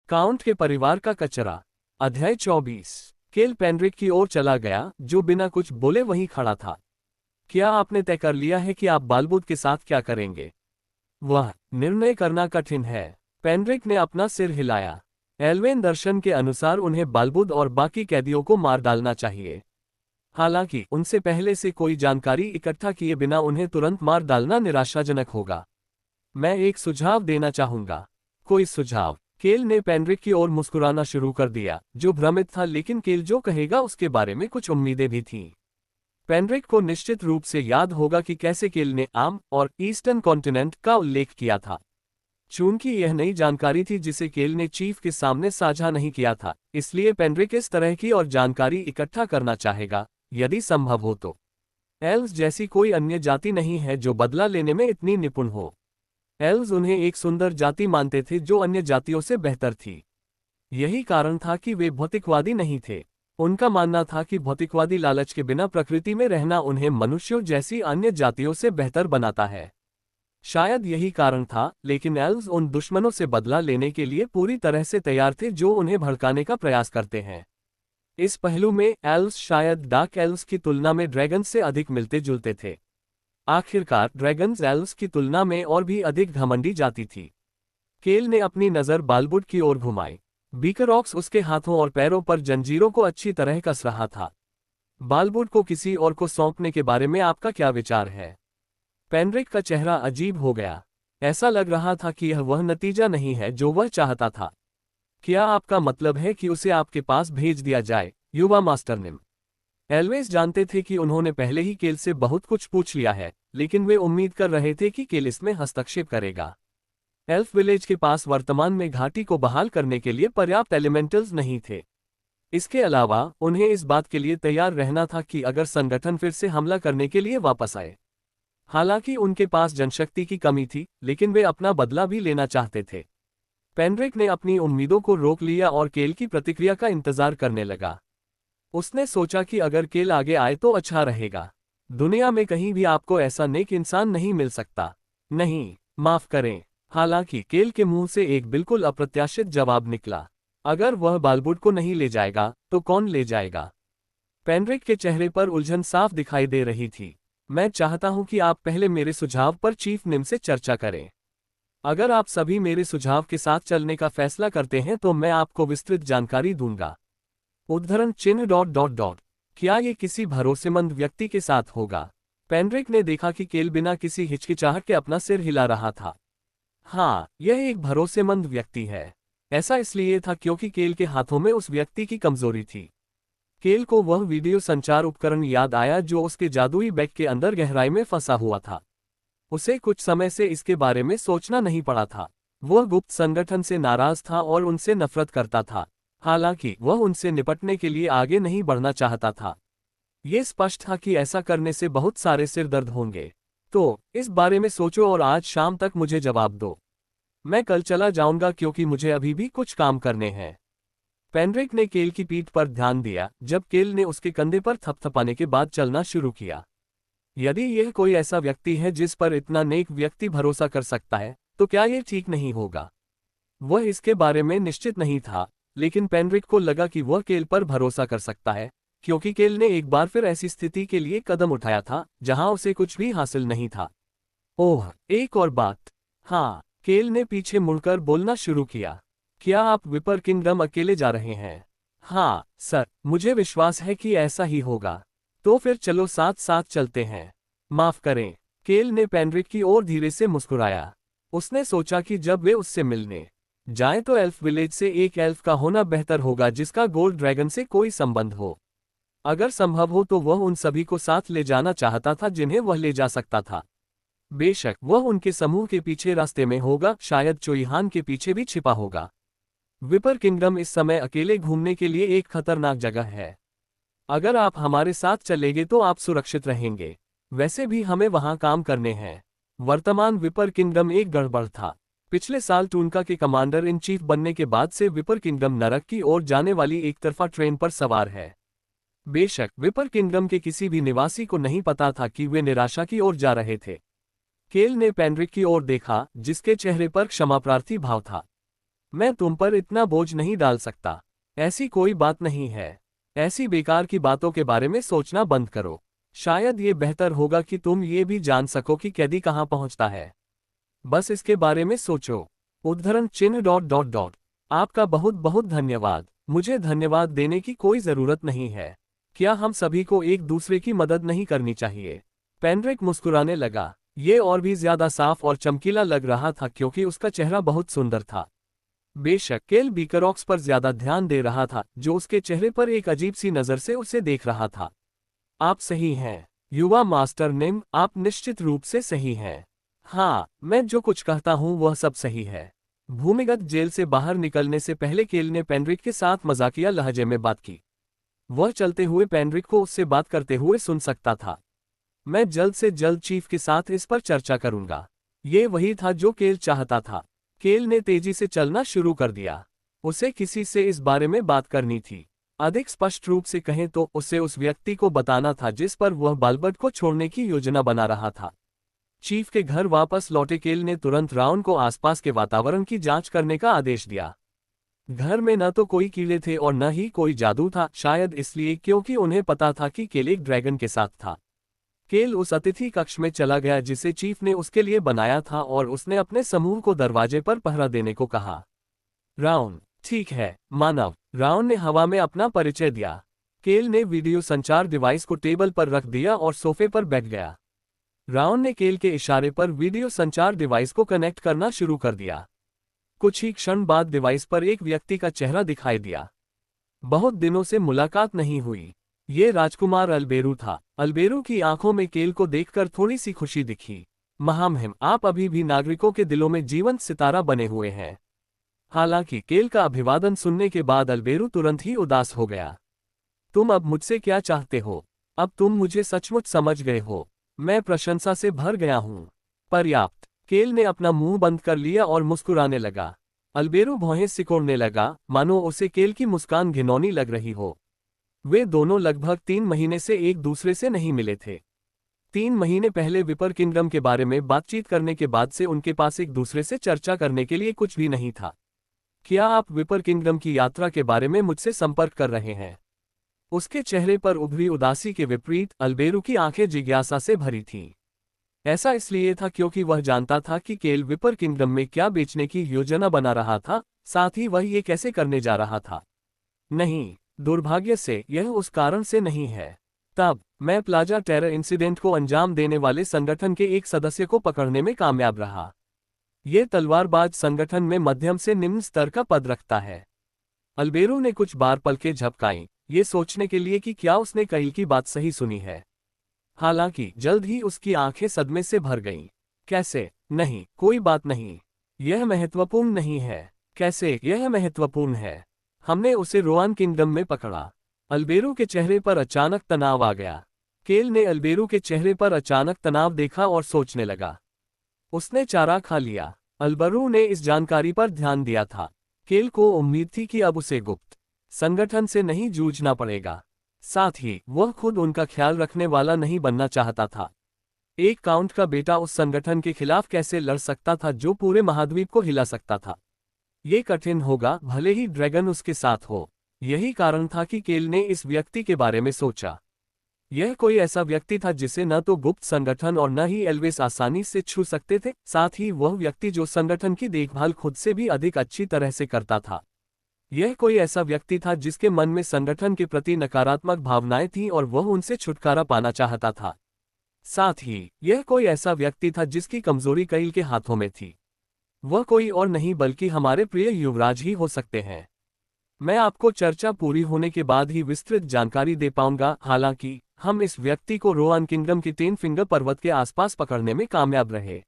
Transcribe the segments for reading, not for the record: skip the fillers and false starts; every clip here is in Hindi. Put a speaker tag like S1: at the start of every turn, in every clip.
S1: काउंट के परिवार का कचरा। अध्याय 24। केल पेनरिक की ओर चला गया, जो बिना कुछ बोले वहीं खड़ा था। क्या आपने तय कर लिया है कि आप बालबूद के साथ क्या करेंगे? वह निर्णय करना कठिन है। पेनरिक ने अपना सिर हिलाया। एल्वेन दर्शन के अनुसार उन्हें बालबूद और बाकी कैदियों को मार डालना चाहिए। हालांकि उनसे पहले से कोई जानकारी इकट्ठा किए बिना उन्हें तुरंत मार डालना निराशाजनक होगा। मैं एक सुझाव देना चाहूंगा। कोई सुझाव? केल ने पेनरिक की ओर मुस्कुराना शुरू कर दिया, जो भ्रमित था, लेकिन केल जो कहेगा उसके बारे में कुछ उम्मीदें भी थीं। पेनरिक को निश्चित रूप से याद होगा कि कैसे केल ने आम और ईस्टर्न कॉन्टिनेंट का उल्लेख किया था। चूंकि यह नई जानकारी थी जिसे केल ने चीफ के सामने साझा नहीं किया था, इसलिए पेनरिक इस तरह की और जानकारी इकट्ठा करना चाहेगा, यदि संभव हो तो। एल्व्स जैसी कोई अन्य जाति नहीं है जो बदला लेने में इतनी निपुण हो। एल्व्स उन्हें एक सुंदर जाति मानते थे जो अन्य जातियों से बेहतर थी। यही कारण था कि वे भौतिकवादी नहीं थे। उनका मानना था कि भौतिकवादी लालच के बिना प्रकृति में रहना उन्हें मनुष्यों जैसी अन्य जातियों से बेहतर बनाता है। शायद यही कारण था, लेकिन एल्व्स उन दुश्मनों से बदला लेने के लिए पूरी तरह से तैयार थे जो उन्हें भड़काने का प्रयास करते हैं। इस पहलू में एल्व्स शायद डार्क एल्व्स की तुलना में ड्रैगन्स से अधिक मिलते जुलते थे। आखिरकार ड्रैगन्स एल्व्स की तुलना में और भी अधिक घमंडी जाति थी। केल ने अपनी नज़र बालबुड की ओर घुमाई। बीकरऑक्स उसके हाथों और पैरों पर जंजीरों को अच्छी तरह कस रहा था। बालबुड को किसी और को सौंपने के बारे में आपका क्या विचार है? पेनरिक का चेहरा अजीब हो गया। ऐसा लग रहा था कि यह वह नतीजा नहीं है जो वह चाहता था। क्या आपका मतलब है कि उसे आपके पास भेज दिया जाए, युवा मास्टर निम? एल्वेस जानते थे कि उन्होंने पहले ही केल से बहुत कुछ पूछ लिया है, लेकिन वे उम्मीद कर रहे थे कि केल इसमें हस्तक्षेप करेगा। एल्फ विलेज के पास वर्तमान में घाटी को बहाल करने के लिए पर्याप्त एलिमेंटल्स नहीं थे। इसके अलावा उन्हें इस बात के लिए तैयार रहना था कि अगर संगठन फिर से हमला करने के लिए वापस आए। हालांकि उनके पास जनशक्ति की कमी थी, लेकिन वे अपना बदला भी लेना चाहते थे। पेनरिक ने अपनी उम्मीदों को रोक लिया और केल की प्रतिक्रिया का इंतजार करने लगा। उसने सोचा कि अगर केल आगे आए तो अच्छा रहेगा। दुनिया में कहीं भी आपको ऐसा नेक इंसान नहीं मिल सकता। नहीं, माफ करें। हालांकि केल के मुंह से एक बिल्कुल अप्रत्याशित जवाब निकला। अगर वह बालबुड को नहीं ले जाएगा तो कौन ले जाएगा? पेनरिक के चेहरे पर उलझन साफ दिखाई दे रही थी। मैं चाहता हूं कि आप पहले मेरे सुझाव पर चीफ निम से चर्चा करें। अगर आप सभी मेरे सुझाव के साथ चलने का फैसला करते हैं तो मैं आपको विस्तृत जानकारी दूंगा। उद्धरण चिन्ह ... क्या ये किसी भरोसेमंद व्यक्ति के साथ होगा? पेनरिक ने देखा कि केल बिना किसी हिचकिचाहट के अपना सिर हिला रहा था। हाँ, यह एक भरोसेमंद व्यक्ति है। ऐसा इसलिए था क्योंकि केल के हाथों में उस व्यक्ति की कमजोरी थी। केल को वह वीडियो संचार उपकरण याद आया जो उसके जादुई बैग के अंदर गहराई में फंसा हुआ था। उसे कुछ समय से इसके बारे में सोचना नहीं पड़ा था। वह गुप्त संगठन से नाराज था और उनसे नफरत करता था। हालांकि वह उनसे निपटने के लिए आगे नहीं बढ़ना चाहता था। ये स्पष्ट था कि ऐसा करने से बहुत सारे सिर दर्द होंगे। तो इस बारे में सोचो और आज शाम तक मुझे जवाब दो। मैं कल चला जाऊंगा क्योंकि मुझे अभी भी कुछ काम करने हैं। पेनरिक ने केल की पीठ पर ध्यान दिया जब केल ने उसके कंधे पर थपथपाने के बाद चलना शुरू किया। यदि यह कोई ऐसा व्यक्ति है जिस पर इतना नेक व्यक्ति भरोसा कर सकता है, तो क्या यह ठीक नहीं होगा? वह इसके बारे में निश्चित नहीं था, लेकिन पेनरिक को लगा कि वह केल पर भरोसा कर सकता है, क्योंकि केल ने एक बार फिर ऐसी स्थिति के लिए कदम उठाया था जहां उसे कुछ भी हासिल नहीं था। ओह, एक और बात। हाँ, केल ने पीछे मुड़कर बोलना शुरू किया। क्या आप विपर किंगडम अकेले जा रहे हैं? हाँ सर, मुझे विश्वास है कि ऐसा ही होगा। तो फिर चलो साथ साथ चलते हैं। माफ करें। केल ने पेनरिक की ओर धीरे से मुस्कुराया। उसने सोचा कि जब वे उससे मिलने जाए तो एल्फ विलेज से एक एल्फ का होना बेहतर होगा जिसका गोल्ड ड्रैगन से कोई संबंध हो। अगर संभव हो तो वह उन सभी को साथ ले जाना चाहता था जिन्हें वह ले जा सकता था। बेशक वह उनके समूह के पीछे रास्ते में होगा, शायद चोइहान के पीछे भी छिपा होगा। विपर किंगडम इस समय अकेले घूमने के लिए एक खतरनाक जगह है। अगर आप हमारे साथ चलेंगे तो आप सुरक्षित रहेंगे। वैसे भी हमें वहां काम करने हैं। वर्तमान विपर किंगडम एक गड़बड़ था। पिछले साल टूनका के कमांडर इन चीफ बनने के बाद से विपर किंगडम नरक की ओर जाने वाली एक तरफा ट्रेन पर सवार है। बेशक विपर किंगडम के किसी भी निवासी को नहीं पता था कि वे निराशा की ओर जा रहे थे। केल ने पेनरिक की ओर देखा, जिसके चेहरे पर क्षमाप्रार्थी भाव था। मैं तुम पर इतना बोझ नहीं डाल सकता। ऐसी कोई बात नहीं है। ऐसी बेकार की बातों के बारे में सोचना बंद करो। शायद ये बेहतर होगा कि तुम ये भी जान सको कि कैदी कहाँ पहुंचता है। बस इसके बारे में सोचो। उद्धरण चिन्ह डॉट डॉट डॉट। आपका बहुत बहुत धन्यवाद। मुझे धन्यवाद देने की कोई जरूरत नहीं है। क्या हम सभी को एक दूसरे की मदद नहीं करनी चाहिए? पेंड्रिक मुस्कुराने लगा। ये और भी ज्यादा साफ और चमकीला लग रहा था क्योंकि उसका चेहरा बहुत सुंदर था। बेशक केल बीकरॉक्स पर ज्यादा ध्यान दे रहा था, जो उसके चेहरे पर एक अजीब सी नजर से उसे देख रहा था। आप सही हैं, युवा मास्टर निम, आप निश्चित रूप से सही हैं। हाँ, मैं जो कुछ कहता हूँ वह सब सही है। भूमिगत जेल से बाहर निकलने से पहले केल ने पेंड्रिक के साथ मजाकिया लहजे में बात की। वह चलते हुए पेंड्रिक को उससे बात करते हुए सुन सकता था। मैं जल्द से जल्द चीफ के साथ इस पर चर्चा करूंगा। ये वही था जो केल चाहता था। केल ने तेजी से चलना शुरू कर दिया। उसे किसी से इस बारे में बात करनी थी। अधिक स्पष्ट रूप से कहें तो उसे उस व्यक्ति को बताना था जिस पर वह बालबर्ट को छोड़ने की योजना बना रहा था। चीफ के घर वापस लौटे केल ने तुरंत राउन को आसपास के वातावरण की जांच करने का आदेश दिया। घर में न तो कोई कीड़े थे और न ही कोई जादू था, शायद इसलिए क्योंकि उन्हें पता था कि केल एक ड्रैगन के साथ था। केल उस अतिथि कक्ष में चला गया जिसे चीफ ने उसके लिए बनाया था और उसने अपने समूह को दरवाजे पर पहरा देने को कहा। राउन, ठीक है मानव। राउन ने हवा में अपना परिचय दिया। केल ने वीडियो संचार डिवाइस को टेबल पर रख दिया और सोफे पर बैठ गया। राउन ने केल के इशारे पर वीडियो संचार डिवाइस को कनेक्ट करना शुरू कर दिया। कुछ ही क्षण बाद डिवाइस पर एक व्यक्ति का चेहरा दिखाई दिया। बहुत दिनों से मुलाकात नहीं हुई। ये राजकुमार अल्बेरू था। अल्बेरू की आंखों में केल को देखकर थोड़ी सी खुशी दिखी। महामहिम, आप अभी भी नागरिकों के दिलों में जीवंत सितारा बने हुए हैं। हालांकि केल का अभिवादन सुनने के बाद अल्बेरू तुरंत ही उदास हो गया। तुम अब मुझसे क्या चाहते हो? अब तुम मुझे सचमुच समझ गए हो। मैं प्रशंसा से भर गया हूँ। पर्याप्त। केल ने अपना मुंह बंद कर लिया और मुस्कुराने लगा। अल्बेरू भौहें सिकोड़ने लगा, मानो उसे केल की मुस्कान घिनौनी लग रही हो। वे दोनों लगभग 3 महीने से एक दूसरे से नहीं मिले थे। 3 महीने पहले विपर किंगडम के बारे में बातचीत करने के बाद से उनके पास एक दूसरे से चर्चा करने के लिए कुछ भी नहीं था। क्या आप विपर किंगडम की यात्रा के बारे में मुझसे संपर्क कर रहे हैं? उसके चेहरे पर उभरी उदासी के विपरीत अल्बेरू की आंखें जिज्ञासा से भरी थीं। ऐसा इसलिए था क्योंकि वह जानता था कि केल विपर किंगडम में क्या बेचने की योजना बना रहा था, साथ ही वह ये कैसे करने जा रहा था। नहीं, दुर्भाग्य से यह उस कारण से नहीं है। तब मैं प्लाजा टेरर इंसिडेंट को अंजाम देने वाले संगठन के एक सदस्य को पकड़ने में कामयाब रहा। ये तलवारबाज संगठन में मध्यम से निम्न स्तर का पद रखता है। अल्बेरू ने कुछ बार पलकें झपकाईं, ये सोचने के लिए कि क्या उसने केल की बात सही सुनी है। हालांकि जल्द ही उसकी आंखें सदमे से भर गईं। कैसे? नहीं, कोई बात नहीं। यह महत्वपूर्ण नहीं है। कैसे? यह महत्वपूर्ण है। हमने उसे रोआन किंगडम में पकड़ा। अल्बेरू के चेहरे पर अचानक तनाव आ गया। केल ने अल्बेरू के चेहरे पर अचानक तनाव देखा और सोचने लगा। उसने चारा खा लिया। अल्बेरू ने इस जानकारी पर ध्यान दिया था। केल को उम्मीद थी कि अब उसे गुप्त संगठन से नहीं जूझना पड़ेगा। साथ ही वह खुद उनका ख्याल रखने वाला नहीं बनना चाहता था। एक काउंट का बेटा उस संगठन के खिलाफ कैसे लड़ सकता था जो पूरे महाद्वीप को हिला सकता था? ये कठिन होगा, भले ही ड्रैगन उसके साथ हो। यही कारण था कि केल ने इस व्यक्ति के बारे में सोचा। यह कोई ऐसा व्यक्ति था जिसे न तो गुप्त संगठन और न ही एल्विस आसानी से छू सकते थे, साथ ही वह व्यक्ति जो संगठन की देखभाल खुद से भी अधिक अच्छी तरह से करता था। यह कोई ऐसा व्यक्ति था जिसके मन में संगठन के प्रति नकारात्मक भावनाएं थीं और वह उनसे छुटकारा पाना चाहता था। साथ ही यह कोई ऐसा व्यक्ति था जिसकी कमजोरी केल के हाथों में थी। वह कोई और नहीं बल्कि हमारे प्रिय युवराज ही हो सकते हैं। मैं आपको चर्चा पूरी होने के बाद ही विस्तृत जानकारी दे पाऊंगा। हालांकि हम इस व्यक्ति को रोआन किंगडम के 3 फिंगर पर्वत के आसपास पकड़ने में कामयाब रहे।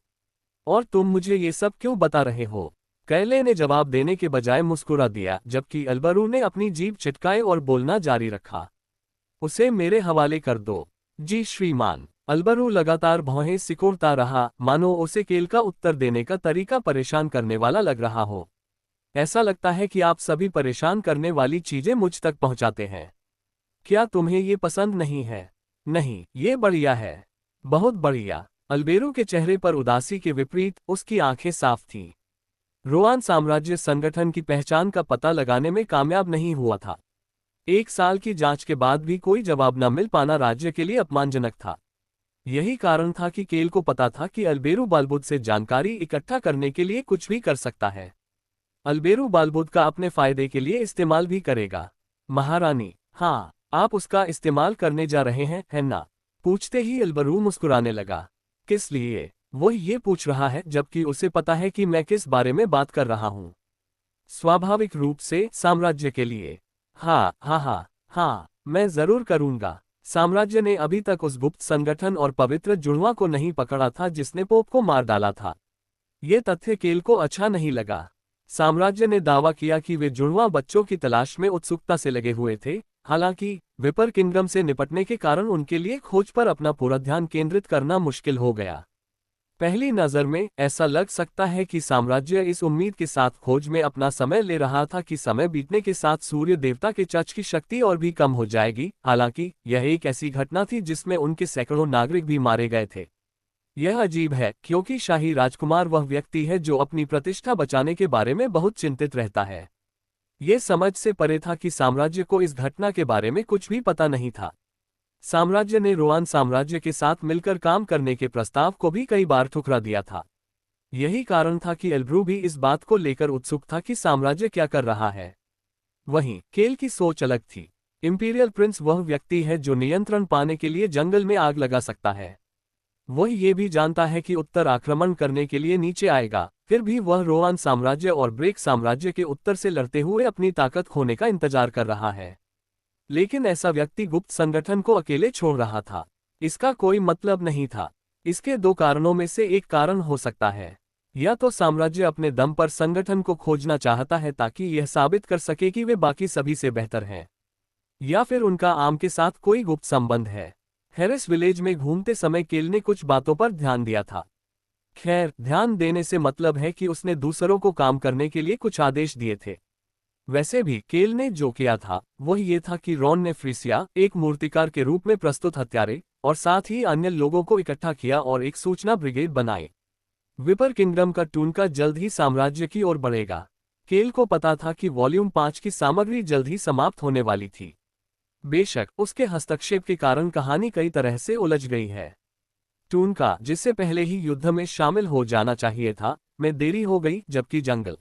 S1: और तुम मुझे ये सब क्यों बता रहे हो? कैले ने जवाब देने के बजाय मुस्कुरा दिया, जबकि अल्बेरू ने अपनी जीभ चिटकाए और बोलना जारी रखा। उसे मेरे हवाले कर दो। जी श्रीमान। अल्बेरू लगातार भौहें सिकोड़ता रहा, मानो उसे केल का उत्तर देने का तरीका परेशान करने वाला लग रहा हो। ऐसा लगता है कि आप सभी परेशान करने वाली चीजें मुझ तक पहुंचाते हैं। क्या तुम्हें ये पसंद नहीं है? नहीं, ये बढ़िया है। बहुत बढ़िया। अल्बेरू के चेहरे पर उदासी के विपरीत उसकी आंखें साफ थीं। रोआन साम्राज्य संगठन की पहचान का पता लगाने में कामयाब नहीं हुआ था। 1 साल की जांच के बाद भी कोई जवाब न मिल पाना राज्य के लिए अपमानजनक था। यही कारण था कि केल को पता था कि अल्बेरू बालबुद से जानकारी इकट्ठा करने के लिए कुछ भी कर सकता है। अल्बेरू बालबुद का अपने फायदे के लिए इस्तेमाल भी करेगा। महारानी, हाँ, आप उसका इस्तेमाल करने जा रहे हैं, है ना? पूछते ही अल्बेरू मुस्कुराने लगा। किस लिए? वो ये पूछ रहा है जबकि उसे पता है कि मैं किस बारे में बात कर रहा हूँ। स्वाभाविक रूप से साम्राज्य के लिए। हाँ हाँ हाँ हाँ, मैं जरूर करूँगा। साम्राज्य ने अभी तक उस गुप्त संगठन और पवित्र जुड़वा को नहीं पकड़ा था जिसने पोप को मार डाला था। ये तथ्य केल को अच्छा नहीं लगा। साम्राज्य ने दावा किया कि वे जुड़वा बच्चों की तलाश में उत्सुकता से लगे हुए थे, हालांकि विपर किंगडम से निपटने के कारण उनके लिए खोज पर अपना पूरा ध्यान केंद्रित करना मुश्किल हो गया। पहली नज़र में ऐसा लग सकता है कि साम्राज्य इस उम्मीद के साथ खोज में अपना समय ले रहा था कि समय बीतने के साथ सूर्य देवता के चर्च की शक्ति और भी कम हो जाएगी। हालांकि यह एक ऐसी घटना थी जिसमें उनके सैकड़ों नागरिक भी मारे गए थे। यह अजीब है क्योंकि शाही राजकुमार वह व्यक्ति है जो अपनी प्रतिष्ठा बचाने के बारे में बहुत चिंतित रहता है। ये समझ से परे था कि साम्राज्य को इस घटना के बारे में कुछ भी पता नहीं था। साम्राज्य ने रोआन साम्राज्य के साथ मिलकर काम करने के प्रस्ताव को भी कई बार ठुकरा दिया था। यही कारण था कि अल्बेरू भी इस बात को लेकर उत्सुक था कि साम्राज्य क्या कर रहा है। वहीं केल की सोच अलग थी। इंपीरियल प्रिंस वह व्यक्ति है जो नियंत्रण पाने के लिए जंगल में आग लगा सकता है। वह ये भी जानता है कि उत्तर आक्रमण करने के लिए नीचे आएगा, फिर भी वह रोआन साम्राज्य और ब्रेक साम्राज्य के उत्तर से लड़ते हुए अपनी ताकत खोने का इंतजार कर रहा है। लेकिन ऐसा व्यक्ति गुप्त संगठन को अकेले छोड़ रहा था। इसका कोई मतलब नहीं था। इसके दो कारणों में से एक कारण हो सकता है। या तो साम्राज्य अपने दम पर संगठन को खोजना चाहता है ताकि यह साबित कर सके कि वे बाकी सभी से बेहतर हैं, या फिर उनका आम के साथ कोई गुप्त संबंध है। हैरिस विलेज में घूमते समय केल ने कुछ बातों पर ध्यान दिया था। खैर, ध्यान देने से मतलब है कि उसने दूसरों को काम करने के लिए कुछ आदेश दिए थे। वैसे भी केल ने जो किया था वह ये था कि रॉन ने फ्रीसिया, एक मूर्तिकार के रूप में प्रस्तुत हत्यारे और साथ ही अन्य लोगों को इकट्ठा किया और एक सूचना ब्रिगेड बनाई। विपर किंगडम का टूनका जल्द ही साम्राज्य की ओर बढ़ेगा। केल को पता था कि वॉल्यूम 5 की सामग्री जल्द ही समाप्त होने वाली थी। बेशक उसके हस्तक्षेप के कारण कहानी कई तरह से उलझ गई है। टूनका, जिससे पहले ही युद्ध में शामिल हो जाना चाहिए था, में देरी हो गई, जबकि जंगल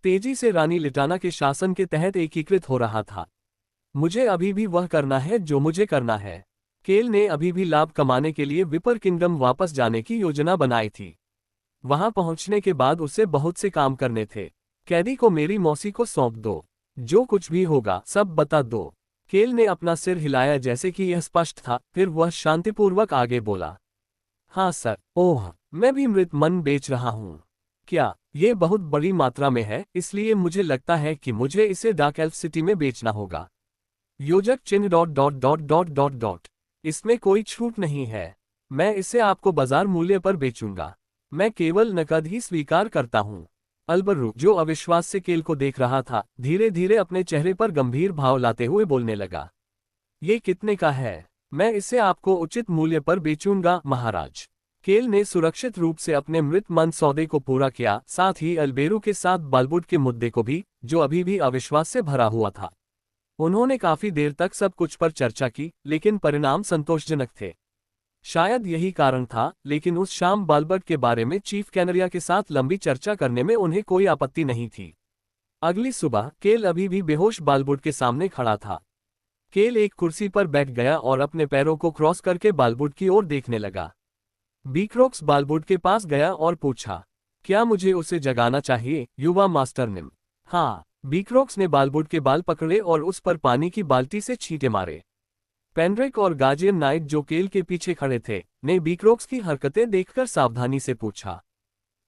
S1: तेजी से रानी लिटाना के शासन के तहत एकीकृत हो रहा था। मुझे अभी भी वह करना है जो मुझे करना है। केल ने अभी भी लाभ कमाने के लिए विपर किंगडम वापस जाने की योजना बनाई थी। वहां पहुंचने के बाद उसे बहुत से काम करने थे। कैदी को मेरी मौसी को सौंप दो, जो कुछ भी होगा सब बता दो। केल ने अपना सिर हिलाया जैसे कि यह स्पष्ट था, फिर वह शांतिपूर्वक आगे बोला। हाँ सर। ओह, मैं भी मृत मन बेच रहा हूँ। क्या? ये बहुत बड़ी मात्रा में है, इसलिए मुझे लगता है कि मुझे इसे डार्क एल्फ सिटी में बेचना होगा। योजक चिन्ह dot dot dot dot dot dot. इसमें कोई छूट नहीं है। मैं इसे आपको बाजार मूल्य पर बेचूंगा। मैं केवल नकद ही स्वीकार करता हूँ। अल्बेरू, जो अविश्वास से केल को देख रहा था, धीरे धीरे अपने चेहरे पर गंभीर भाव लाते हुए बोलने लगा। ये कितने का है? मैं इसे आपको उचित मूल्य पर बेचूंगा महाराज। केल ने सुरक्षित रूप से अपने मृत मन सौदे को पूरा किया, साथ ही अल्बेरू के साथ बालबुड के मुद्दे को भी, जो अभी भी अविश्वास से भरा हुआ था। उन्होंने काफी देर तक सब कुछ पर चर्चा की, लेकिन परिणाम संतोषजनक थे। शायद यही कारण था, लेकिन उस शाम बालबुड के बारे में चीफ कैनरिया के साथ लंबी चर्चा करने में उन्हें कोई आपत्ति नहीं थी। अगली सुबह केल अभी भी बेहोश बालबुड के सामने खड़ा था। केल एक कुर्सी पर बैठ गया और अपने पैरों को क्रॉस करके बालबुड की ओर देखने लगा। बीक्रोक्स बालबुड के पास गया और पूछा, क्या मुझे उसे जगाना चाहिए, युवा मास्टर निम? हाँ। बीक्रोक्स ने बालबुड के बाल पकड़े और उस पर पानी की बाल्टी से छींटे मारे। पेनड्रिक और गार्जियन नाइट, जो केल के पीछे खड़े थे, ने बीक्रोक्स की हरकतें देखकर सावधानी से पूछा,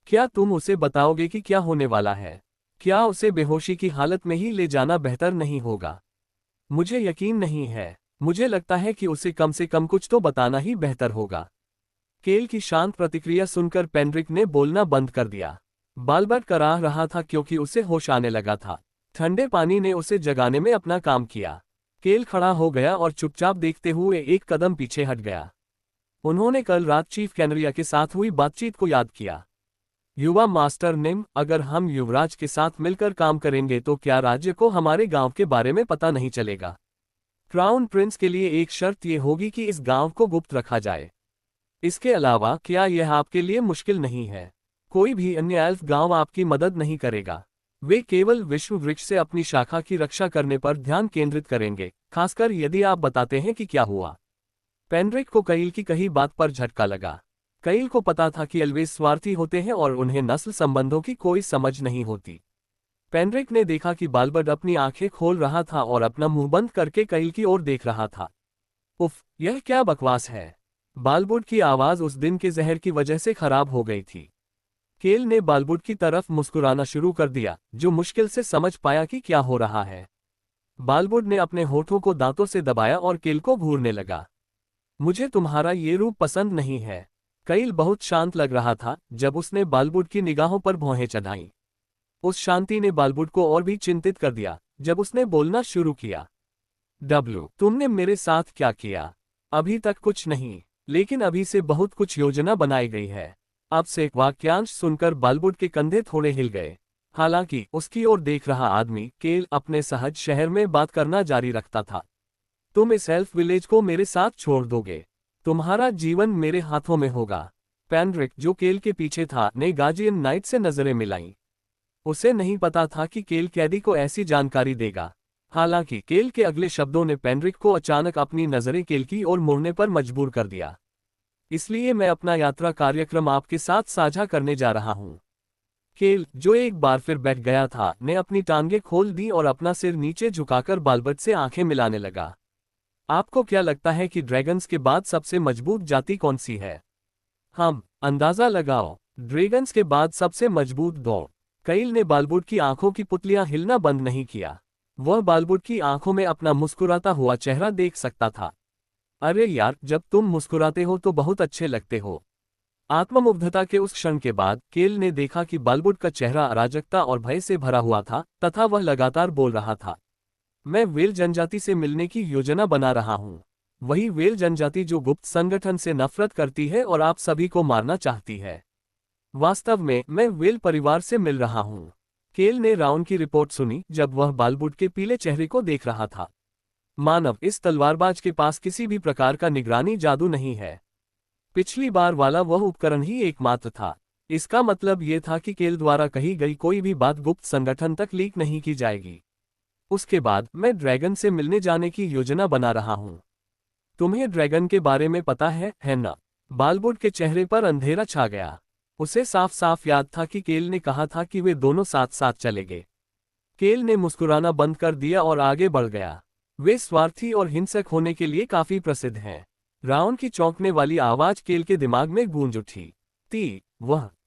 S1: क्या तुम उसे बताओगे कि क्या होने वाला है? क्या उसे बेहोशी की हालत में ही ले जाना बेहतर नहीं होगा? मुझे यकीन नहीं है। मुझे लगता है कि उसे कम से कम कुछ तो बताना ही बेहतर होगा। केल की शांत प्रतिक्रिया सुनकर पेनड्रिक ने बोलना बंद कर दिया। बालबुड कराह रहा था क्योंकि उसे होश आने लगा था। ठंडे पानी ने उसे जगाने में अपना काम किया। केल खड़ा हो गया और चुपचाप देखते हुए एक कदम पीछे हट गया। उन्होंने कल रात चीफ कैनरिया के साथ हुई बातचीत को याद किया। युवा मास्टर निम, अगर हम युवराज के साथ मिलकर काम करेंगे तो क्या राज्य को हमारे गांव के बारे में पता नहीं चलेगा? क्राउन प्रिंस के लिए एक शर्त यह होगी कि इस गांव को गुप्त रखा जाए। इसके अलावा क्या यह आपके लिए मुश्किल नहीं है? कोई भी अन्य एल्फ गांव आपकी मदद नहीं करेगा। वे केवल विश्व वृक्ष से अपनी शाखा की रक्षा करने पर ध्यान केंद्रित करेंगे, खासकर यदि आप बताते हैं कि क्या हुआ। पेनड्रिक को कईल की कही बात पर झटका लगा। कईल को पता था कि एल्वेज स्वार्थी होते हैं और उन्हें नस्ल संबंधों की कोई समझ नहीं होती। पेनड्रिक ने देखा कि बालबर्ड अपनी आंखें खोल रहा था और अपना मुंह बंद करके कईल की ओर देख रहा था। उफ, यह क्या बकवास है? बालबुड की आवाज उस दिन के जहर की वजह से खराब हो गई थी। केल ने बालबुड की तरफ मुस्कुराना शुरू कर दिया, जो मुश्किल से समझ पाया कि क्या हो रहा है। बालबुड ने अपने होठों को दांतों से दबाया और केल को घूरने लगा। मुझे तुम्हारा ये रूप पसंद नहीं है। कईल बहुत शांत लग रहा था जब उसने बालबुड की निगाहों पर भौहें चढ़ाईं। उस शांति ने बालबुड को और भी चिंतित कर दिया जब उसने बोलना शुरू किया। डब्ल्यू, तुमने मेरे साथ क्या किया? अभी तक कुछ नहीं, लेकिन अभी से बहुत कुछ योजना बनाई गई है। अब से वाक्यांश सुनकर बालबुड के कंधे थोड़े हिल गए। हालांकि उसकी ओर देख रहा आदमी केल अपने सहज शहर में बात करना जारी रखता था। तुम इस एल्फ विलेज को मेरे साथ छोड़ दोगे। तुम्हारा जीवन मेरे हाथों में होगा। पेनड्रिक, जो केल के पीछे था, ने गार्जियन नाइट से नजरें मिलाईं। उसे नहीं पता था कि केल कैदी को ऐसी जानकारी देगा। हालांकि केल के अगले शब्दों ने पेनड्रिक को अचानक अपनी नजरें केल की ओर मुड़ने पर मजबूर कर दिया। इसलिए मैं अपना यात्रा कार्यक्रम आपके साथ साझा करने जा रहा हूं। केल, जो एक बार फिर बैठ गया था, ने अपनी टांगें खोल दी और अपना सिर नीचे झुकाकर बालबर्ड से आंखें मिलाने लगा। आपको क्या लगता है कि ड्रैगन्स के बाद सबसे मजबूत जाति कौन सी है? हम अंदाजा लगाओ। ड्रैगन्स के बाद सबसे मजबूत दौड़। कईल ने बालबुड की आंखों की पुतलियां हिलना बंद नहीं किया। वह बालबुड की आंखों में अपना मुस्कुराता हुआ चेहरा देख सकता था। अरे यार, जब तुम मुस्कुराते हो तो बहुत अच्छे लगते हो। आत्ममुग्धता के उस क्षण के बाद केल ने देखा कि बालबुड का चेहरा अराजकता और भय से भरा हुआ था तथा वह लगातार बोल रहा था। मैं वेल जनजाति से मिलने की योजना बना रहा हूं। वही वेल जनजाति जो गुप्त संगठन से नफरत करती है और आप सभी को मारना चाहती है। वास्तव में मैं वेल परिवार से मिल रहा हूं। केल ने राउंड की रिपोर्ट सुनी जब वह बालबुड के पीले चेहरे को देख रहा था। मानव, इस तलवारबाज के पास किसी भी प्रकार का निगरानी जादू नहीं है। पिछली बार वाला वह उपकरण ही एकमात्र था। इसका मतलब यह था कि केल द्वारा कही गई कोई भी बात गुप्त संगठन तक लीक नहीं की जाएगी। उसके बाद मैं ड्रैगन से मिलने जाने की योजना बना रहा हूं। तुम्हें ड्रैगन के बारे में पता है ना? बालबुड के चेहरे पर अंधेरा छा गया। उसे साफ साफ याद था कि केल ने कहा था कि वे दोनों साथ साथ चलेंगे। केल ने मुस्कुराना बंद कर दिया और आगे बढ़ गया। वे स्वार्थी और हिंसक होने के लिए काफी प्रसिद्ध हैं। राउंड की चौंकने वाली आवाज केल के दिमाग में गूंज उठी।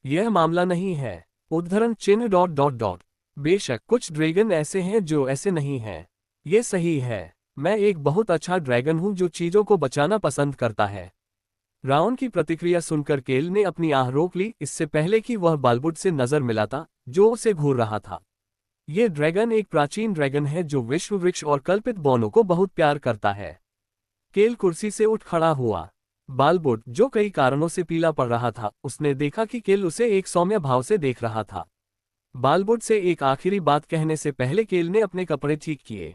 S1: यह मामला नहीं है। उद्धरण चिन्ह ... बेशक कुछ ड्रैगन ऐसे हैं जो ऐसे नहीं हैं। ये सही है। मैं एक बहुत अच्छा ड्रैगन हूं जो चीजों को बचाना पसंद करता है। राउंड की प्रतिक्रिया सुनकर केल ने अपनी आह रोक ली, इससे पहले कि वह बालबुड से नजर मिलाता, जो उसे घूर रहा था। ये ड्रैगन एक प्राचीन ड्रैगन है जो विश्व वृक्ष और कल्पित बौनों को बहुत प्यार करता है। केल कुर्सी से उठ खड़ा हुआ। बालबुड, जो कई कारणों से पीला पड़ रहा था, उसने देखा कि केल उसे एक सौम्य भाव से देख रहा था। बालबुड से एक आखिरी बात कहने से पहले केल ने अपने कपड़े ठीक किए।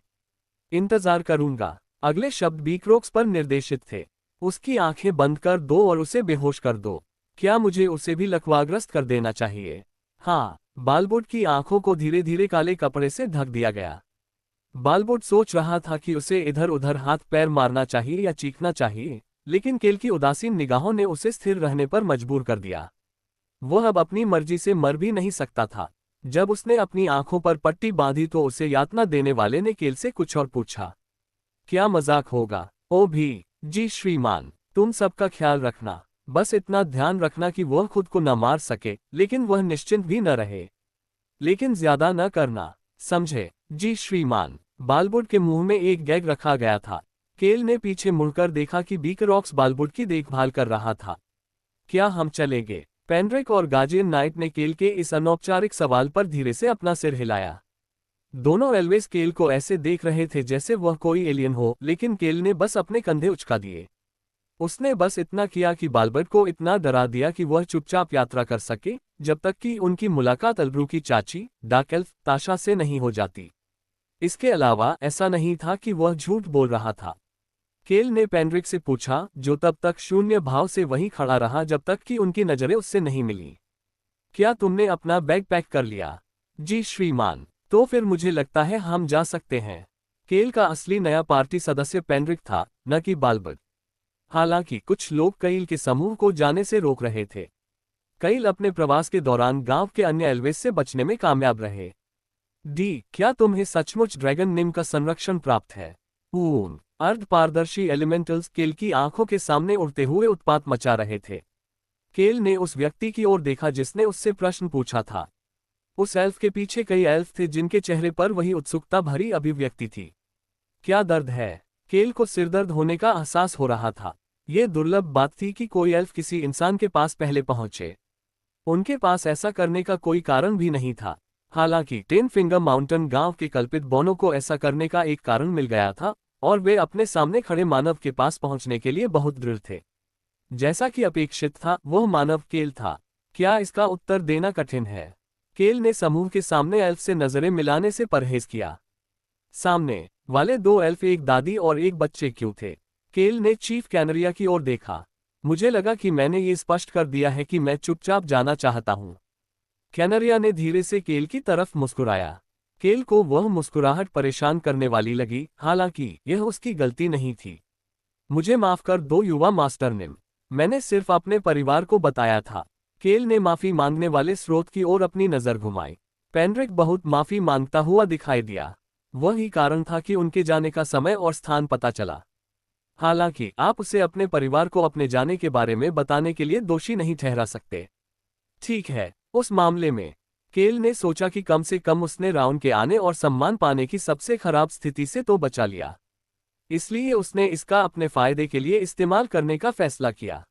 S1: इंतजार करूंगा। अगले शब्द बीक्रोक्स पर निर्देशित थे। उसकी आंखें बंद कर दो और उसे बेहोश कर दो। क्या मुझे उसे भी लकवाग्रस्त कर देना चाहिए? हाँ। बालबुड की आंखों को धीरे धीरे काले कपड़े से ढक दिया गया। बालबुड सोच रहा था कि उसे इधर उधर हाथ पैर मारना चाहिए या चीखना चाहिए, लेकिन केल की उदासीन निगाहों ने उसे स्थिर रहने पर मजबूर कर दिया। वह अब अपनी मर्जी से मर भी नहीं सकता था। जब उसने अपनी आंखों पर पट्टी बांधी तो उसे यातना देने वाले ने केल से कुछ और पूछा। क्या मजाक होगा? ओ भी जी श्रीमान, तुम सबका ख्याल रखना। बस इतना ध्यान रखना कि वह खुद को न मार सके, लेकिन वह निश्चिंत भी न रहे। लेकिन ज्यादा न करना, समझे? जी श्रीमान। बालबुड के मुंह में एक गैग रखा गया था। केल ने पीछे मुड़कर देखा कि बीकरॉक्स बालबुड की देखभाल कर रहा था। क्या हम चलेंगे? पेनड्रिक और गार्जियन नाइट ने केल के इस अनौपचारिक सवाल पर धीरे से अपना सिर हिलाया। दोनों एल्वेज केल को ऐसे देख रहे थे जैसे वह कोई एलियन हो, लेकिन केल ने बस अपने कंधे उचका दिए। उसने बस इतना किया कि बाल्बर्ट को इतना डरा दिया कि वह चुपचाप यात्रा कर सके, जब तक कि उनकी मुलाकात अल्ब्रू की चाची, डार्क एल्फ ताशा से नहीं हो जाती। इसके अलावा ऐसा नहीं था कि वह झूठ बोल रहा था। केल ने पेंड्रिक से पूछा, जो तब तक शून्य भाव से वहीं खड़ा रहा जब तक कि उनकी नजरें उससे नहीं मिली। क्या तुमने अपना बैग पैक कर लिया? जी श्रीमान। तो फिर मुझे लगता है हम जा सकते हैं। केल का असली नया पार्टी सदस्य पेंड्रिक था, न कि बाल्बर्ट। हालांकि कुछ लोग कैल के समूह को जाने से रोक रहे थे। कैल अपने प्रवास के दौरान गांव के अन्य एल्वेस से बचने में कामयाब रहे। डी, क्या तुम्हें सचमुच ड्रैगन निम का संरक्षण प्राप्त है? अर्ध पारदर्शी एलिमेंटल्स केल की आंखों के सामने उड़ते हुए उत्पात मचा रहे थे। केल ने उस व्यक्ति की ओर देखा जिसने उससे प्रश्न पूछा था। उस एल्फ के पीछे कई एल्फ थे जिनके चेहरे पर वही उत्सुकता भरी अभिव्यक्ति थी। क्या दर्द है? केल को सिरदर्द होने का एहसास हो रहा था। यह दुर्लभ बात थी कि कोई एल्फ किसी इंसान के पास पहले पहुंचे। उनके पास ऐसा करने का कोई कारण भी नहीं था। हालांकि टेन फिंगर माउंटेन गांव के कल्पित बोनो को ऐसा करने का एक कारण मिल गया था, और वे अपने सामने खड़े मानव के पास पहुंचने के लिए बहुत दृढ़ थे। जैसा कि अपेक्षित था, वह मानव केल था। क्या इसका उत्तर देना कठिन है? केल ने समूह के सामने एल्फ से नजरें मिलाने से परहेज किया। सामने वाले दो एल्फ एक दादी और एक बच्चे क्यों थे? केल ने चीफ कैनरिया की ओर देखा। मुझे लगा कि मैंने ये स्पष्ट कर दिया है कि मैं चुपचाप जाना चाहता हूं। कैनरिया ने धीरे से केल की तरफ मुस्कुराया। केल को वह मुस्कुराहट परेशान करने वाली लगी, हालांकि यह उसकी गलती नहीं थी। मुझे माफ कर दो युवा मास्टर निम, मैंने सिर्फ अपने परिवार को बताया था। केल ने माफी मांगने वाले स्रोत की ओर अपनी नजर घुमाई। पेंड्रिक बहुत माफी मांगता हुआ दिखाई दिया। वही कारण था कि उनके जाने का समय और स्थान पता चला। हालांकि आप उसे अपने परिवार को अपने जाने के बारे में बताने के लिए दोषी नहीं ठहरा सकते। ठीक है, उस मामले में केल ने सोचा कि कम से कम उसने राउन के आने और सम्मान पाने की सबसे खराब स्थिति से तो बचा लिया। इसलिए उसने इसका अपने फायदे के लिए इस्तेमाल करने का फैसला किया।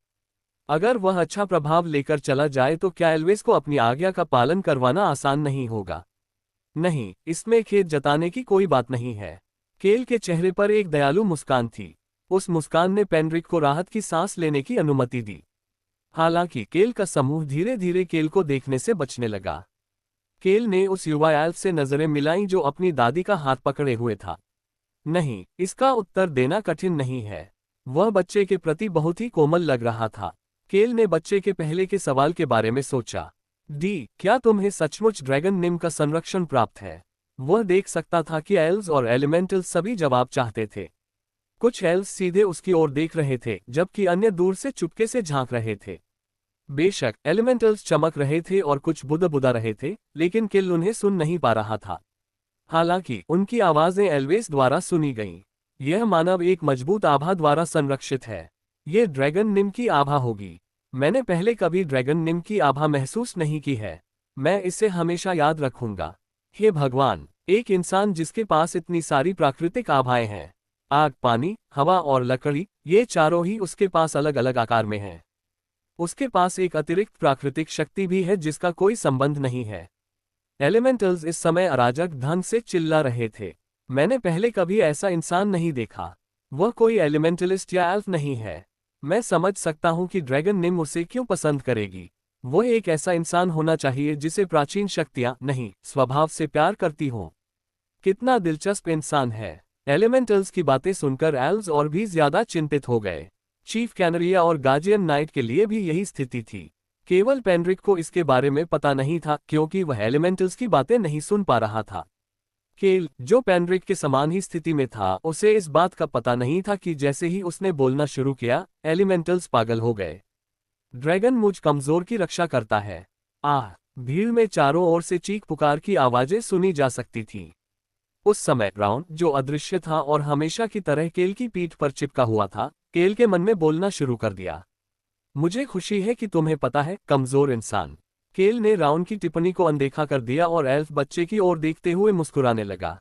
S1: अगर वह अच्छा प्रभाव लेकर चला जाए तो क्या एल्वेस को अपनी आज्ञा का पालन करवाना आसान नहीं होगा? नहीं, इसमें खेद जताने की कोई बात नहीं है। केल के चेहरे पर एक दयालु मुस्कान थी। उस मुस्कान ने पेंड्रिक को राहत की सांस लेने की अनुमति दी। हालांकि केल का समूह धीरे धीरे केल को देखने से बचने लगा। केल ने उस युवा एल्फ से नजरें मिलाईं जो अपनी दादी का हाथ पकड़े हुए था। नहीं, इसका उत्तर देना कठिन नहीं है। वह बच्चे के प्रति बहुत ही कोमल लग रहा था। केल ने बच्चे के पहले के सवाल के बारे में सोचा। डी, क्या तुम्हें सचमुच ड्रैगन निम का संरक्षण प्राप्त है? वह देख सकता था कि एल्व्स और एलिमेंटल्स सभी जवाब चाहते थे। कुछ एल्व्स सीधे उसकी ओर देख रहे थे, जबकि अन्य दूर से चुपके से झांक रहे थे। बेशक एलिमेंटल्स चमक रहे थे और कुछ बुदा रहे थे, लेकिन केल उन्हें सुन नहीं पा रहा था। हालांकि उनकी आवाजें एल्वेस द्वारा सुनी गईं। यह मानव एक मजबूत आभा द्वारा संरक्षित है। यह ड्रैगन निम की आभा होगी। मैंने पहले कभी ड्रैगन निम की आभा महसूस नहीं की है। मैं इसे हमेशा याद रखूंगा। हे भगवान, एक इंसान जिसके पास इतनी सारी प्राकृतिक आभाएं हैं। आग, पानी, हवा और लकड़ी, ये चारों ही उसके पास अलग अलग आकार में हैं। उसके पास एक अतिरिक्त प्राकृतिक शक्ति भी है जिसका कोई संबंध नहीं है। एलिमेंटल्स इस समय अराजक ढंग से चिल्ला रहे थे। मैंने पहले कभी ऐसा इंसान नहीं देखा। वह कोई एलिमेंटलिस्ट या एल्फ नहीं है। मैं समझ सकता हूं कि ड्रैगन निम उसे क्यों पसंद करेगी। वह एक ऐसा इंसान होना चाहिए जिसे प्राचीन शक्तियां नहीं, स्वभाव से प्यार करती हों। कितना दिलचस्प इंसान है। एलिमेंटल्स की बातें सुनकर एल्व्स और भी ज्यादा चिंतित हो गए। चीफ कैनरिया और गार्जियन नाइट के लिए भी यही स्थिति थी। केवल पेंड्रिक को इसके बारे में पता नहीं था क्योंकि वह एलिमेंटल्स की बातें नहीं सुन पा रहा था। केल, जो पेंड्रिक के समान ही स्थिति में था, उसे इस बात का पता नहीं था कि जैसे ही उसने बोलना शुरू किया, एलिमेंटल्स पागल हो गए। ड्रैगन मुझ कमजोर की रक्षा करता है। आह! भीड़ में चारों ओर से चीख पुकार की आवाजें सुनी जा सकती थीं। उस समय राउन, जो अदृश्य था और हमेशा की तरह केल की पीठ पर चिपका हुआ था, केल के मन में बोलना शुरू कर दिया। मुझे खुशी है कि तुम्हें पता है, कमजोर इंसान। केल ने राउन की टिप्पणी को अनदेखा कर दिया और एल्फ बच्चे की ओर देखते हुए मुस्कुराने लगा।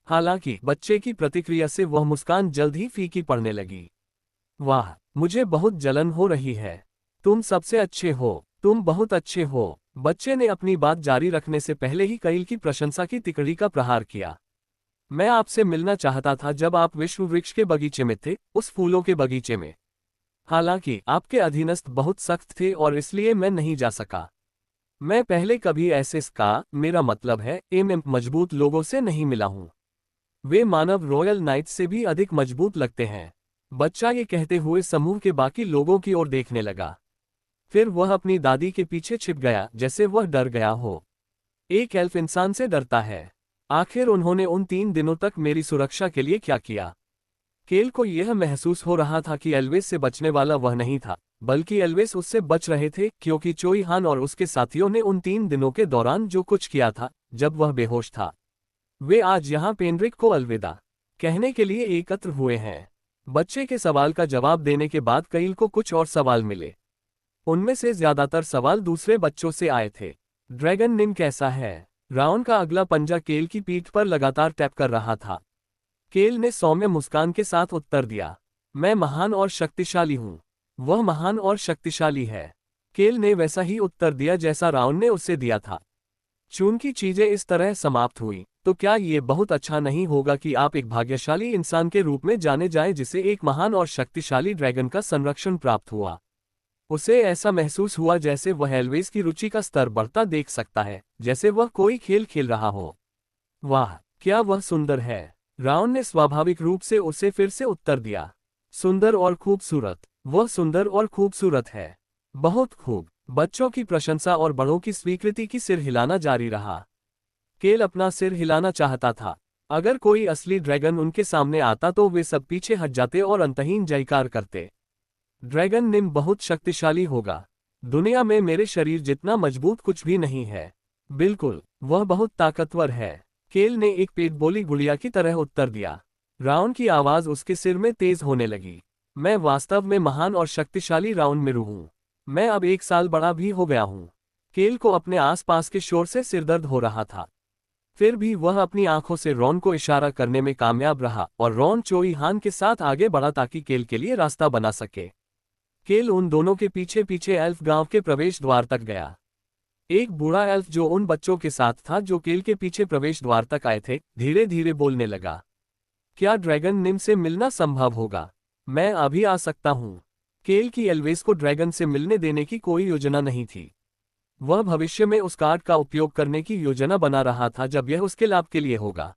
S1: हालांकि बच्चे की प्रतिक्रिया से वह मुस्कान जल्द ही फीकी पड़ने लगी। वाह, मुझे बहुत जलन हो रही है। तुम सबसे अच्छे हो, तुम बहुत अच्छे हो। बच्चे ने अपनी बात जारी रखने से पहले ही कैल की प्रशंसा की तिकड़ी का प्रहार किया। मैं आपसे मिलना चाहता था जब आप विश्व वृक्ष के बगीचे में थे, उस फूलों के बगीचे में। हालांकि आपके अधीनस्थ बहुत सख्त थे और इसलिए मैं नहीं जा सका। मैं पहले कभी ऐसे का मेरा मतलब है मजबूत लोगों से नहीं मिला हूं। वे मानव रॉयल नाइट्स से भी अधिक मजबूत लगते हैं। बच्चा ये कहते हुए समूह के बाकी लोगों की ओर देखने लगा। फिर वह अपनी दादी के पीछे छिप गया जैसे वह डर गया हो। एक एल्फ इंसान से डरता है। आखिर उन्होंने उन 3 दिनों तक मेरी सुरक्षा के लिए क्या किया? केल को यह महसूस हो रहा था कि एल्विस से बचने वाला वह नहीं था, बल्कि एल्विस उससे बच रहे थे, क्योंकि चोई हान और उसके साथियों ने उन 3 दिनों के दौरान जो कुछ किया था जब वह बेहोश था। वे आज यहाँ पेनरिक को अलविदा कहने के लिए एकत्र हुए हैं। बच्चे के सवाल का जवाब देने के बाद कईल को कुछ और सवाल मिले। उनमें से ज्यादातर सवाल दूसरे बच्चों से आए थे। ड्रैगन निम कैसा है? राउन का अगला पंजा केल की पीठ पर लगातार टैप कर रहा था। केल ने सौम्य मुस्कान के साथ उत्तर दिया, मैं महान और शक्तिशाली हूं। वह महान और शक्तिशाली है। केल ने वैसा ही उत्तर दिया जैसा राउन ने उससे दिया था। चूंकि चीजें इस तरह समाप्त हुई, तो क्या ये बहुत अच्छा नहीं होगा कि आप एक भाग्यशाली इंसान के रूप में जाने जाएं जिसे एक महान और शक्तिशाली ड्रैगन का संरक्षण प्राप्त हुआ। उसे ऐसा महसूस हुआ जैसे वह एल्विस की रुचि का स्तर बढ़ता देख सकता है, जैसे वह कोई खेल खेल रहा हो। वाह, क्या वह सुंदर है! राउन ने स्वाभाविक रूप से उसे फिर से उत्तर दिया, सुंदर और खूबसूरत। वह सुंदर और खूबसूरत है। बहुत खूब। बच्चों की प्रशंसा और बड़ों की स्वीकृति की सिर हिलाना जारी रहा। केल अपना सिर हिलाना चाहता था। अगर कोई असली ड्रैगन उनके सामने आता तो वे सब पीछे हट जाते और अंतहीन जयकार करते। ड्रैगन निम बहुत शक्तिशाली होगा। दुनिया में मेरे शरीर जितना मजबूत कुछ भी नहीं है। बिल्कुल, वह बहुत ताकतवर है। केल ने एक पेट बोली गुड़िया की तरह उत्तर दिया। राउन की आवाज उसके सिर में तेज होने लगी। मैं वास्तव में महान और शक्तिशाली राउन मिरू हूं। मैं अब 1 साल बड़ा भी हो गया हूं। केल को अपने आसपास के शोर से सिरदर्द हो रहा था। फिर भी वह अपनी आंखों से रॉन को इशारा करने में कामयाब रहा और रॉन चोई हान के साथ आगे बढ़ा ताकि केल के लिए रास्ता बना सके। केल उन दोनों के पीछे पीछे एल्फ गांव के प्रवेश द्वार तक गया। एक बूढ़ा एल्फ जो उन बच्चों के साथ था जो केल के पीछे प्रवेश द्वार तक आए थे, धीरे धीरे बोलने लगा, क्या ड्रैगन निम से मिलना संभव होगा? मैं अभी आ सकता हूं। केल की एल्विस को ड्रैगन से मिलने देने की कोई योजना नहीं थी। वह भविष्य में उस कार्ड का उपयोग करने की योजना बना रहा था जब यह उसके लाभ के लिए होगा।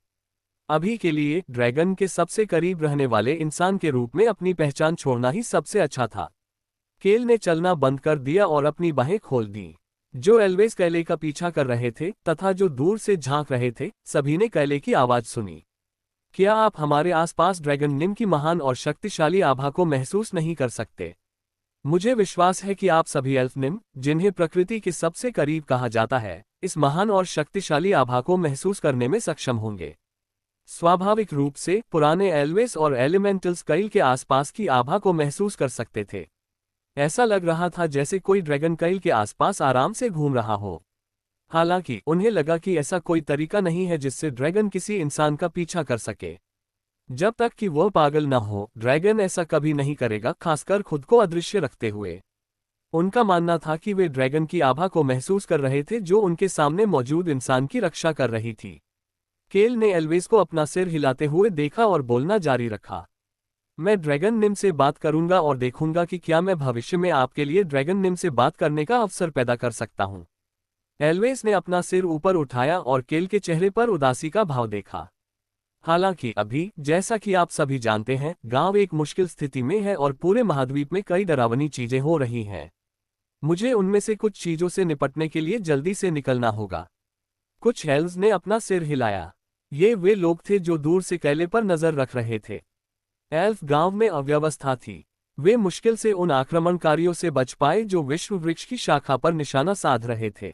S1: अभी के लिए ड्रैगन के सबसे करीब रहने वाले इंसान के रूप में अपनी पहचान छोड़ना ही सबसे अच्छा था। केल ने चलना बंद कर दिया और अपनी बाहें खोल दी। जो एल्वेस कैले का पीछा कर रहे थे तथा जो दूर से झांक रहे थे, सभी ने कैले की आवाज सुनी। क्या आप हमारे आसपास ड्रैगन निम की महान और शक्तिशाली आभा को महसूस नहीं कर सकते? मुझे विश्वास है कि आप सभी एल्फ निम, जिन्हें प्रकृति के सबसे करीब कहा जाता है, इस महान और शक्तिशाली आभा को महसूस करने में सक्षम होंगे। स्वाभाविक रूप से पुराने एल्वेस और एलिमेंटल्स कैल के आसपास की आभा को महसूस कर सकते थे। ऐसा लग रहा था जैसे कोई ड्रैगन कैल के आसपास आराम से घूम रहा हो। हालांकि उन्हें लगा कि ऐसा कोई तरीका नहीं है जिससे ड्रैगन किसी इंसान का पीछा कर सके। जब तक कि वह पागल न हो, ड्रैगन ऐसा कभी नहीं करेगा, खासकर खुद को अदृश्य रखते हुए। उनका मानना था कि वे ड्रैगन की आभा को महसूस कर रहे थे जो उनके सामने मौजूद इंसान की रक्षा कर रही थी। केल ने एल्विस को अपना सिर हिलाते हुए देखा और बोलना जारी रखा, मैं ड्रैगन निम से बात करूंगा और देखूंगा कि क्या मैं भविष्य में आपके लिए ड्रैगन निम से बात करने का अवसर पैदा कर सकता हूं। एल्वेस ने अपना सिर ऊपर उठाया और केल के चेहरे पर उदासी का भाव देखा। हालांकि अभी, जैसा कि आप सभी जानते हैं, गांव एक मुश्किल स्थिति में है और पूरे महाद्वीप में कई डरावनी चीजें हो रही हैं। मुझे उनमें से कुछ चीजों से निपटने के लिए जल्दी से निकलना होगा। कुछ हेल्स ने अपना सिर हिलाया। ये वे लोग थे जो दूर से कैले पर नजर रख रहे थे। एल्फ गांव में अव्यवस्था थी। वे मुश्किल से उन आक्रमणकारियों से बच पाए जो विश्व वृक्ष की शाखा पर निशाना साध रहे थे।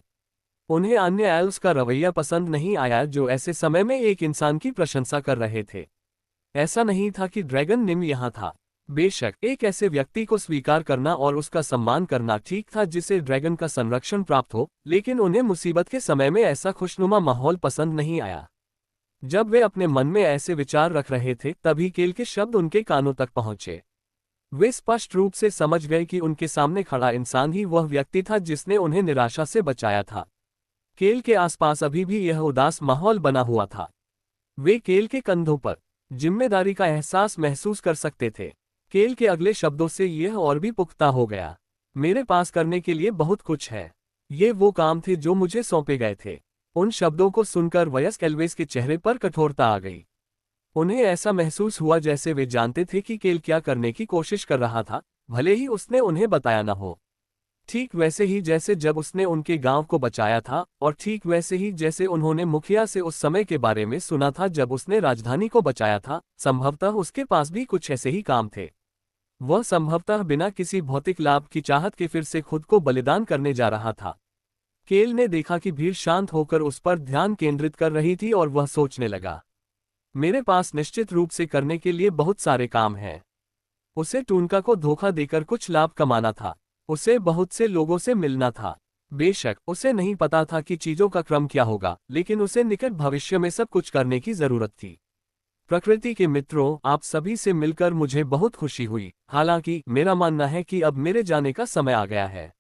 S1: उन्हें अन्य एल्व्स का रवैया पसंद नहीं आया जो ऐसे समय में एक इंसान की प्रशंसा कर रहे थे। ऐसा नहीं था कि ड्रैगन निम यहाँ था। बेशक एक ऐसे व्यक्ति को स्वीकार करना और उसका सम्मान करना ठीक था जिसे ड्रैगन का संरक्षण प्राप्त हो, लेकिन उन्हें मुसीबत के समय में ऐसा खुशनुमा माहौल पसंद नहीं आया। जब वे अपने मन में ऐसे विचार रख रहे थे तभी केल के शब्द उनके कानों तक पहुंचे। वे स्पष्ट रूप से समझ गए कि उनके सामने खड़ा इंसान ही वह व्यक्ति था जिसने उन्हें निराशा से बचाया था। केल के आसपास अभी भी यह उदास माहौल बना हुआ था। वे केल के कंधों पर जिम्मेदारी का एहसास महसूस कर सकते थे। केल के अगले शब्दों से यह और भी पुख्ता हो गया। मेरे पास करने के लिए बहुत कुछ है। ये वो काम थे जो मुझे सौंपे गए थे। उन शब्दों को सुनकर वयस्क एल्वेस के चेहरे पर कठोरता आ गई। उन्हें ऐसा महसूस हुआ जैसे वे जानते थे कि केल क्या करने की कोशिश कर रहा था, भले ही उसने उन्हें बताया न हो। ठीक वैसे ही जैसे जब उसने उनके गांव को बचाया था, और ठीक वैसे ही जैसे उन्होंने मुखिया से उस समय के बारे में सुना था जब उसने राजधानी को बचाया था, संभवतः उसके पास भी कुछ ऐसे ही काम थे। वह संभवतः बिना किसी भौतिक लाभ की चाहत के फिर से खुद को बलिदान करने जा रहा था। केल ने देखा कि भीड़ शांत होकर उस पर ध्यान केंद्रित कर रही थी और वह सोचने लगा, मेरे पास निश्चित रूप से करने के लिए बहुत सारे काम हैं। उसे टूनका को धोखा देकर कुछ लाभ कमाना था। उसे बहुत से लोगों से मिलना था। बेशक उसे नहीं पता था कि चीजों का क्रम क्या होगा, लेकिन उसे निकट भविष्य में सब कुछ करने की जरूरत थी। प्रकृति के मित्रों, आप सभी से मिलकर मुझे बहुत खुशी हुई। हालांकि मेरा मानना है कि अब मेरे जाने का समय आ गया है।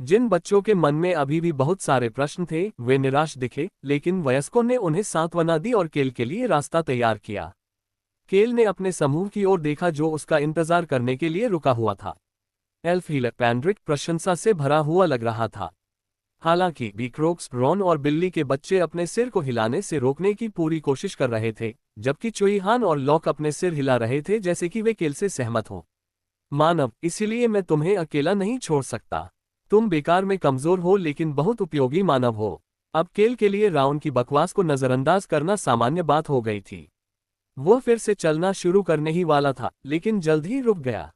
S1: जिन बच्चों के मन में अभी भी बहुत सारे प्रश्न थे, वे निराश दिखे, लेकिन वयस्कों ने उन्हें सांत्वना दी और केल के लिए रास्ता तैयार किया। केल ने अपने समूह की ओर देखा जो उसका इंतजार करने के लिए रुका हुआ था। एल्फ हीलर पैंड्रिक प्रशंसा से भरा हुआ लग रहा था। हालांकि बीक्रोक्स, रॉन और बिल्ली के बच्चे अपने सिर को हिलाने से रोकने की पूरी कोशिश कर रहे थे, जबकि चुईहान और लॉक अपने सिर हिला रहे थे जैसे कि वे केल से सहमत हों। मानव, इसीलिए मैं तुम्हें अकेला नहीं छोड़ सकता। तुम बेकार में कमजोर हो लेकिन बहुत उपयोगी मानव हो। अब केल के लिए राउंड की बकवास को नजरअंदाज करना सामान्य बात हो गई थी। वह फिर से चलना शुरू करने ही वाला था, लेकिन जल्द ही रुक गया।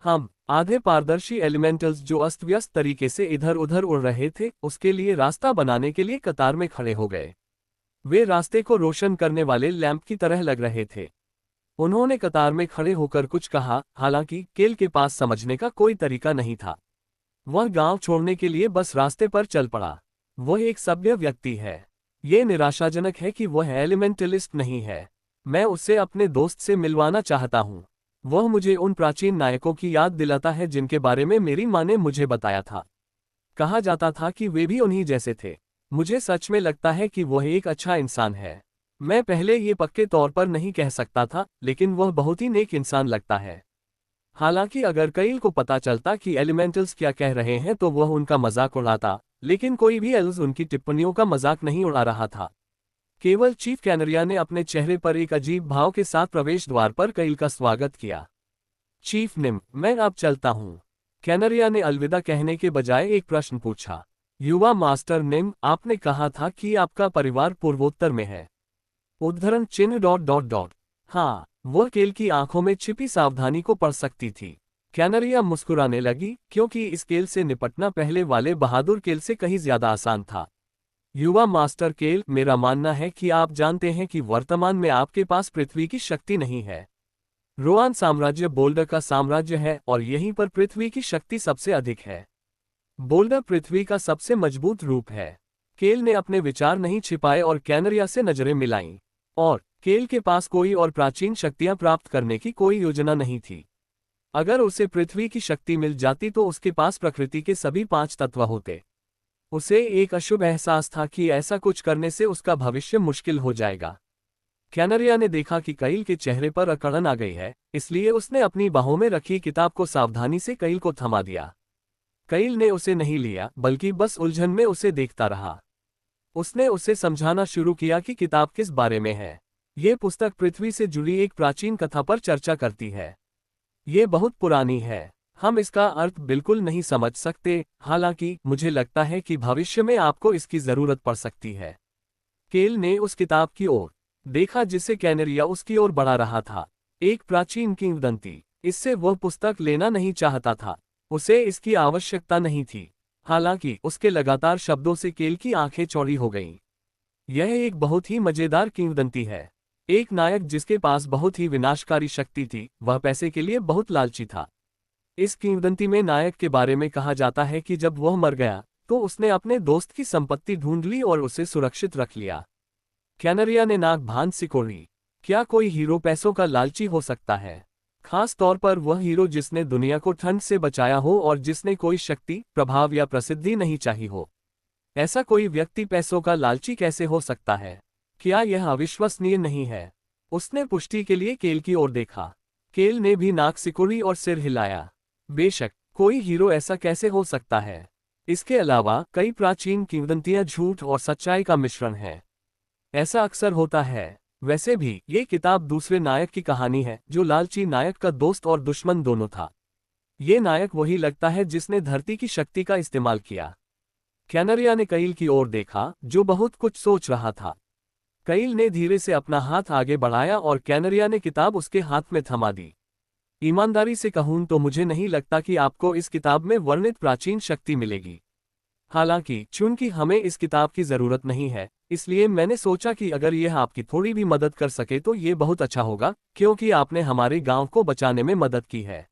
S1: हम आधे पारदर्शी एलिमेंटल्स जो अस्त व्यस्त तरीके से इधर उधर उड़ रहे थे, उसके लिए रास्ता बनाने के लिए कतार में खड़े हो गए। वे रास्ते को रोशन करने वाले लैंप की तरह लग रहे थे। उन्होंने कतार में खड़े होकर कुछ कहा, हालांकि केल के पास समझने का कोई तरीका नहीं था। वह गांव छोड़ने के लिए बस रास्ते पर चल पड़ा। वह एक सभ्य व्यक्ति है। ये निराशाजनक है कि वह एलिमेंटलिस्ट नहीं है। मैं उसे अपने दोस्त से मिलवाना चाहता हूँ। वह मुझे उन प्राचीन नायकों की याद दिलाता है जिनके बारे में मेरी माँ ने मुझे बताया था। कहा जाता था कि वे भी उन्हीं जैसे थे। मुझे सच में लगता है कि वह एक अच्छा इंसान है। मैं पहले ये पक्के तौर पर नहीं कह सकता था, लेकिन वह बहुत ही नेक इंसान लगता है। हालांकि अगर कईल को पता चलता कि एलिमेंटल्स क्या कह रहे हैं तो वह उनका मजाक उड़ाता, लेकिन कोई भी एल्स उनकी टिप्पणियों का मजाक नहीं उड़ा रहा था। केवल चीफ कैनरिया ने अपने चेहरे पर एक अजीब भाव के साथ प्रवेश द्वार पर कईल का स्वागत किया। चीफ निम, मैं अब चलता हूँ। कैनरिया ने अलविदा कहने के बजाय एक प्रश्न पूछा। युवा मास्टर निम, आपने कहा था कि आपका परिवार पूर्वोत्तर में है। उद्धरण चिन्ह ... हाँ, वह केल की आंखों में छिपी सावधानी को पढ़ सकती थी। कैनरिया मुस्कुराने लगी, क्योंकि इस केल से निपटना पहले वाले बहादुर केल से कहीं ज्यादा आसान था। युवा मास्टर केल, मेरा मानना है कि आप जानते हैं कि वर्तमान में आपके पास पृथ्वी की शक्ति नहीं है। रोआन साम्राज्य बोल्डर का साम्राज्य है और यहीं पर पृथ्वी की शक्ति सबसे अधिक है। बोल्डर पृथ्वी का सबसे मजबूत रूप है। केल ने अपने विचार नहीं छिपाए और कैनरिया से नजरें मिलाईं। और केल के पास कोई और प्राचीन शक्तियां प्राप्त करने की कोई योजना नहीं थी। अगर उसे पृथ्वी की शक्ति मिल जाती तो उसके पास प्रकृति के सभी 5 तत्व होते। उसे एक अशुभ एहसास था कि ऐसा कुछ करने से उसका भविष्य मुश्किल हो जाएगा। कैनरिया ने देखा कि कईल के चेहरे पर अकड़न आ गई है, इसलिए उसने अपनी बाहों में रखी किताब को सावधानी से कईल को थमा दिया। कईल ने उसे नहीं लिया, बल्कि बस उलझन में उसे देखता रहा। उसने उसे समझाना शुरू किया कि किताब किस बारे में है। ये पुस्तक पृथ्वी से जुड़ी एक प्राचीन कथा पर चर्चा करती है। ये बहुत पुरानी है। हम इसका अर्थ बिल्कुल नहीं समझ सकते, हालांकि मुझे लगता है कि भविष्य में आपको इसकी जरूरत पड़ सकती है। केल ने उस किताब की ओर देखा जिसे कैनरिया उसकी ओर बढ़ा रहा था। एक प्राचीन किंवदंती। इससे वह पुस्तक लेना नहीं चाहता था। उसे इसकी आवश्यकता नहीं थी। हालांकि उसके लगातार शब्दों से केल की आंखें चौड़ी हो गईं। यह एक बहुत ही मजेदार किंवदंती है। एक नायक जिसके पास बहुत ही विनाशकारी शक्ति थी, वह पैसे के लिए बहुत लालची था। इस किंवदंती में नायक के बारे में कहा जाता है कि जब वह मर गया तो उसने अपने दोस्त की संपत्ति ढूंढ ली और उसे सुरक्षित रख लिया। कैनरिया ने नाक भान सिकोड़ी। क्या कोई हीरो पैसों का लालची हो सकता है? खास तौर पर वह हीरो जिसने दुनिया को ठंड से बचाया हो और जिसने कोई शक्ति, प्रभाव या प्रसिद्धि नहीं चाही हो। ऐसा कोई व्यक्ति पैसों का लालची कैसे हो सकता है? क्या यह अविश्वसनीय नहीं है? उसने पुष्टि के लिए केल की ओर देखा। केल ने भी नाक सिकुड़ी और सिर हिलाया। बेशक, कोई हीरो ऐसा कैसे हो सकता है? इसके अलावा कई प्राचीन किंवदंतियां झूठ और सच्चाई का मिश्रण है। ऐसा अक्सर होता है। वैसे भी ये किताब दूसरे नायक की कहानी है जो लालची नायक का दोस्त और दुश्मन दोनों था। ये नायक वही लगता है जिसने धरती की शक्ति का इस्तेमाल किया। कैनरिया ने कईल की ओर देखा, जो बहुत कुछ सोच रहा था। कईल ने धीरे से अपना हाथ आगे बढ़ाया और कैनरिया ने किताब उसके हाथ में थमा दी। ईमानदारी से कहूं तो मुझे नहीं लगता कि आपको इस किताब में वर्णित प्राचीन शक्ति मिलेगी। हालांकि चूंकि हमें इस किताब की जरूरत नहीं है, इसलिए मैंने सोचा कि अगर यह आपकी थोड़ी भी मदद कर सके तो ये बहुत अच्छा होगा, क्योंकि आपने हमारे गांव को बचाने में मदद की है।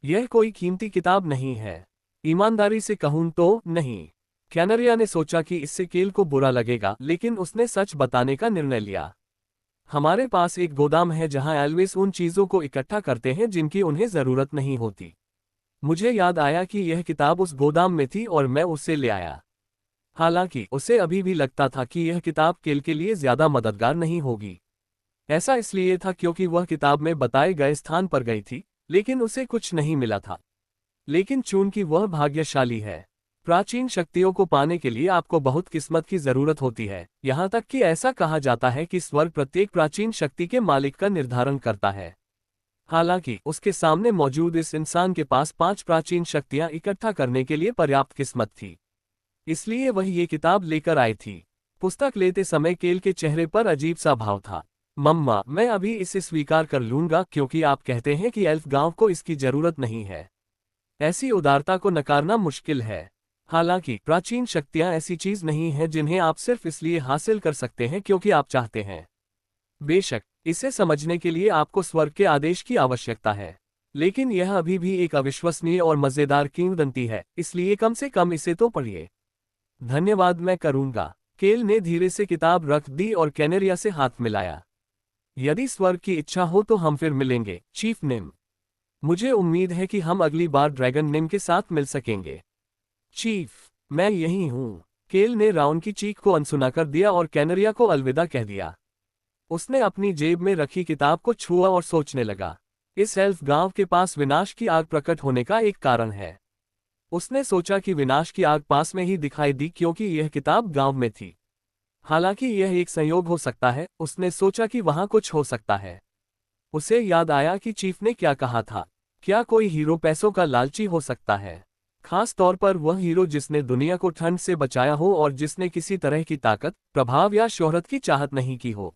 S1: यह कोई कीमती किताब नहीं है। ईमानदारी से कहूं तो नहीं। कैनरिया ने सोचा कि इससे केल को बुरा लगेगा, लेकिन उसने सच बताने का निर्णय लिया। हमारे पास एक गोदाम है जहां एल्विस उन चीजों को इकट्ठा करते हैं जिनकी उन्हें जरूरत नहीं होती। मुझे याद आया कि यह किताब उस गोदाम में थी और मैं उसे ले आया। हालांकि उसे अभी भी लगता था कि यह किताब केल के लिए ज्यादा मददगार नहीं होगी। ऐसा इसलिए था क्योंकि वह किताब में बताए गए स्थान पर गई थी, लेकिन उसे कुछ नहीं मिला था। लेकिन चूंकि वह भाग्यशाली है, प्राचीन शक्तियों को पाने के लिए आपको बहुत किस्मत की जरूरत होती है। यहाँ तक कि ऐसा कहा जाता है कि स्वर्ग प्रत्येक प्राचीन शक्ति के मालिक का निर्धारण करता है। हालांकि उसके सामने मौजूद इस इंसान के पास 5 प्राचीन शक्तियां इकट्ठा करने के लिए पर्याप्त किस्मत थी। इसलिए वह ये किताब लेकर आई थी। पुस्तक लेते समय केल के चेहरे पर अजीब सा भाव था। मम्मा, मैं अभी इसे स्वीकार कर लूंगा क्योंकि आप कहते हैं कि एल्फ गांव को इसकी जरूरत नहीं है। ऐसी उदारता को नकारना मुश्किल है। हालांकि प्राचीन शक्तियां ऐसी चीज नहीं है जिन्हें आप सिर्फ इसलिए हासिल कर सकते हैं क्योंकि आप चाहते हैं। बेशक, इसे समझने के लिए आपको स्वर्ग के आदेश की आवश्यकता है, लेकिन यह अभी भी एक अविश्वसनीय और मजेदार किंवदंती है, इसलिए कम से कम इसे तो पढ़िए। धन्यवाद, मैं करूंगा। केल ने धीरे से किताब रख दी और कैनेरिया से हाथ मिलाया। यदि स्वर्ग की इच्छा हो तो हम फिर मिलेंगे, चीफ निम। मुझे उम्मीद है कि हम अगली बार ड्रैगन निम के साथ मिल सकेंगे। चीफ, मैं यही हूं। केल ने राउन की चीख को अनसुना कर दिया और कैनरिया को अलविदा कह दिया। उसने अपनी जेब में रखी किताब को छुआ और सोचने लगा। इस एल्फ गांव के पास विनाश की आग प्रकट होने का एक कारण है। उसने सोचा कि विनाश की आग पास में ही दिखाई दी क्योंकि यह किताब गांव में थी। हालांकि यह एक संयोग हो सकता है, उसने सोचा कि वहां कुछ हो सकता है। उसे याद आया कि चीफ ने क्या कहा था। क्या कोई हीरो पैसों का लालची हो सकता है? खास तौर पर वह हीरो जिसने दुनिया को ठंड से बचाया हो और जिसने किसी तरह की ताकत, प्रभाव या शोहरत की चाहत नहीं की हो।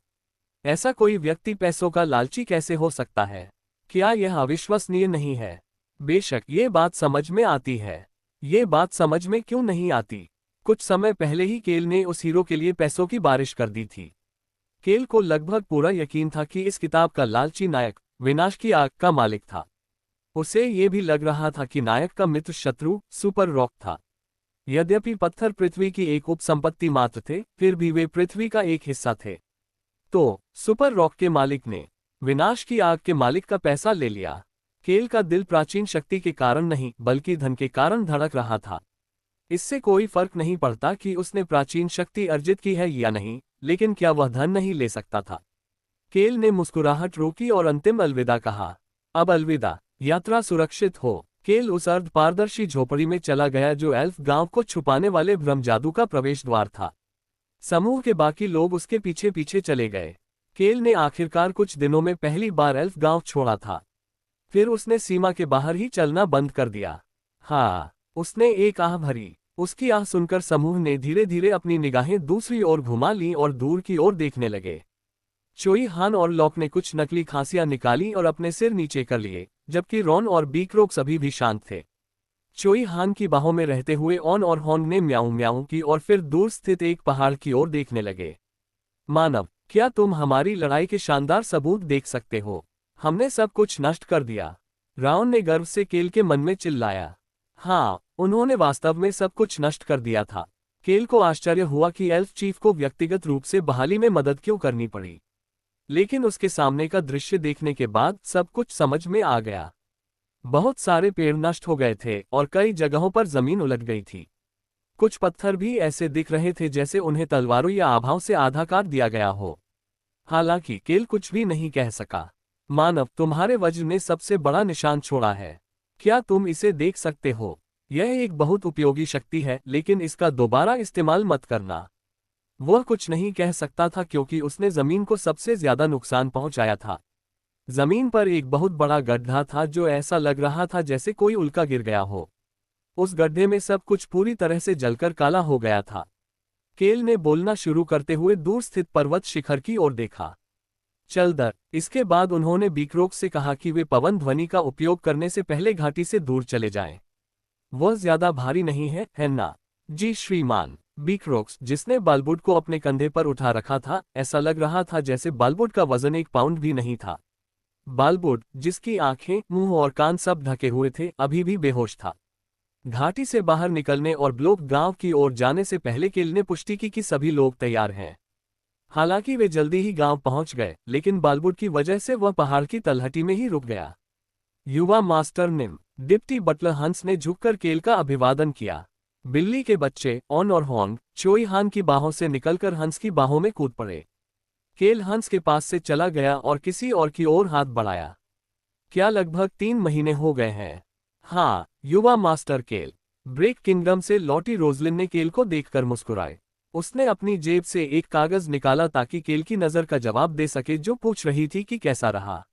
S1: ऐसा कोई व्यक्ति पैसों का लालची कैसे हो सकता है? क्या यह अविश्वसनीय नहीं है? बेशक ये बात समझ में आती है। ये बात समझ में क्यों नहीं आती? कुछ समय पहले ही केल ने उस हीरो के लिए पैसों की बारिश कर दी थी। केल को लगभग पूरा यकीन था कि इस किताब का लालची नायक विनाश की आग का मालिक था। उसे ये भी लग रहा था कि नायक का मित्र शत्रु सुपर रॉक था। यद्यपि पत्थर पृथ्वी की एक उपसंपत्ति मात्र थे, फिर भी वे पृथ्वी का एक हिस्सा थे। तो सुपर रॉक के मालिक ने विनाश की आग के मालिक का पैसा ले लिया। केल का दिल प्राचीन शक्ति के कारण नहीं बल्कि धन के कारण धड़क रहा था। इससे कोई फर्क नहीं पड़ता कि उसने प्राचीन शक्ति अर्जित की है या नहीं, लेकिन क्या वह धन नहीं ले सकता था? केल ने मुस्कुराहट रोकी और अंतिम अलविदा कहा। अब अलविदा, यात्रा सुरक्षित हो। केल उस अर्ध पारदर्शी झोपड़ी में चला गया जो एल्फ गांव को छुपाने वाले भ्रम जादू का प्रवेश द्वार था। समूह के बाकी लोग उसके पीछे पीछे चले गए। केल ने आखिरकार कुछ दिनों में पहली बार एल्फ गांव छोड़ा था। फिर उसने सीमा के बाहर ही चलना बंद कर दिया। हाँ, उसने एक आह भरी। उसकी आह सुनकर समूह ने धीरे धीरे अपनी निगाहें दूसरी ओर घुमा लीं और दूर की ओर देखने लगे। चोई हान और लॉक ने कुछ नकली खांसियां निकाली और अपने सिर नीचे कर लिए, जबकि रॉन और बीक्रोक अभी भी शांत थे। चोई हान की बाहों में रहते हुए ऑन और हॉन्ग ने म्याऊं म्याऊं की और फिर दूर स्थित एक पहाड़ की ओर देखने लगे। मानव, क्या तुम हमारी लड़ाई के शानदार सबूत देख सकते हो? हमने सब कुछ नष्ट कर दिया। राउन ने गर्व से केल के मन में चिल्लाया। हाँ, उन्होंने वास्तव में सब कुछ नष्ट कर दिया था। केल को आश्चर्य हुआ कि एल्फ चीफ को व्यक्तिगत रूप से बहाली में मदद क्यों करनी पड़ी, लेकिन उसके सामने का दृश्य देखने के बाद सब कुछ समझ में आ गया। बहुत सारे पेड़ नष्ट हो गए थे और कई जगहों पर जमीन उलट गई थी। कुछ पत्थर भी ऐसे दिख रहे थे जैसे उन्हें तलवारों या आभाओं से आधा काट दिया गया हो। हालांकि केल कुछ भी नहीं कह सका। मानव, तुम्हारे वज्र ने सबसे बड़ा निशान छोड़ा है। क्या तुम इसे देख सकते हो? यह एक बहुत उपयोगी शक्ति है, लेकिन इसका दोबारा इस्तेमाल मत करना। वह कुछ नहीं कह सकता था क्योंकि उसने जमीन को सबसे ज्यादा नुकसान पहुंचाया था। जमीन पर एक बहुत बड़ा गड्ढा था जो ऐसा लग रहा था जैसे कोई उल्का गिर गया हो। उस गड्ढे में सब कुछ पूरी तरह से जलकर काला हो गया था। केल ने बोलना शुरू करते हुए दूर स्थित पर्वत शिखर की ओर देखा। चल दर। इसके बाद उन्होंने बीकरोक से कहा कि वे पवन ध्वनि का उपयोग करने से पहले घाटी से दूर चले जाएं। वह ज्यादा भारी नहीं है ना? जी श्रीमान। बीकरोक्स, जिसने बालबुड को अपने कंधे पर उठा रखा था, ऐसा लग रहा था जैसे बालबुड का वजन 1 पाउंड भी नहीं था। बालबुड, जिसकी आंखें, मुंह और कान सब ढके हुए थे, अभी भी बेहोश था। घाटी से बाहर निकलने और ब्लोक गांव की ओर जाने से पहले केल ने पुष्टि की कि सभी लोग तैयार हैं। हालांकि वे जल्दी ही गांव पहुंच गए, लेकिन बालबुड की वजह से वह पहाड़ की तलहटी में ही रुक गया। युवा मास्टर निम। डिप्टी बटलर हंस ने झुककर केल का अभिवादन किया। बिल्ली के बच्चे ऑन और होंग चोई हान की बाहों से निकलकर हंस की बाहों में कूद पड़े। केल हंस के पास से चला गया और किसी और की ओर हाथ बढ़ाया। क्या लगभग 3 महीने हो गए हैं? हाँ, युवा मास्टर केल। ब्रेक किंगडम से लौटी रोजलिन ने केल को देखकर मुस्कुराए। उसने अपनी जेब से एक कागज निकाला ताकि केल की नजर का जवाब दे सके, जो पूछ रही थी कि कैसा रहा।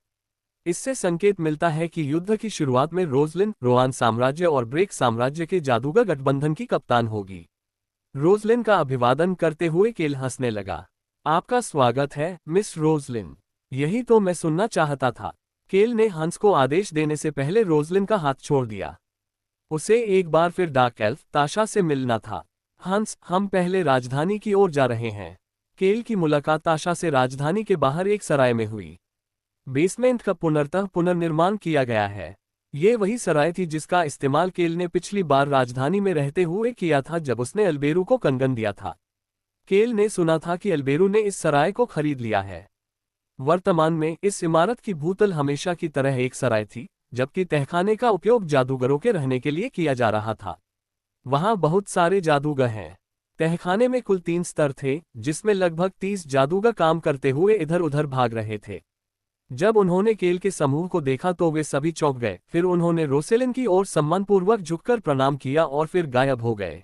S1: इससे संकेत मिलता है कि युद्ध की शुरुआत में रोजलिन रोआन साम्राज्य और ब्रेक साम्राज्य के जादूगर गठबंधन की कप्तान होगी। रोजलिन का अभिवादन करते हुए केल हंसने लगा। आपका स्वागत है, मिस रोजलिन। यही तो मैं सुनना चाहता था। केल ने हंस को आदेश देने से पहले रोजलिन का हाथ छोड़ दिया। उसे एक बार फिर डार्क एल्फ ताशा से मिलना था। हंस, हम पहले राजधानी की ओर जा रहे हैं। केल की मुलाकात ताशा से राजधानी के बाहर एक सराय में हुई। बेसमेंट का पुनर्निर्माण किया गया है। ये वही सराय थी जिसका इस्तेमाल केल ने पिछली बार राजधानी में रहते हुए किया था जब उसने अल्बेरू को कंगन दिया था। केल ने सुना था कि अल्बेरू ने इस सराय को खरीद लिया है। वर्तमान में इस इमारत की भूतल हमेशा की तरह एक सराय थी, जबकि तहखाने का उपयोग जादूगरों के रहने के लिए किया जा रहा था। वहां बहुत सारे जादूगर हैं। तहखाने में कुल 3 स्तर थे, जिसमें लगभग 30 जादूगर काम करते हुए इधर उधर भाग रहे थे। जब उन्होंने केल के समूह को देखा तो वे सभी चौंक गए। फिर उन्होंने रोसेलिन की ओर सम्मानपूर्वक झुककर प्रणाम किया और फिर गायब हो गए।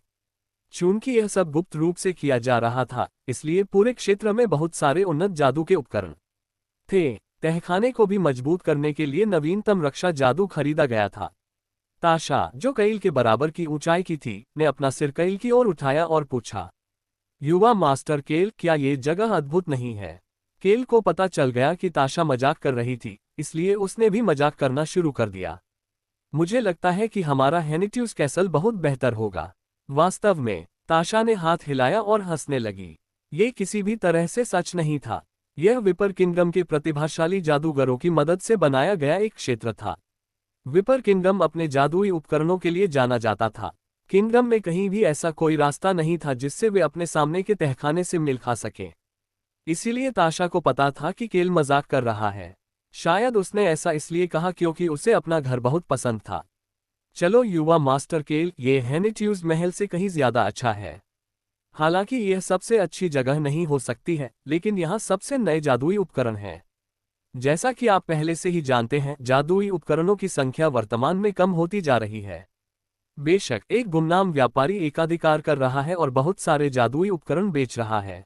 S1: चूंकि यह सब गुप्त रूप से किया जा रहा था, इसलिए पूरे क्षेत्र में बहुत सारे उन्नत जादू के उपकरण थे। तहखाने को भी मजबूत करने के लिए नवीनतम रक्षा जादू खरीदा गया था। ताशा, जो कैल के बराबर की ऊंचाई की थी, ने अपना सिर कैल की ओर उठाया और पूछा, युवा मास्टर केल, क्या ये जगह अद्भुत नहीं है? केल को पता चल गया कि ताशा मजाक कर रही थी, इसलिए उसने भी मजाक करना शुरू कर दिया। मुझे लगता है कि हमारा हेनिट्यूस कैसल बहुत बेहतर होगा। वास्तव में, ताशा ने हाथ हिलाया और हंसने लगी। ये किसी भी तरह से सच नहीं था। यह विपर किंगडम के प्रतिभाशाली जादूगरों की मदद से बनाया गया एक क्षेत्र था। विपर किंगडम अपने जादुई उपकरणों के लिए जाना जाता था। किंगडम में कहीं भी ऐसा कोई रास्ता नहीं था जिससे वे अपने सामने के तहखाने से मिल खा सकें। इसीलिए ताशा को पता था कि केल मजाक कर रहा है। शायद उसने ऐसा इसलिए कहा क्योंकि उसे अपना घर बहुत पसंद था। चलो युवा मास्टर केल, ये हेनिट्यूज महल से कहीं ज्यादा अच्छा है। हालांकि यह सबसे अच्छी जगह नहीं हो सकती है, लेकिन यहाँ सबसे नए जादुई उपकरण हैं। जैसा कि आप पहले से ही जानते हैं, जादुई उपकरणों की संख्या वर्तमान में कम होती जा रही है। बेशक, एक गुमनाम व्यापारी एकाधिकार कर रहा है और बहुत सारे जादुई उपकरण बेच रहा है।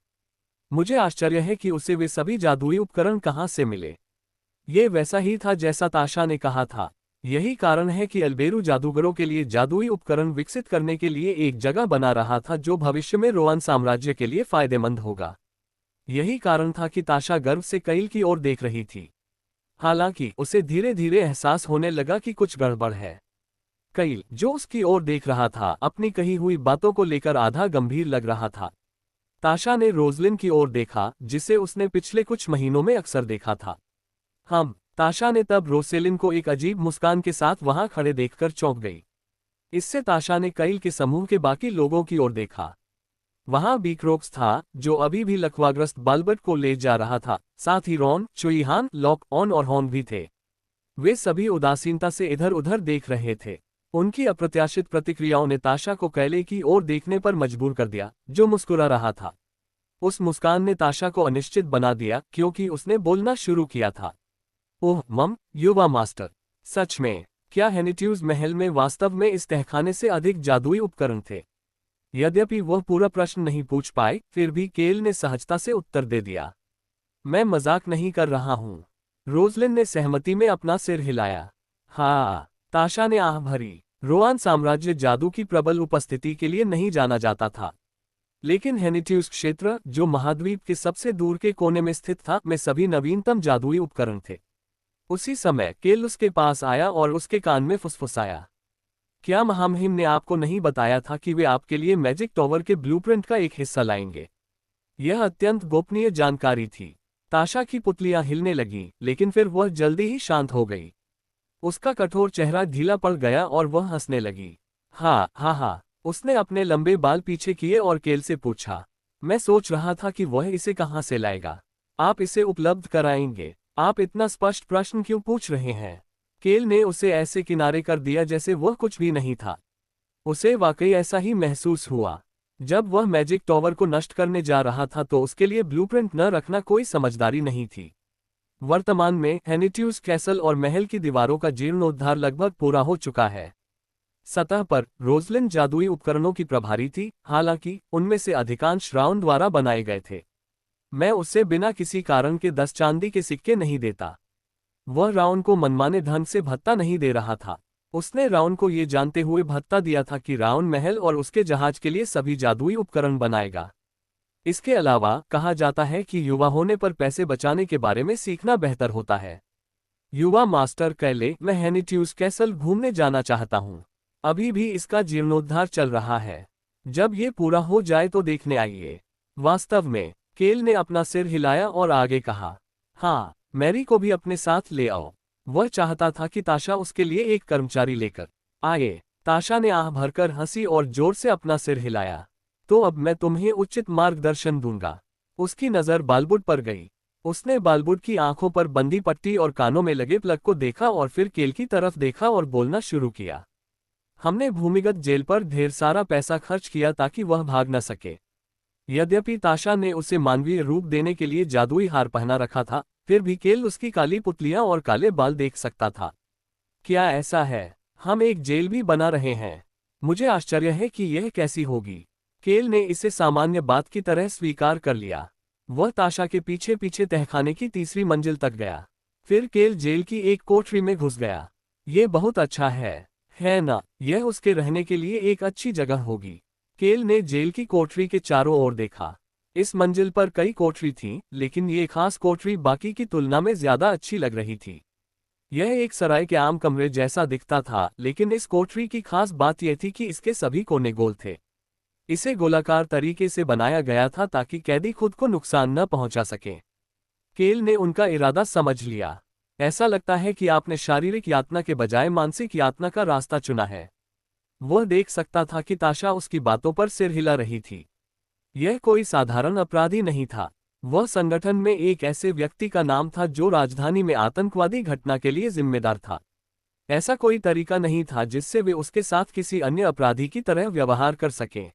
S1: मुझे आश्चर्य है कि उसे वे सभी जादुई उपकरण कहाँ से मिले। ये वैसा ही था जैसा ताशा ने कहा था। यही कारण है कि अल्बेरू जादूगरों के लिए जादुई उपकरण विकसित करने के लिए एक जगह बना रहा था जो भविष्य में रोआन साम्राज्य के लिए फायदेमंद होगा। यही कारण था कि ताशा गर्व से कैल की ओर देख रही थी। हालांकि उसे धीरे धीरे एहसास होने लगा कि कुछ गड़बड़ है। कैल, जो उसकी ओर देख रहा था, अपनी कही हुई बातों को लेकर आधा गंभीर लग रहा था। ताशा ने रोजलिन की ओर देखा, जिसे उसने पिछले कुछ महीनों में अक्सर देखा था। ताशा ने तब रोसेलिन को एक अजीब मुस्कान के साथ वहां खड़े देखकर चौंक गई। इससे ताशा ने कैल के समूह के बाकी लोगों की ओर देखा। वहां बीकरोक्स था, जो अभी भी लकवाग्रस्त बालबट को ले जा रहा था। साथ ही रॉन, चुईहान, लॉक ऑन और हॉर्न भी थे। वे सभी उदासीनता से इधर उधर देख रहे थे। उनकी अप्रत्याशित प्रतिक्रियाओं ने ताशा को कैले की ओर देखने पर मजबूर कर दिया, जो मुस्कुरा रहा था। उस मुस्कान ने ताशा को अनिश्चित बना दिया, क्योंकि उसने बोलना शुरू किया था। ओह मम, युवा मास्टर। सच में, क्या हेनिट्यूज महल में वास्तव में इस तहखाने से अधिक जादुई उपकरण थे? यद्यपि वह पूरा प्रश्न नहीं पूछ पाए, फिर भी केल ने सहजता से उत्तर दे दिया। मैं मजाक नहीं कर रहा हूँ। रोजलिन ने सहमति में अपना सिर हिलाया। हाँ, ताशा ने आह भरी। रोआन साम्राज्य जादू की प्रबल उपस्थिति के लिए नहीं जाना जाता था, लेकिन हेनिट्यूस क्षेत्र, जो महाद्वीप के सबसे दूर के कोने में स्थित था, में सभी नवीनतम जादुई उपकरण थे। उसी समय केल उसके पास आया और उसके कान में फुसफुसाया। क्या महामहिम ने आपको नहीं बताया था कि वे आपके लिए मैजिक टॉवर के ब्लूप्रिंट का एक हिस्सा लाएंगे? यह अत्यंत गोपनीय जानकारी थी। ताशा की पुतलियां हिलने लगीं, लेकिन फिर वह जल्दी ही शांत हो गई। उसका कठोर चेहरा ढीला पड़ गया और वह हंसने लगी। हाँ हाँ हाँ, उसने अपने लंबे बाल पीछे किए और केल से पूछा, मैं सोच रहा था कि वह इसे कहाँ से लाएगा। आप इसे उपलब्ध कराएंगे? आप इतना स्पष्ट प्रश्न क्यों पूछ रहे हैं? केल ने उसे ऐसे किनारे कर दिया जैसे वह कुछ भी नहीं था। उसे वाकई ऐसा ही महसूस हुआ। जब वह मैजिक टॉवर को नष्ट करने जा रहा था तो उसके लिए ब्लूप्रिंट न रखना कोई समझदारी नहीं थी। वर्तमान में हेनिट्यूस कैसल और महल की दीवारों का जीर्णोद्धार लगभग पूरा हो चुका है। सतह पर रोजलिन जादुई उपकरणों की प्रभारी थी, हालांकि उनमें से अधिकांश राउंड द्वारा बनाए गए थे। मैं उसे बिना किसी कारण के 10 चांदी के सिक्के नहीं देता। वह राउंड को मनमाने ढंग से भत्ता नहीं दे रहा था। उसने राउंड को ये जानते हुए भत्ता दिया था कि राउंड महल और उसके जहाज के लिए सभी जादुई उपकरण बनाएगा। इसके अलावा कहा जाता है कि युवा होने पर पैसे बचाने के बारे में सीखना बेहतर होता है। युवा मास्टर कैले, मैं हेनिट्यूस कैसल घूमने जाना चाहता हूँ। अभी भी इसका जीर्णोद्धार चल रहा है। जब ये पूरा हो जाए तो देखने आइए। वास्तव में, केल ने अपना सिर हिलाया और आगे कहा, हाँ, मैरी को भी अपने साथ ले आओ। वह चाहता था कि ताशा उसके लिए एक कर्मचारी लेकर आए। ताशा ने आह भरकर हंसी और जोर से अपना सिर हिलाया। तो अब मैं तुम्हें उचित मार्गदर्शन दूंगा। उसकी नज़र बालबुड पर गई। उसने बालबुड की आंखों पर बंदी पट्टी और कानों में लगे प्लग को देखा और फिर केल की तरफ देखा और बोलना शुरू किया। हमने भूमिगत जेल पर ढेर सारा पैसा खर्च किया ताकि वह भाग न सके। यद्यपि ताशा ने उसे मानवीय रूप देने के लिए जादुई हार पहना रखा था, फिर भी केल उसकी काली पुतलियां और काले बाल देख सकता था। क्या ऐसा है? हम एक जेल भी बना रहे हैं। मुझे आश्चर्य है कि यह कैसी होगी। केल ने इसे सामान्य बात की तरह स्वीकार कर लिया। वह ताशा के पीछे पीछे तहखाने की तीसरी मंजिल तक गया। फिर केल जेल की एक कोठरी में घुस गया। ये बहुत अच्छा है ना? यह उसके रहने के लिए एक अच्छी जगह होगी। केल ने जेल की कोठरी के चारों ओर देखा। इस मंजिल पर कई कोठरी थीं, लेकिन ये खास कोठरी बाकी की तुलना में ज्यादा अच्छी लग रही थी। यह एक सराय के आम कमरे जैसा दिखता था, लेकिन इस कोठरी की खास बात यह थी कि इसके सभी कोने गोल थे। इसे गोलाकार तरीके से बनाया गया था ताकि कैदी खुद को नुकसान न पहुंचा सके। केल ने उनका इरादा समझ लिया। ऐसा लगता है कि आपने शारीरिक यातना के बजाय मानसिक यातना का रास्ता चुना है। वह देख सकता था कि ताशा उसकी बातों पर सिर हिला रही थी। यह कोई साधारण अपराधी नहीं था। वह संगठन में एक ऐसे व्यक्ति का नाम था जो राजधानी में आतंकवादी घटना के लिए जिम्मेदार था। ऐसा कोई तरीका नहीं था जिससे वे उसके साथ किसी अन्य अपराधी की तरह व्यवहार कर सकें।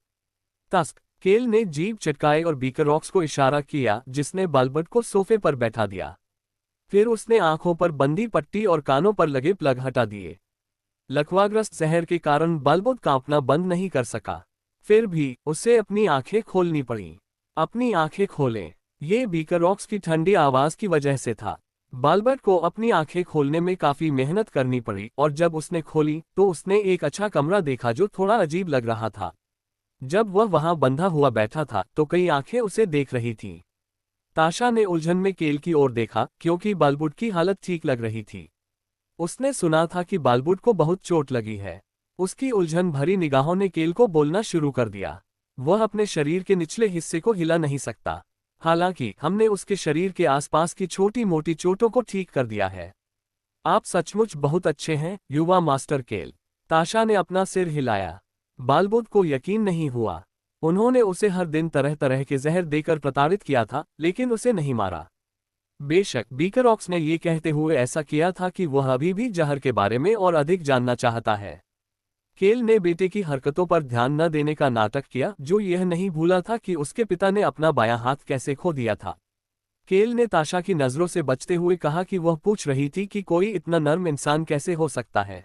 S1: तस्क, केल ने जीभ चटकाए और बीकरॉक्स को इशारा किया, जिसने बालबट को सोफे पर बैठा दिया। फिर उसने आंखों पर बंदी पट्टी और कानों पर लगे प्लग हटा दिए। लकवाग्रस्त जहर के कारण बालबट कांपना बंद नहीं कर सका। फिर भी उसे अपनी आंखें खोलनी पड़ी। अपनी आंखें खोलें। ये बीकरॉक्स की ठंडी आवाज की वजह से था। बालबट को अपनी आंखें खोलने में काफी मेहनत करनी पड़ी, और जब उसने खोली तो उसने एक अच्छा कमरा देखा जो थोड़ा अजीब लग रहा था। जब वह वहां बंधा हुआ बैठा था तो कई आंखें उसे देख रही थीं। ताशा ने उलझन में केल की ओर देखा, क्योंकि बालबुड की हालत ठीक लग रही थी। उसने सुना था कि बालबुड को बहुत चोट लगी है। उसकी उलझन भरी निगाहों ने केल को बोलना शुरू कर दिया। वह अपने शरीर के निचले हिस्से को हिला नहीं सकता। हालांकि हमने उसके शरीर के आसपास की छोटी मोटी चोटों को ठीक कर दिया है। आप सचमुच बहुत अच्छे हैं, युवा मास्टर केल। ताशा ने अपना सिर हिलाया। बालबुड को यकीन नहीं हुआ। उन्होंने उसे हर दिन तरह तरह के जहर देकर प्रताड़ित किया था, लेकिन उसे नहीं मारा। बेशक बीकरॉक्स ने ये कहते हुए ऐसा किया था कि वह अभी भी जहर के बारे में और अधिक जानना चाहता है। केल ने बेटे की हरकतों पर ध्यान न देने का नाटक किया, जो यह नहीं भूला था कि उसके पिता ने अपना बायां हाथ कैसे खो दिया था। केल ने ताशा की नजरों से बचते हुए कहा कि वह पूछ रही थी कि कोई इतना नर्म इंसान कैसे हो सकता है।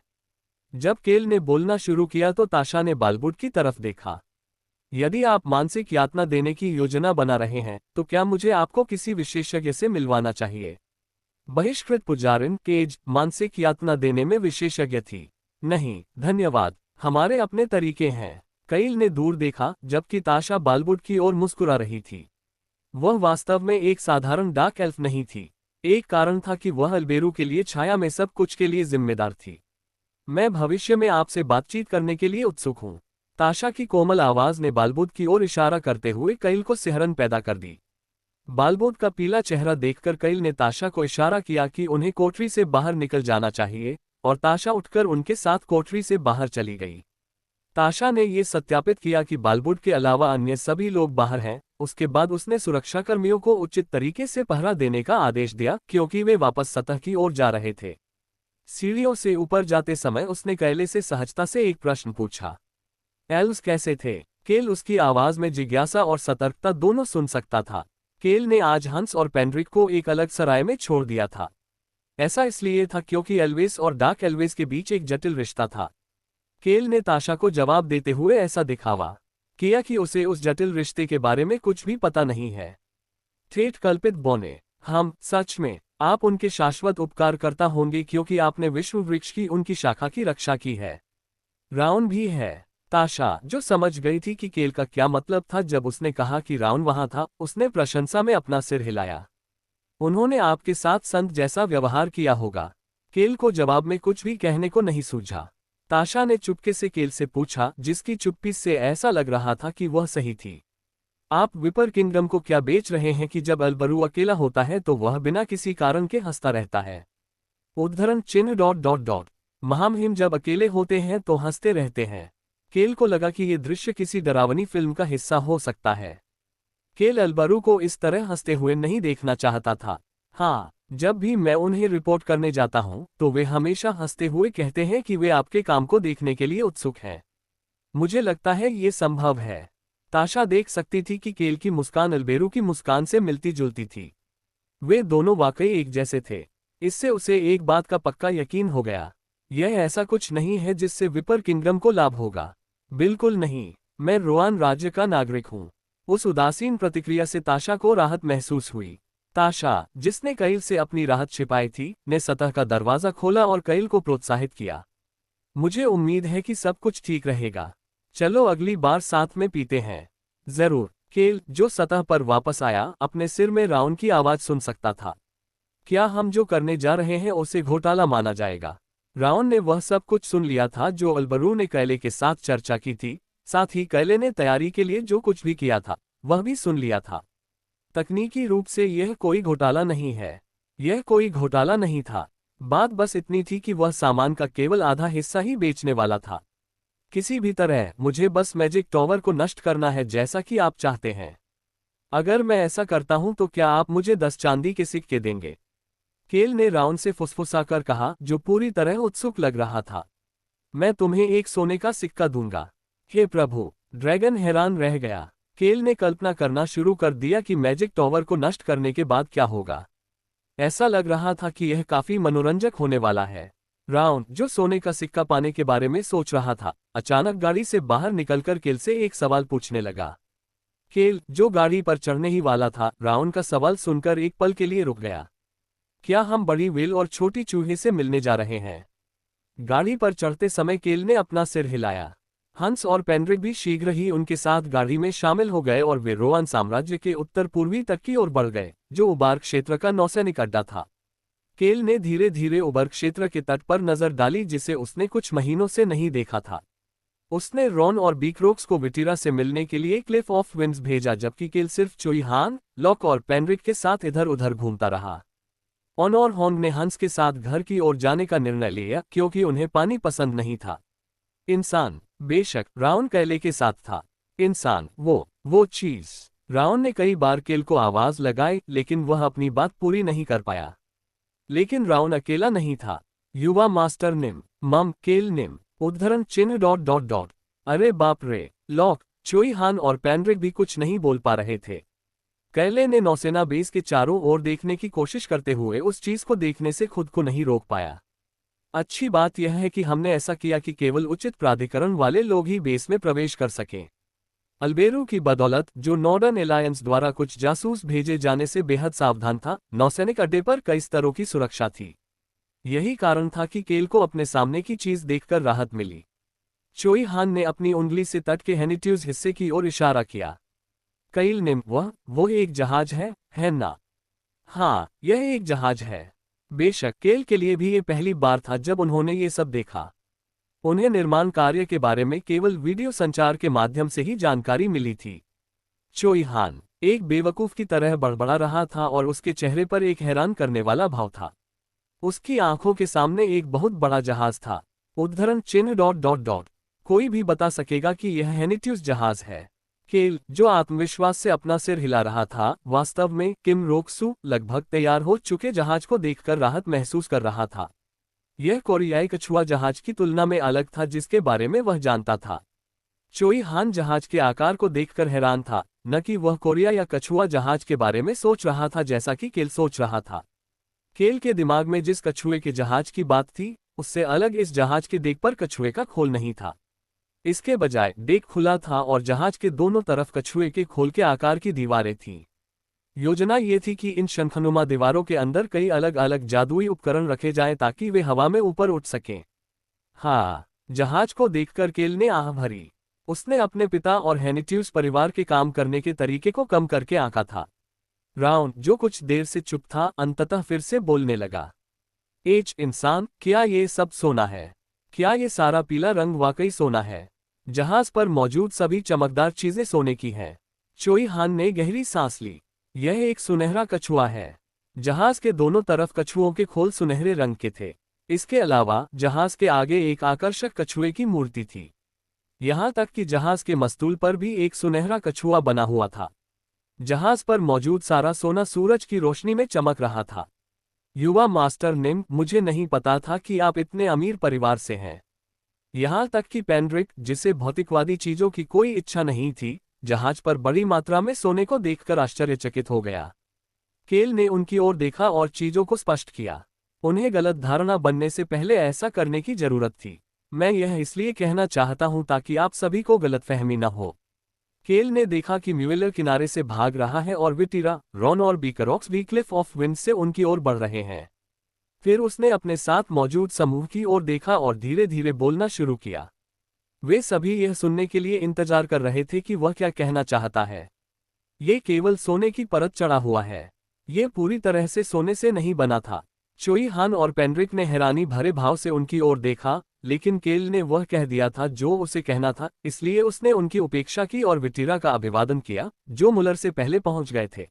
S1: जब केल ने बोलना शुरू किया तो ताशा ने बालबुड की तरफ देखा। यदि आप मानसिक यातना देने की योजना बना रहे हैं तो क्या मुझे आपको किसी विशेषज्ञ से मिलवाना चाहिए? बहिष्कृत पुजारिन केज मानसिक यातना देने में विशेषज्ञ थी। नहीं धन्यवाद, हमारे अपने तरीके हैं। कैल ने दूर देखा जबकि ताशा बालबुड की ओर मुस्कुरा रही थी। वह वास्तव में एक साधारण डार्क एल्फ नहीं थी। एक कारण था कि वह अल्बेरू के लिए छाया में सब कुछ के लिए जिम्मेदार थी। मैं भविष्य में आपसे बातचीत करने के लिए उत्सुक हूं। ताशा की कोमल आवाज ने बालबुद की ओर इशारा करते हुए कैल को सिहरन पैदा कर दी। बालबुद का पीला चेहरा देखकर कैल ने ताशा को इशारा किया कि उन्हें कोठरी से बाहर निकल जाना चाहिए, और ताशा उठकर उनके साथ कोठरी से बाहर चली गई। ताशा ने यह सत्यापित किया कि बालबुड के अलावा अन्य सभी लोग बाहर हैं। उसके बाद उसने सुरक्षाकर्मियों को उचित तरीके से पहरा देने का आदेश दिया क्योंकि वे वापस सतह की ओर जा रहे थे। सीढ़ियों से ऊपर जाते समय उसने कैले से सहजता से एक प्रश्न पूछा। एल्व्स कैसे थे? केल उसकी आवाज में जिज्ञासा और सतर्कता दोनों सुन सकता था। केल ने आज हंस और पेंड्रिक को एक अलग सराय में छोड़ दिया था। ऐसा इसलिए था क्योंकि एल्विस और डार्क एल्विस के बीच एक जटिल रिश्ता था। केल ने ताशा को जवाब देते हुए ऐसा दिखावा किया कि उसे उस जटिल रिश्ते के बारे में कुछ भी पता नहीं है। ठेठ कल्पित बौने, हम सच में आप उनके शाश्वत उपकारकर्ता होंगे क्योंकि आपने विश्व वृक्ष की उनकी शाखा की रक्षा की है। राउन भी है। ताशा, जो समझ गई थी कि केल का क्या मतलब था जब उसने कहा कि राउन वहां था, उसने प्रशंसा में अपना सिर हिलाया। उन्होंने आपके साथ संत जैसा व्यवहार किया होगा। केल को जवाब में कुछ भी कहने को नहीं सूझा। ताशा ने चुपके से केल से पूछा, जिसकी चुप्पी से ऐसा लग रहा था कि वह सही थी। आप विपर किंगडम को क्या बेच रहे हैं कि जब अल्बरू अकेला होता है तो वह बिना किसी कारण के हंसता रहता है? उद्धरण चिन्ह ... महामहिम जब अकेले होते हैं तो हंसते रहते हैं। केल को लगा कि यह दृश्य किसी डरावनी फिल्म का हिस्सा हो सकता है। केल अल्बरू को इस तरह हंसते हुए नहीं देखना चाहता था। हाँ, जब भी मैं उन्हें रिपोर्ट करने जाता हूं तो वे हमेशा हंसते हुए कहते हैं कि वे आपके काम को देखने के लिए उत्सुक हैं। मुझे लगता है ये संभव है। ताशा देख सकती थी कि केल की मुस्कान अल्बेरू की मुस्कान से मिलती जुलती थी। वे दोनों वाकई एक जैसे थे। इससे उसे एक बात का पक्का यकीन हो गया, यह ऐसा कुछ नहीं है जिससे विपर किंगडम को लाभ होगा। बिल्कुल नहीं, मैं रोआन राज्य का नागरिक हूँ। उस उदासीन प्रतिक्रिया से ताशा को राहत महसूस हुई। ताशा, जिसने कैल से अपनी राहत छिपाई थी, ने सतह का दरवाजा खोला और कैल को प्रोत्साहित किया। मुझे उम्मीद है कि सब कुछ ठीक रहेगा। चलो अगली बार साथ में पीते हैं। जरूर। केल, जो सतह पर वापस आया, अपने सिर में राउन की आवाज सुन सकता था। क्या हम जो करने जा रहे हैं उसे घोटाला माना जाएगा? राउन ने वह सब कुछ सुन लिया था जो अल्बरू ने कैले के साथ चर्चा की थी। साथ ही कैले ने तैयारी के लिए जो कुछ भी किया था वह भी सुन लिया था। तकनीकी रूप से यह कोई घोटाला नहीं है। यह कोई घोटाला नहीं था। बात बस इतनी थी कि वह सामान का केवल आधा हिस्सा ही बेचने वाला था। किसी भी तरह मुझे बस मैजिक टॉवर को नष्ट करना है जैसा कि आप चाहते हैं। अगर मैं ऐसा करता हूं तो क्या आप मुझे 10 चांदी के सिक्के देंगे? केल ने राउन से फुसफुसाकर कहा, जो पूरी तरह उत्सुक लग रहा था। मैं तुम्हें एक सोने का सिक्का दूंगा। हे प्रभु! ड्रैगन हैरान रह गया। केल ने कल्पना करना शुरू कर दिया कि मैजिक टॉवर को नष्ट करने के बाद क्या होगा। ऐसा लग रहा था कि यह काफी मनोरंजक होने वाला है। राउन, जो सोने का सिक्का पाने के बारे में सोच रहा था, अचानक गाड़ी से बाहर निकलकर केल से एक सवाल पूछने लगा। केल, जो गाड़ी पर चढ़ने ही वाला था, राउन का सवाल सुनकर एक पल के लिए रुक गया। क्या हम बड़ी व्हेल और छोटी चूहे से मिलने जा रहे हैं? गाड़ी पर चढ़ते समय केल ने अपना सिर हिलाया। हंस और पेंड्रिक भी शीघ्र ही उनके साथ गाड़ी में शामिल हो गए और वे रोआन साम्राज्य के उत्तर पूर्वी तट की ओर बढ़ गए, जो उबार क्षेत्र का नौसैनिक अड्डा था। केल ने धीरे धीरे उबर क्षेत्र के तट पर नजर डाली जिसे उसने कुछ महीनों से नहीं देखा था। उसने रॉन और बीक्रोक्स को विटिरा से मिलने के लिए क्लिफ ऑफ विंड्स भेजा, जबकि केल सिर्फ चोईहान, लॉक और पेंड्रिक के साथ इधर उधर घूमता रहा। ऑन और हॉन्ग ने हंस के साथ घर की ओर जाने का निर्णय लिया क्योंकि उन्हें पानी पसंद नहीं था। इंसान, बेशक राउन कैले के साथ था। इंसान, वो चीज। राउन ने कई बार केल को आवाज लगाई लेकिन वह अपनी बात पूरी नहीं कर पाया। लेकिन राउन अकेला नहीं था। युवा मास्टर निम, मम, केल निम, उद्धरण चिन्ह ... अरे बाप रे! लॉक, चोईहान और पेंड्रिक भी कुछ नहीं बोल पा रहे थे। कैले ने नौसेना बेस के चारों ओर देखने की कोशिश करते हुए उस चीज को देखने से खुद को नहीं रोक पाया। अच्छी बात यह है कि हमने ऐसा किया कि केवल उचित प्राधिकरण वाले लोग ही बेस में प्रवेश कर सकें। अल्बेरू की बदौलत, जो नॉर्दर्न एलायंस द्वारा कुछ जासूस भेजे जाने से बेहद सावधान था, नौसैनिक अड्डे पर कई स्तरों की सुरक्षा थी। यही कारण था कि केल को अपने सामने की चीज देखकर राहत मिली। चोई हान ने अपनी उंगली से तट के हेनिट्यूज हिस्से की ओर इशारा किया। कैल ने वो एक जहाज है ना? हाँ, यह एक जहाज है। बेशक केल के लिए भी ये पहली बार था जब उन्होंने ये सब देखा। उन्हें निर्माण कार्य के बारे में केवल वीडियो संचार के माध्यम से ही जानकारी मिली थी। चोई हान एक बेवकूफ की तरह बड़बड़ा रहा था और उसके चेहरे पर एक हैरान करने वाला भाव था। उसकी आंखों के सामने एक बहुत बड़ा जहाज था। उद्धरण चिन्ह ... कोई भी बता सकेगा कि यह हेनिट्यूज जहाज है। केल, जो आत्मविश्वास से अपना सिर हिला रहा था, वास्तव में किम रोकसू लगभग तैयार हो चुके जहाज को देखकर राहत महसूस कर रहा था। यह कोरियाई कछुआ जहाज की तुलना में अलग था जिसके बारे में वह जानता था। चोई हान जहाज के आकार को देखकर हैरान था, न कि वह कोरिया या कछुआ जहाज के बारे में सोच रहा था जैसा कि केल सोच रहा था। केल के दिमाग में जिस कछुए के जहाज की बात थी, उससे अलग इस जहाज के डेक पर कछुए का खोल नहीं था। इसके बजाय डेक खुला था और जहाज के दोनों तरफ कछुए के खोल के आकार की दीवारें थीं। योजना ये थी कि इन शंखनुमा दीवारों के अंदर कई अलग अलग जादुई उपकरण रखे जाएं ताकि वे हवा में ऊपर उठ सकें। हाँ, जहाज को देखकर केल ने आह भरी। उसने अपने पिता और हेनिट्यूज परिवार के काम करने के तरीके को कम करके आंका था। राउंड, जो कुछ देर से चुप था, अंततः फिर से बोलने लगा। इंसान, क्या ये सब सोना है? क्या ये सारा पीला रंग वाकई सोना है? जहाज पर मौजूद सभी चमकदार चीजें सोने की हैं। चोई हान ने गहरी सांस ली। यह एक सुनहरा कछुआ है। जहाज के दोनों तरफ कछुओं के खोल सुनहरे रंग के थे। इसके अलावा जहाज के आगे एक आकर्षक कछुए की मूर्ति थी। यहाँ तक कि जहाज के मस्तूल पर भी एक सुनहरा कछुआ बना हुआ था। जहाज पर मौजूद सारा सोना सूरज की रोशनी में चमक रहा था। युवा मास्टर निम, मुझे नहीं पता था कि आप इतने अमीर परिवार से हैं। यहाँ तक कि पेंड्रिक, जिसे भौतिकवादी चीजों की कोई इच्छा नहीं थी, जहाज पर बड़ी मात्रा में सोने को देखकर आश्चर्यचकित हो गया। केल ने उनकी ओर देखा और चीजों को स्पष्ट किया। उन्हें गलत धारणा बनने से पहले ऐसा करने की जरूरत थी। मैं यह इसलिए कहना चाहता हूं ताकि आप सभी को गलतफहमी न हो। केल ने देखा कि म्यूएलर किनारे से भाग रहा है और विटीरा, रॉन और बीकरॉक्स भी क्लिफ ऑफ विंड से उनकी ओर बढ़ रहे हैं। फिर उसने अपने साथ मौजूद समूह की ओर देखा और धीरे धीरे बोलना शुरू किया। वे सभी यह सुनने के लिए इंतजार कर रहे थे कि वह क्या कहना चाहता है। ये केवल सोने की परत चढ़ा हुआ है। ये पूरी तरह से सोने से नहीं बना था। चोई हान और पेंड्रिक ने हैरानी भरे भाव से उनकी ओर देखा, लेकिन केल ने वह कह दिया था जो उसे कहना था, इसलिए उसने उनकी उपेक्षा की और विटीरा का अभिवादन किया, जो मुलर से पहले पहुंच गए थे।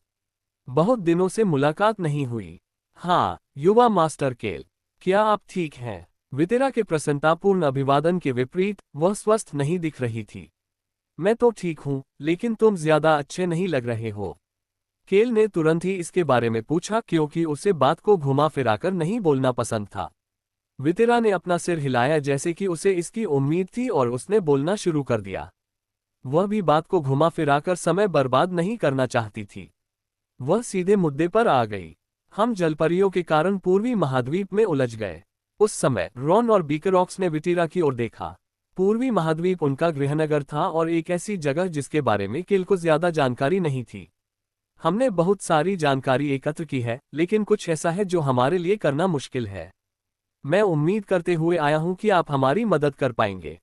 S1: बहुत दिनों से मुलाकात नहीं हुई। हाँ, युवा मास्टर केल, क्या आप ठीक हैं? विटीरा के प्रसन्नतापूर्ण अभिवादन के विपरीत वह स्वस्थ नहीं दिख रही थी। मैं तो ठीक हूं, लेकिन तुम ज्यादा अच्छे नहीं लग रहे हो। केल ने तुरंत ही इसके बारे में पूछा क्योंकि उसे बात को घुमा फिराकर नहीं बोलना पसंद था। विटीरा ने अपना सिर हिलाया जैसे कि उसे इसकी उम्मीद थी और उसने बोलना शुरू कर दिया। वह भी बात को घुमा फिराकर समय बर्बाद नहीं करना चाहती थी। वह सीधे मुद्दे पर आ गई। हम जलपरियों के कारण पूर्वी महाद्वीप में उलझ गए। उस समय रॉन और बीकरॉक्स ने विटीरा की ओर देखा। पूर्वी महाद्वीप उनका गृहनगर था और एक ऐसी जगह जिसके बारे में केल को ज्यादा जानकारी नहीं थी। हमने बहुत सारी जानकारी एकत्र की है, लेकिन कुछ ऐसा है जो हमारे लिए करना मुश्किल है। मैं उम्मीद करते हुए आया हूं कि आप हमारी मदद कर पाएंगे।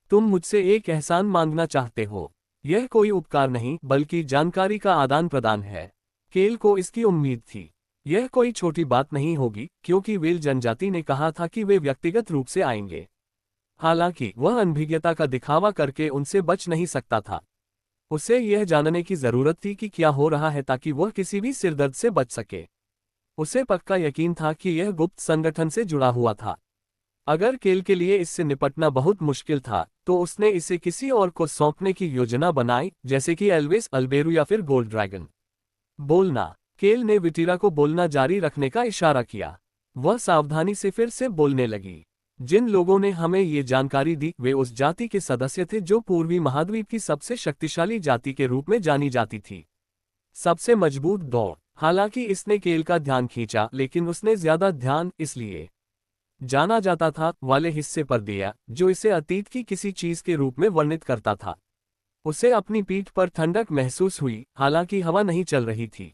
S1: तुम मुझसे एक एहसान मांगना चाहते हो। यह कोई उपकार नहीं, बल्कि जानकारी का आदान प्रदान है। केल को इसकी उम्मीद थी। यह कोई छोटी बात नहीं होगी, क्योंकि वेल जनजाति ने कहा था कि वे व्यक्तिगत रूप से आएंगे। हालांकि वह अनभिज्ञता का दिखावा करके उनसे बच नहीं सकता था। उसे यह जानने की जरूरत थी कि क्या हो रहा है ताकि वह किसी भी सिरदर्द से बच सके। उसे पक्का यकीन था कि यह गुप्त संगठन से जुड़ा हुआ था। अगर केल के लिए इससे निपटना बहुत मुश्किल था, तो उसने इसे किसी और को सौंपने की योजना बनाई, जैसे कि एल्विस, अल्बेरू या फिर गोल्ड ड्रैगन। बोलना। केल ने विटीरा को बोलना जारी रखने का इशारा किया। वह सावधानी से फिर से बोलने लगी। जिन लोगों ने हमें ये जानकारी दी वे उस जाति के सदस्य थे जो पूर्वी महाद्वीप की सबसे शक्तिशाली जाति के रूप में जानी जाती थी। सबसे मजबूत दौड़। हालांकि इसने केल का ध्यान खींचा, लेकिन उसने ज्यादा ध्यान इसलिए जाना जाता था वाले हिस्से पर दिया जो इसे अतीत की किसी चीज के रूप में वर्णित करता था। उसे अपनी पीठ पर ठंडक महसूस हुई, हालांकि हवा नहीं चल रही थी।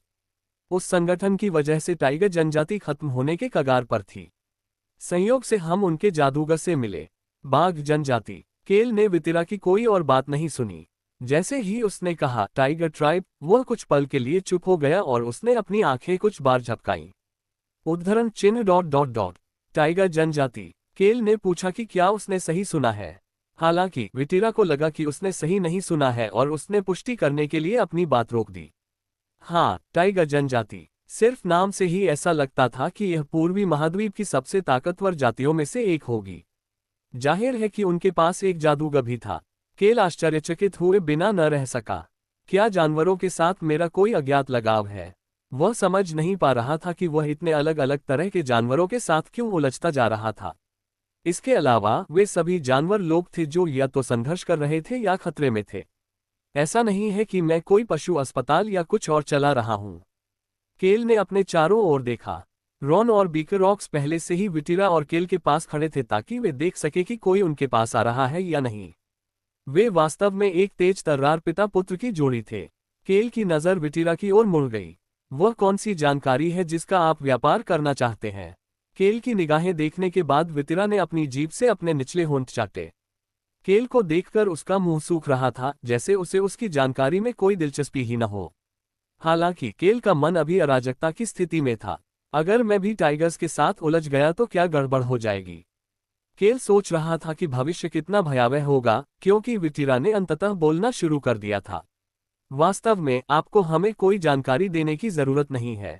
S1: उस संगठन की वजह से टाइगर जनजाति खत्म होने के कगार पर थी। संयोग से हम उनके जादूगर से मिले। बाघ जनजाति। केल ने वितिरा की कोई और बात नहीं सुनी। जैसे ही उसने कहा टाइगर ट्राइब, वह कुछ पल के लिए चुप हो गया और उसने अपनी आंखें कुछ बार झपकाईं। उद्धरण चिन्ह डॉट डॉट डॉट। टाइगर जनजाति। केल ने पूछा कि क्या उसने सही सुना है। हालांकि विटिरा को लगा कि उसने सही नहीं सुना है और उसने पुष्टि करने के लिए अपनी बात रोक दी। हाँ, टाइगर जनजाति। सिर्फ नाम से ही ऐसा लगता था कि यह पूर्वी महाद्वीप की सबसे ताकतवर जातियों में से एक होगी। जाहिर है कि उनके पास एक जादूगर भी था। केल आश्चर्यचकित हुए बिना न रह सका। क्या जानवरों के साथ मेरा कोई अज्ञात लगाव है? वह समझ नहीं पा रहा था कि वह इतने अलग अलग तरह के जानवरों के साथ क्यों उलझता जा रहा था। इसके अलावा वे सभी जानवर लोग थे जो या तो संघर्ष कर रहे थे या खतरे में थे। ऐसा नहीं है कि मैं कोई पशु अस्पताल या कुछ और चला रहा हूं। केल ने अपने चारों ओर देखा। रॉन और बीकरॉक्स पहले से ही विटिरा और केल के पास खड़े थे ताकि वे देख सके कि कोई उनके पास आ रहा है या नहीं। वे वास्तव में एक तेज तर्रार पिता पुत्र की जोड़ी थे। केल की नज़र विटिरा की ओर मुड़ गई। वह कौन सी जानकारी है जिसका आप व्यापार करना चाहते हैं? केल की निगाहें देखने के बाद विटिरा ने अपनी जीभ से अपने निचले होंठ चाटे। केल को देखकर उसका मुंह सूख रहा था, जैसे उसे उसकी जानकारी में कोई दिलचस्पी ही न हो। हालांकि केल का मन अभी अराजकता की स्थिति में था। अगर मैं भी टाइगर्स के साथ उलझ गया तो क्या गड़बड़ हो जाएगी? केल सोच रहा था कि भविष्य कितना भयावह होगा, क्योंकि विटिरा ने अंततः बोलना शुरू कर दिया था। वास्तव में आपको हमें कोई जानकारी देने की जरूरत नहीं है।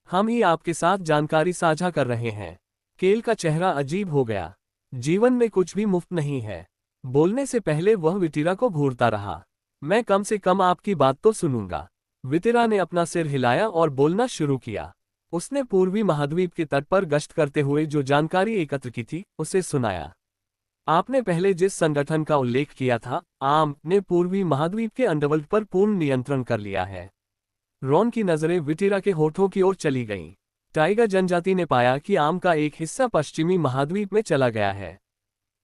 S1: हम ही आपके साथ जानकारी साझा कर रहे हैं। केल का चेहरा अजीब हो गया। जीवन में कुछ भी मुफ्त नहीं है। बोलने से पहले वह विटिरा को घूरता रहा। मैं कम से कम आपकी बात तो सुनूंगा। विटिरा ने अपना सिर हिलाया और बोलना शुरू किया। उसने पूर्वी महाद्वीप के तट पर गश्त करते हुए जो जानकारी एकत्र की थी उसे सुनाया। आपने पहले जिस संगठन का उल्लेख किया था, आम ने पूर्वी महाद्वीप के अंडरवर्ल्ड पर पूर्ण नियंत्रण कर लिया है। रॉन की नजरें विटिरा के होठों की ओर चली गईं। टाइगर जनजाति ने पाया कि आम का एक हिस्सा पश्चिमी महाद्वीप में चला गया है।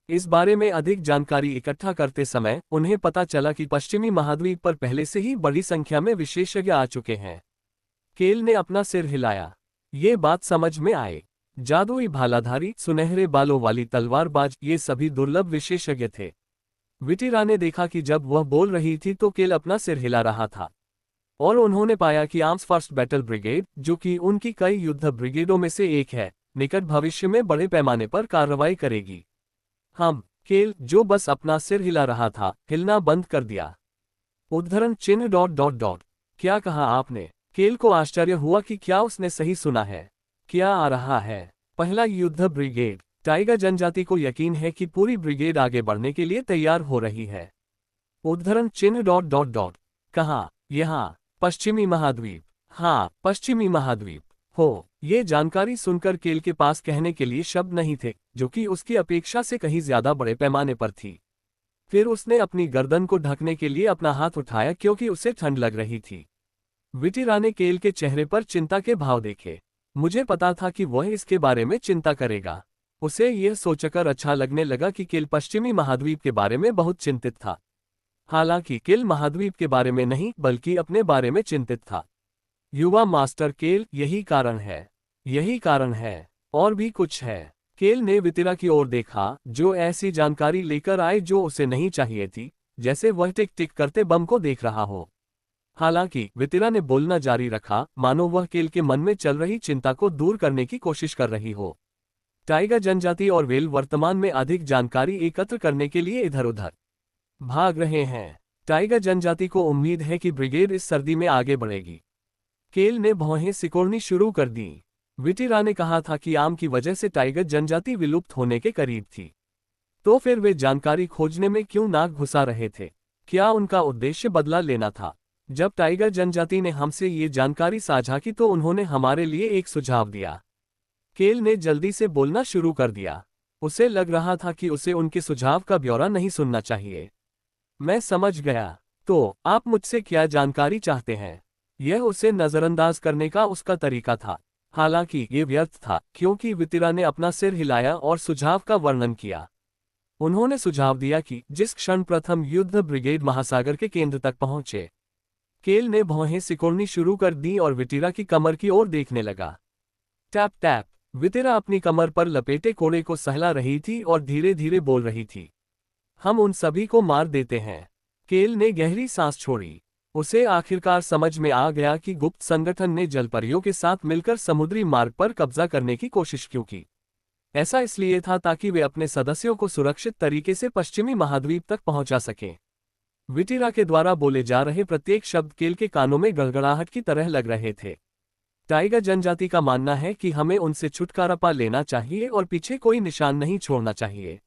S1: इस बारे में अधिक जानकारी इकट्ठा करते समय उन्हें पता चला कि पश्चिमी महाद्वीप पर पहले से ही बड़ी संख्या में विशेषज्ञ आ चुके हैं। केल ने अपना सिर हिलाया। ये बात समझ में आए। जादुई भालाधारी, सुनहरे बालों वाली तलवारबाज, ये सभी दुर्लभ विशेषज्ञ थे। विटिरा ने देखा कि जब वह बोल रही थी तो केल अपना सिर हिला रहा था, और उन्होंने पाया कि आर्म्स फर्स्ट बैटल ब्रिगेड, जो कि उनकी कई युद्ध ब्रिगेडों में से एक है, निकट भविष्य में बड़े पैमाने पर कार्रवाई करेगी। केल, जो बस अपना सिर हिला रहा था, हिलना बंद कर दिया। उद्धरण चिन्ह डॉट डॉट डॉट। क्या कहा आपने? केल को आश्चर्य हुआ कि क्या उसने सही सुना है। क्या आ रहा है? पहला युद्ध ब्रिगेड। टाइगर जनजाति को यकीन है कि पूरी ब्रिगेड आगे बढ़ने के लिए तैयार हो रही है। उद्धरण चिन्ह डॉट डॉट डॉट। कहाँ? यहाँ, पश्चिमी महाद्वीप। हाँ, पश्चिमी महाद्वीप। हो, ये जानकारी सुनकर केल के पास कहने के लिए शब्द नहीं थे, जो कि उसकी अपेक्षा से कहीं ज्यादा बड़े पैमाने पर थी। फिर उसने अपनी गर्दन को ढकने के लिए अपना हाथ उठाया क्योंकि उसे ठंड लग रही थी। विटिरा ने केल के चेहरे पर चिंता के भाव देखे। मुझे पता था कि वह इसके बारे में चिंता करेगा। उसे यह सोचकर अच्छा लगने लगा कि केल पश्चिमी महाद्वीप के बारे में बहुत चिंतित था। हालांकि केल महाद्वीप के बारे में नहीं बल्कि अपने बारे में चिंतित था। युवा मास्टर केल, यही कारण है। यही कारण है। और भी कुछ है। केल ने विटिरा की ओर देखा, जो ऐसी जानकारी लेकर आए जो उसे नहीं चाहिए थी, जैसे वह टिक टिक करते बम को देख रहा हो। हालांकि विटिरा ने बोलना जारी रखा, मानो वह केल के मन में चल रही चिंता को दूर करने की कोशिश कर रही हो। टाइगर जनजाति और वेल वर्तमान में अधिक जानकारी एकत्र करने के लिए इधर उधर भाग रहे हैं। टाइगर जनजाति को उम्मीद है कि ब्रिगेड इस सर्दी में आगे बढ़ेगी। केल ने भौहें सिकोड़नी शुरू कर दी। विटिरा ने कहा था कि आम की वजह से टाइगर जनजाति विलुप्त होने के करीब थी। तो फिर वे जानकारी खोजने में क्यों नाक घुसा रहे थे? क्या उनका उद्देश्य बदला लेना था? जब टाइगर जनजाति ने हमसे ये जानकारी साझा की तो उन्होंने हमारे लिए एक सुझाव दिया। केल ने जल्दी से बोलना शुरू कर दिया। उसे लग रहा था कि उसे उनके सुझाव का ब्यौरा नहीं सुनना चाहिए। मैं समझ गया। तो आप मुझसे क्या जानकारी चाहते हैं? यह उसे नजरअंदाज करने का उसका तरीका था। हालांकि ये व्यर्थ था, क्योंकि वितिरा ने अपना सिर हिलाया और सुझाव का वर्णन किया। उन्होंने सुझाव दिया कि जिस क्षण प्रथम युद्ध ब्रिगेड महासागर के केंद्र तक पहुंचे, केल ने भौहें सिकोड़नी शुरू कर दी और वितिरा की कमर की ओर देखने लगा। Tap tap. वितिरा अपनी कमर पर लपेटे कोड़े को सहला रही थी और धीरे धीरे बोल रही थी, हम उन सभी को मार देते हैं। केल ने गहरी सांस छोड़ी। उसे आखिरकार समझ में आ गया कि गुप्त संगठन ने जलपरियों के साथ मिलकर समुद्री मार्ग पर कब्जा करने की कोशिश क्यों की। ऐसा इसलिए था ताकि वे अपने सदस्यों को सुरक्षित तरीके से पश्चिमी महाद्वीप तक पहुंचा सकें। विटिरा के द्वारा बोले जा रहे प्रत्येक शब्द केल के कानों में गड़गड़ाहट की तरह लग रहे थे। टाइगर जनजाति का मानना है कि हमें उनसे छुटकारा पा लेना चाहिए और पीछे कोई निशान नहीं छोड़ना चाहिए।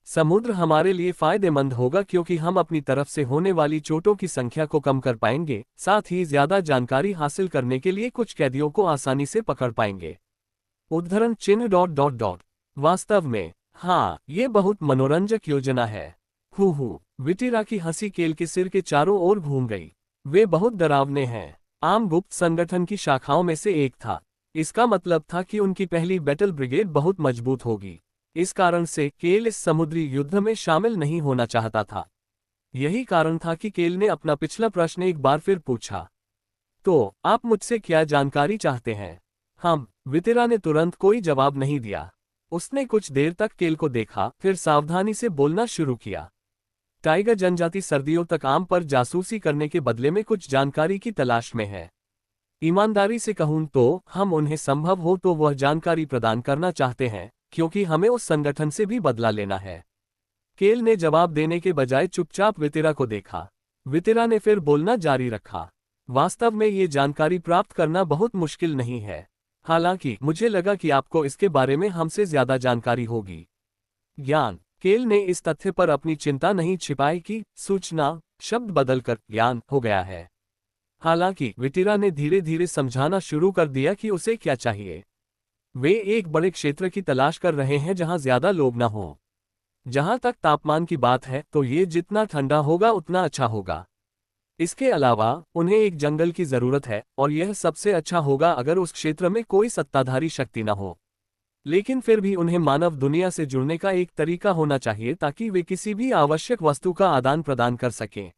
S1: समुद्र हमारे लिए फायदेमंद होगा क्योंकि हम अपनी तरफ से होने वाली चोटों की संख्या को कम कर पाएंगे, साथ ही ज्यादा जानकारी हासिल करने के लिए कुछ कैदियों को आसानी से पकड़ पाएंगे। उद्धरण चिन्ह ... वास्तव में हाँ, ये बहुत मनोरंजक योजना है। हु विटिरा की हंसी केल के सिर के चारों ओर घूम गई। वे बहुत डरावने हैं। आम गुप्त संगठन की शाखाओं में से एक था। इसका मतलब था कि उनकी पहली बैटल ब्रिगेड बहुत मजबूत होगी। इस कारण से केल इस समुद्री युद्ध में शामिल नहीं होना चाहता था। यही कारण था कि केल ने अपना पिछला प्रश्न एक बार फिर पूछा, तो आप मुझसे क्या जानकारी चाहते हैं? वितिरा ने तुरंत कोई जवाब नहीं दिया। उसने कुछ देर तक केल को देखा, फिर सावधानी से बोलना शुरू किया। टाइगर जनजाति सर्दियों तक आम पर जासूसी करने के बदले में कुछ जानकारी की तलाश में है। ईमानदारी से कहूं तो हम उन्हें संभव हो तो वह जानकारी प्रदान करना चाहते हैं, क्योंकि हमें उस संगठन से भी बदला लेना है। केल ने जवाब देने के बजाय चुपचाप वितिरा को देखा। वितिरा ने फिर बोलना जारी रखा, वास्तव में ये जानकारी प्राप्त करना बहुत मुश्किल नहीं है। हालांकि मुझे लगा कि आपको इसके बारे में हमसे ज्यादा जानकारी होगी। ज्ञान। केल ने इस तथ्य पर अपनी चिंता नहीं छिपाई कि सूचना शब्द बदलकर ज्ञान हो गया है। हालांकि विटिरा ने धीरे धीरे समझाना शुरू कर दिया कि उसे क्या चाहिए। वे एक बड़े क्षेत्र की तलाश कर रहे हैं जहां ज्यादा लोग न हों। जहां तक तापमान की बात है तो ये जितना ठंडा होगा उतना अच्छा होगा। इसके अलावा उन्हें एक जंगल की जरूरत है और यह सबसे अच्छा होगा अगर उस क्षेत्र में कोई सत्ताधारी शक्ति न हो। लेकिन फिर भी उन्हें मानव दुनिया से जुड़ने का एक तरीका होना चाहिए ताकि वे किसी भी आवश्यक वस्तु का आदान प्रदान कर सकें।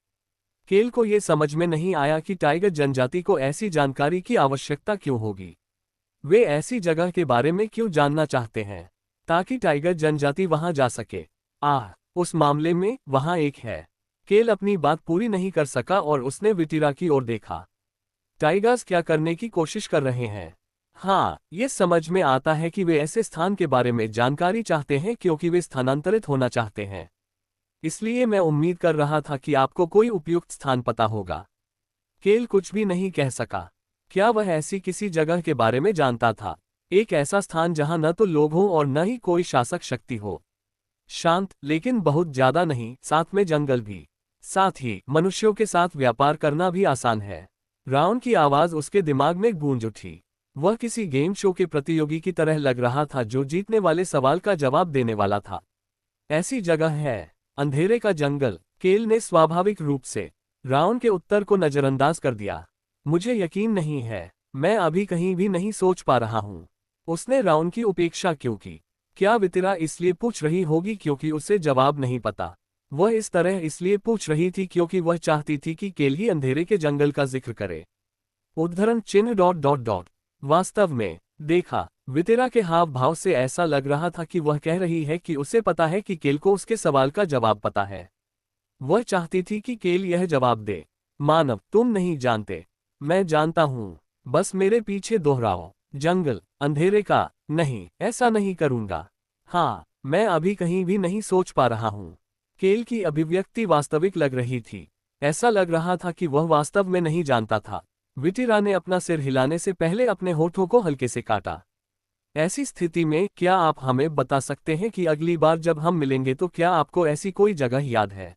S1: केल को यह समझ में नहीं आया कि टाइगर जनजाति को ऐसी जानकारी की आवश्यकता क्यों होगी। वे ऐसी जगह के बारे में क्यों जानना चाहते हैं ताकि टाइगर जनजाति वहां जा सके। उस मामले में वहां एक है। केल अपनी बात पूरी नहीं कर सका और उसने विटिरा की ओर देखा। टाइगर्स क्या करने की कोशिश कर रहे हैं? ये समझ में आता है कि वे ऐसे स्थान के बारे में जानकारी चाहते हैं क्योंकि वे स्थानांतरित होना चाहते हैं। इसलिए मैं उम्मीद कर रहा था कि आपको कोई उपयुक्त स्थान पता होगा। केल कुछ भी नहीं कह सका। क्या वह ऐसी किसी जगह के बारे में जानता था? एक ऐसा स्थान जहां न तो लोग हों और न ही कोई शासक शक्ति हो। शांत, लेकिन बहुत ज्यादा नहीं, साथ में जंगल भी। साथ ही मनुष्यों के साथ व्यापार करना भी आसान है। राउंड की आवाज उसके दिमाग में गूंज उठी। वह किसी गेम शो के प्रतियोगी की तरह लग रहा था जो जीतने वाले सवाल का जवाब देने वाला था। ऐसी जगह है, अंधेरे का जंगल। केल ने स्वाभाविक रूप से राउंड के उत्तर को नजरअंदाज कर दिया। मुझे यकीन नहीं है, मैं अभी कहीं भी नहीं सोच पा रहा हूं। उसने राउंड की उपेक्षा क्यों की? क्या वितिरा इसलिए पूछ रही होगी क्योंकि उसे जवाब नहीं पता? वह इस तरह इसलिए पूछ रही थी क्योंकि वह चाहती थी कि केल ही अंधेरे के जंगल का जिक्र करे। उद्धरण चिन्ह ... वास्तव में देखा, वितिरा के हाव भाव से ऐसा लग रहा था कि वह कह रही है कि उसे पता है कि केल को उसके सवाल का जवाब पता है। वह चाहती थी कि केल यह जवाब दे, मानव, तुम नहीं जानते। मैं जानता हूं, बस मेरे पीछे दोहराओ। जंगल, अंधेरे का। नहीं, ऐसा नहीं करूंगा। मैं अभी कहीं भी नहीं सोच पा रहा हूं। केल की अभिव्यक्ति वास्तविक लग रही थी। ऐसा लग रहा था कि वह वास्तव में नहीं जानता था। विटिरा ने अपना सिर हिलाने से पहले अपने होठों को हल्के से काटा। ऐसी स्थिति में क्या आप हमें बता सकते हैं कि अगली बार जब हम मिलेंगे तो क्या आपको ऐसी कोई जगह याद है?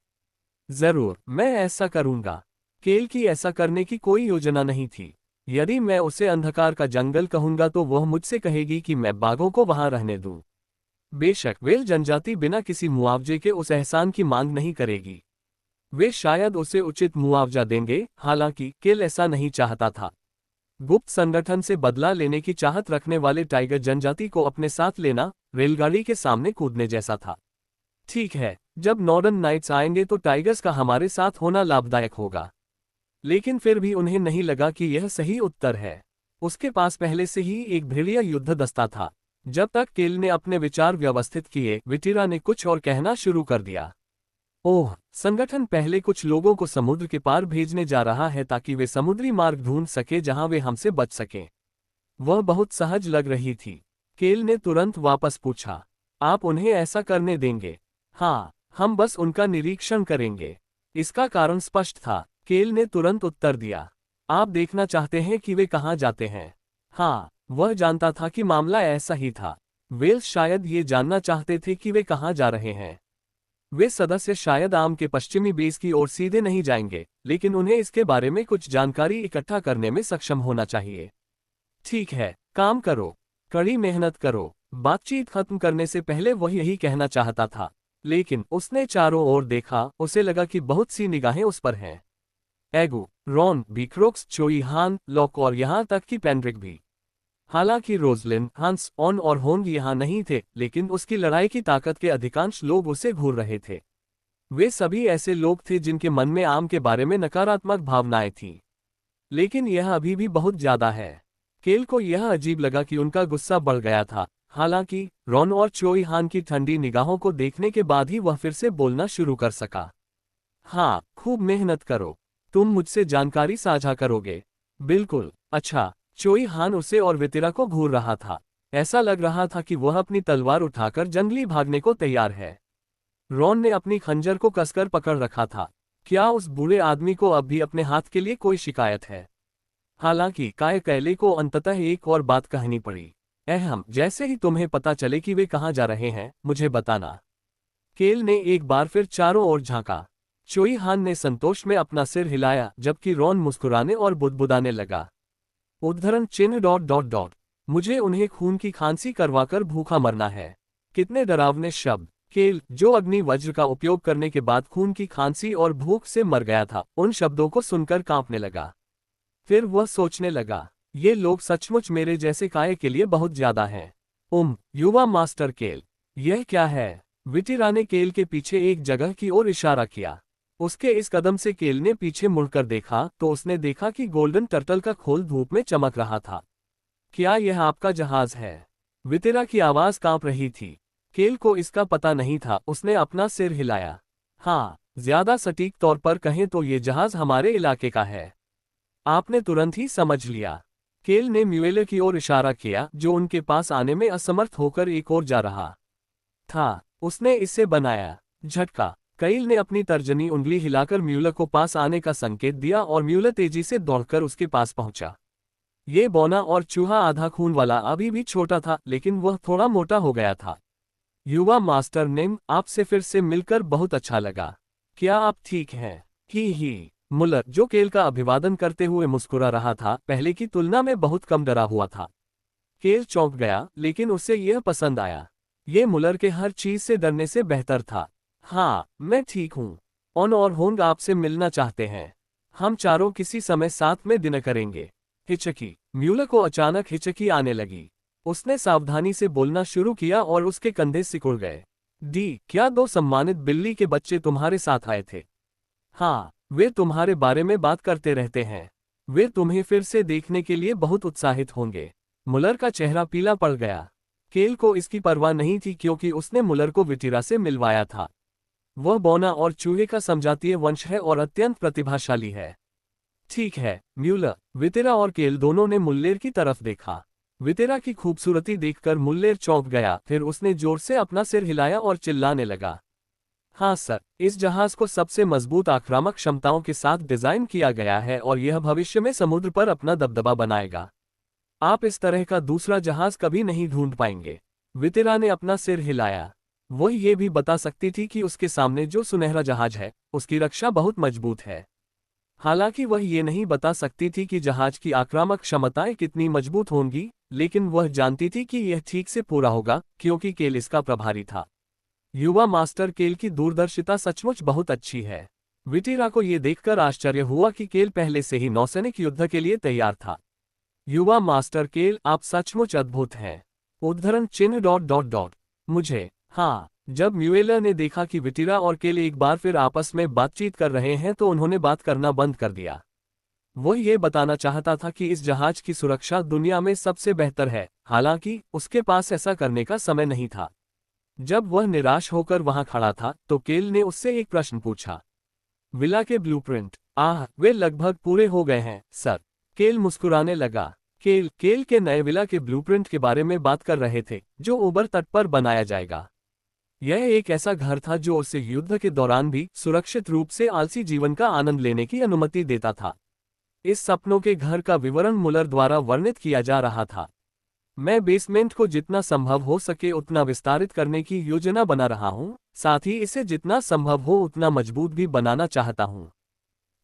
S1: जरूर, मैं ऐसा करूंगा। केल की ऐसा करने की कोई योजना नहीं थी। यदि मैं उसे अंधकार का जंगल कहूंगा तो वह मुझसे कहेगी कि मैं बाघों को वहां रहने दूं। बेशक वेल जनजाति बिना किसी मुआवजे के उस एहसान की मांग नहीं करेगी। वे शायद उसे उचित मुआवजा देंगे, हालांकि केल ऐसा नहीं चाहता था। गुप्त संगठन से बदला लेने की चाहत रखने वाले टाइगर जनजाति को अपने साथ लेना रेलगाड़ी के सामने कूदने जैसा था। ठीक है, जब नॉर्दर्न नाइट्स आएंगे तो टाइगर्स का हमारे साथ होना लाभदायक होगा। लेकिन फिर भी उन्हें नहीं लगा कि यह सही उत्तर है। उसके पास पहले से ही एक भेड़िया युद्ध दस्ता था। जब तक केल ने अपने विचार व्यवस्थित किए, विटिरा ने कुछ और कहना शुरू कर दिया। ओह, संगठन पहले कुछ लोगों को समुद्र के पार भेजने जा रहा है ताकि वे समुद्री मार्ग ढूंढ सके जहां वे हमसे बच सकें। वह बहुत सहज लग रही थी। केल ने तुरंत वापस पूछा, आप उन्हें ऐसा करने देंगे? हाँ, हम बस उनका निरीक्षण करेंगे। इसका कारण स्पष्ट था। केल ने तुरंत उत्तर दिया, आप देखना चाहते हैं कि वे कहाँ जाते हैं? हाँ, वह जानता था कि मामला ऐसा ही था। वेल्स शायद ये जानना चाहते थे कि वे कहाँ जा रहे हैं। वे सदस्य शायद आम के पश्चिमी बेस की ओर सीधे नहीं जाएंगे, लेकिन उन्हें इसके बारे में कुछ जानकारी इकट्ठा करने में सक्षम होना चाहिए। ठीक है, काम करो, कड़ी मेहनत करो। बातचीत खत्म करने से पहले वह यही कहना चाहता था, लेकिन उसने चारों ओर देखा। उसे लगा कि बहुत सी निगाहें उस पर हैं। एगू, रॉन, बीक्रोक्स, चोई हान, लॉक और यहाँ तक कि पेंड्रिक भी। हालांकि रोजलिन, हंस, ऑन और होंग यहाँ नहीं थे, लेकिन उसकी लड़ाई की ताकत के अधिकांश लोग उसे घूर रहे थे। वे सभी ऐसे लोग थे जिनके मन में आम के बारे में नकारात्मक भावनाएं थीं। लेकिन यह अभी भी बहुत ज्यादा है। केल को यह अजीब लगा कि उनका गुस्सा बढ़ गया था। हालांकि रॉन और चोई हान की ठंडी निगाहों को देखने के बाद ही वह फिर से बोलना शुरू कर सका। हाँ, खूब मेहनत करो। तुम मुझसे जानकारी साझा करोगे? बिल्कुल। अच्छा। चोई हान उसे और वितिरा को घूर रहा था। ऐसा लग रहा था कि वह अपनी तलवार उठाकर जंगली भागने को तैयार है। रॉन ने अपनी खंजर को कसकर पकड़ रखा था। क्या उस बूढ़े आदमी को अब भी अपने हाथ के लिए कोई शिकायत है? हालांकि काय कैले को अंततः एक और बात कहनी पड़ी। अहम, जैसे ही तुम्हें पता चले कि वे कहाँ जा रहे हैं, मुझे बताना। केल ने एक बार फिर चारों ओर झांका। चोई हान ने संतोष में अपना सिर हिलाया, जबकि रॉन मुस्कुराने और बुदबुदाने लगा। उद्धरण चिन्ह डॉट डॉट डॉट। मुझे उन्हें खून की खांसी करवाकर भूखा मरना है। कितने डरावने शब्द। केल, जो अग्नि वज्र का उपयोग करने के बाद खून की खांसी और भूख से मर गया था, उन शब्दों को सुनकर कांपने लगा। फिर वह सोचने लगा, ये लोग सचमुच मेरे जैसे काय के लिए बहुत ज्यादा हैं। युवा मास्टर केल, यह क्या है? विटिरा ने केल के पीछे एक जगह की ओर इशारा किया। उसके इस कदम से केल ने पीछे मुड़कर देखा तो उसने देखा कि गोल्डन टर्टल का खोल धूप में चमक रहा था। क्या यह आपका जहाज है? वितिरा की आवाज कांप रही थी। केल को इसका पता नहीं था। उसने अपना सिर हिलाया। हाँ, ज्यादा सटीक तौर पर कहें तो ये जहाज हमारे इलाके का है। आपने तुरंत ही समझ लिया। केल ने म्यूएलर की ओर इशारा किया, जो उनके पास आने में असमर्थ होकर एक ओर जा रहा था। उसने इसे बनाया। झटका। कैल ने अपनी तर्जनी उंगली हिलाकर म्यूलर को पास आने का संकेत दिया और म्यूलर तेजी से दौड़कर उसके पास पहुंचा। ये बौना और चूहा आधा खून वाला अभी भी छोटा था, लेकिन वह थोड़ा मोटा हो गया था। युवा मास्टर नेम, आपसे फिर से मिलकर बहुत अच्छा लगा। क्या आप ठीक हैं? ही। मुलर, जो केल का अभिवादन करते हुए मुस्कुरा रहा था, पहले की तुलना में बहुत कम डरा हुआ था। केल चौंक गया, लेकिन उसे यह पसंद आया। ये मुलर के हर चीज से डरने से बेहतर था। हाँ, मैं ठीक हूँ। ऑन और होंग आपसे मिलना चाहते हैं। हम चारों किसी समय साथ में डिनर करेंगे। हिचकी। म्यूलर को अचानक हिचकी आने लगी। उसने सावधानी से बोलना शुरू किया और उसके कंधे सिकुड़ गए। क्या 2 सम्मानित बिल्ली के बच्चे तुम्हारे साथ आए थे? हाँ, वे तुम्हारे बारे में बात करते रहते हैं। वे तुम्हें फिर से देखने के लिए बहुत उत्साहित होंगे। मुलर का चेहरा पीला पड़ गया। केल को इसकी परवाह नहीं थी क्योंकि उसने मुलर को विटिरा से मिलवाया था। वह बौना और चूहे का समजातीय वंश है और अत्यंत प्रतिभाशाली है। ठीक है, म्यूलर। वितिरा और केल दोनों ने मुल्लेर की तरफ देखा। वितिरा की खूबसूरती देखकर मुल्लेर चौंक गया, फिर उसने जोर से अपना सिर हिलाया और चिल्लाने लगा। हाँ सर, इस जहाज को सबसे मजबूत आक्रामक क्षमताओं के साथ डिजाइन किया गया है और यह भविष्य में समुद्र पर अपना दबदबा बनाएगा। आप इस तरह का दूसरा जहाज कभी नहीं ढूंढ पाएंगे। वितिरा ने अपना सिर हिलाया। वह ये भी बता सकती थी कि उसके सामने जो सुनहरा जहाज है, उसकी रक्षा बहुत मजबूत है। हालांकि वह ये नहीं बता सकती थी कि जहाज की आक्रामक क्षमताएं कितनी मजबूत होंगी, लेकिन वह जानती थी कि यह ठीक से पूरा होगा, क्योंकि केल इसका प्रभारी था। युवा मास्टर केल की दूरदर्शिता सचमुच बहुत अच्छी है। विटिरा को ये देखकर आश्चर्य हुआ कि केल पहले से ही नौसैनिक युद्ध के लिए तैयार था। युवा मास्टर केल, आप सचमुच अद्भुत हैं। उद्धरण चिन्ह। मुझे, हाँ। जब म्यूएलर ने देखा कि विटिरा और केल एक बार फिर आपस में बातचीत कर रहे हैं तो उन्होंने बात करना बंद कर दिया। वह ये बताना चाहता था कि इस जहाज की सुरक्षा दुनिया में सबसे बेहतर है, हालांकि उसके पास ऐसा करने का समय नहीं था। जब वह निराश होकर वहां खड़ा था तो केल ने उससे एक प्रश्न पूछा। विला के ब्लूप्रिंट, वे लगभग पूरे हो गए हैं सर। केल मुस्कुराने लगा। केल के नए विला के ब्लूप्रिंट के बारे में बात कर रहे थे, जो उबर तट पर बनाया जाएगा। यह एक ऐसा घर था जो उसे युद्ध के दौरान भी सुरक्षित रूप से आलसी जीवन का आनंद लेने की अनुमति देता था। इस सपनों के घर का विवरण मुलर द्वारा वर्णित किया जा रहा था। मैं बेसमेंट को जितना संभव हो सके उतना विस्तारित करने की योजना बना रहा हूं, साथ ही इसे जितना संभव हो उतना मजबूत भी बनाना चाहता हूं।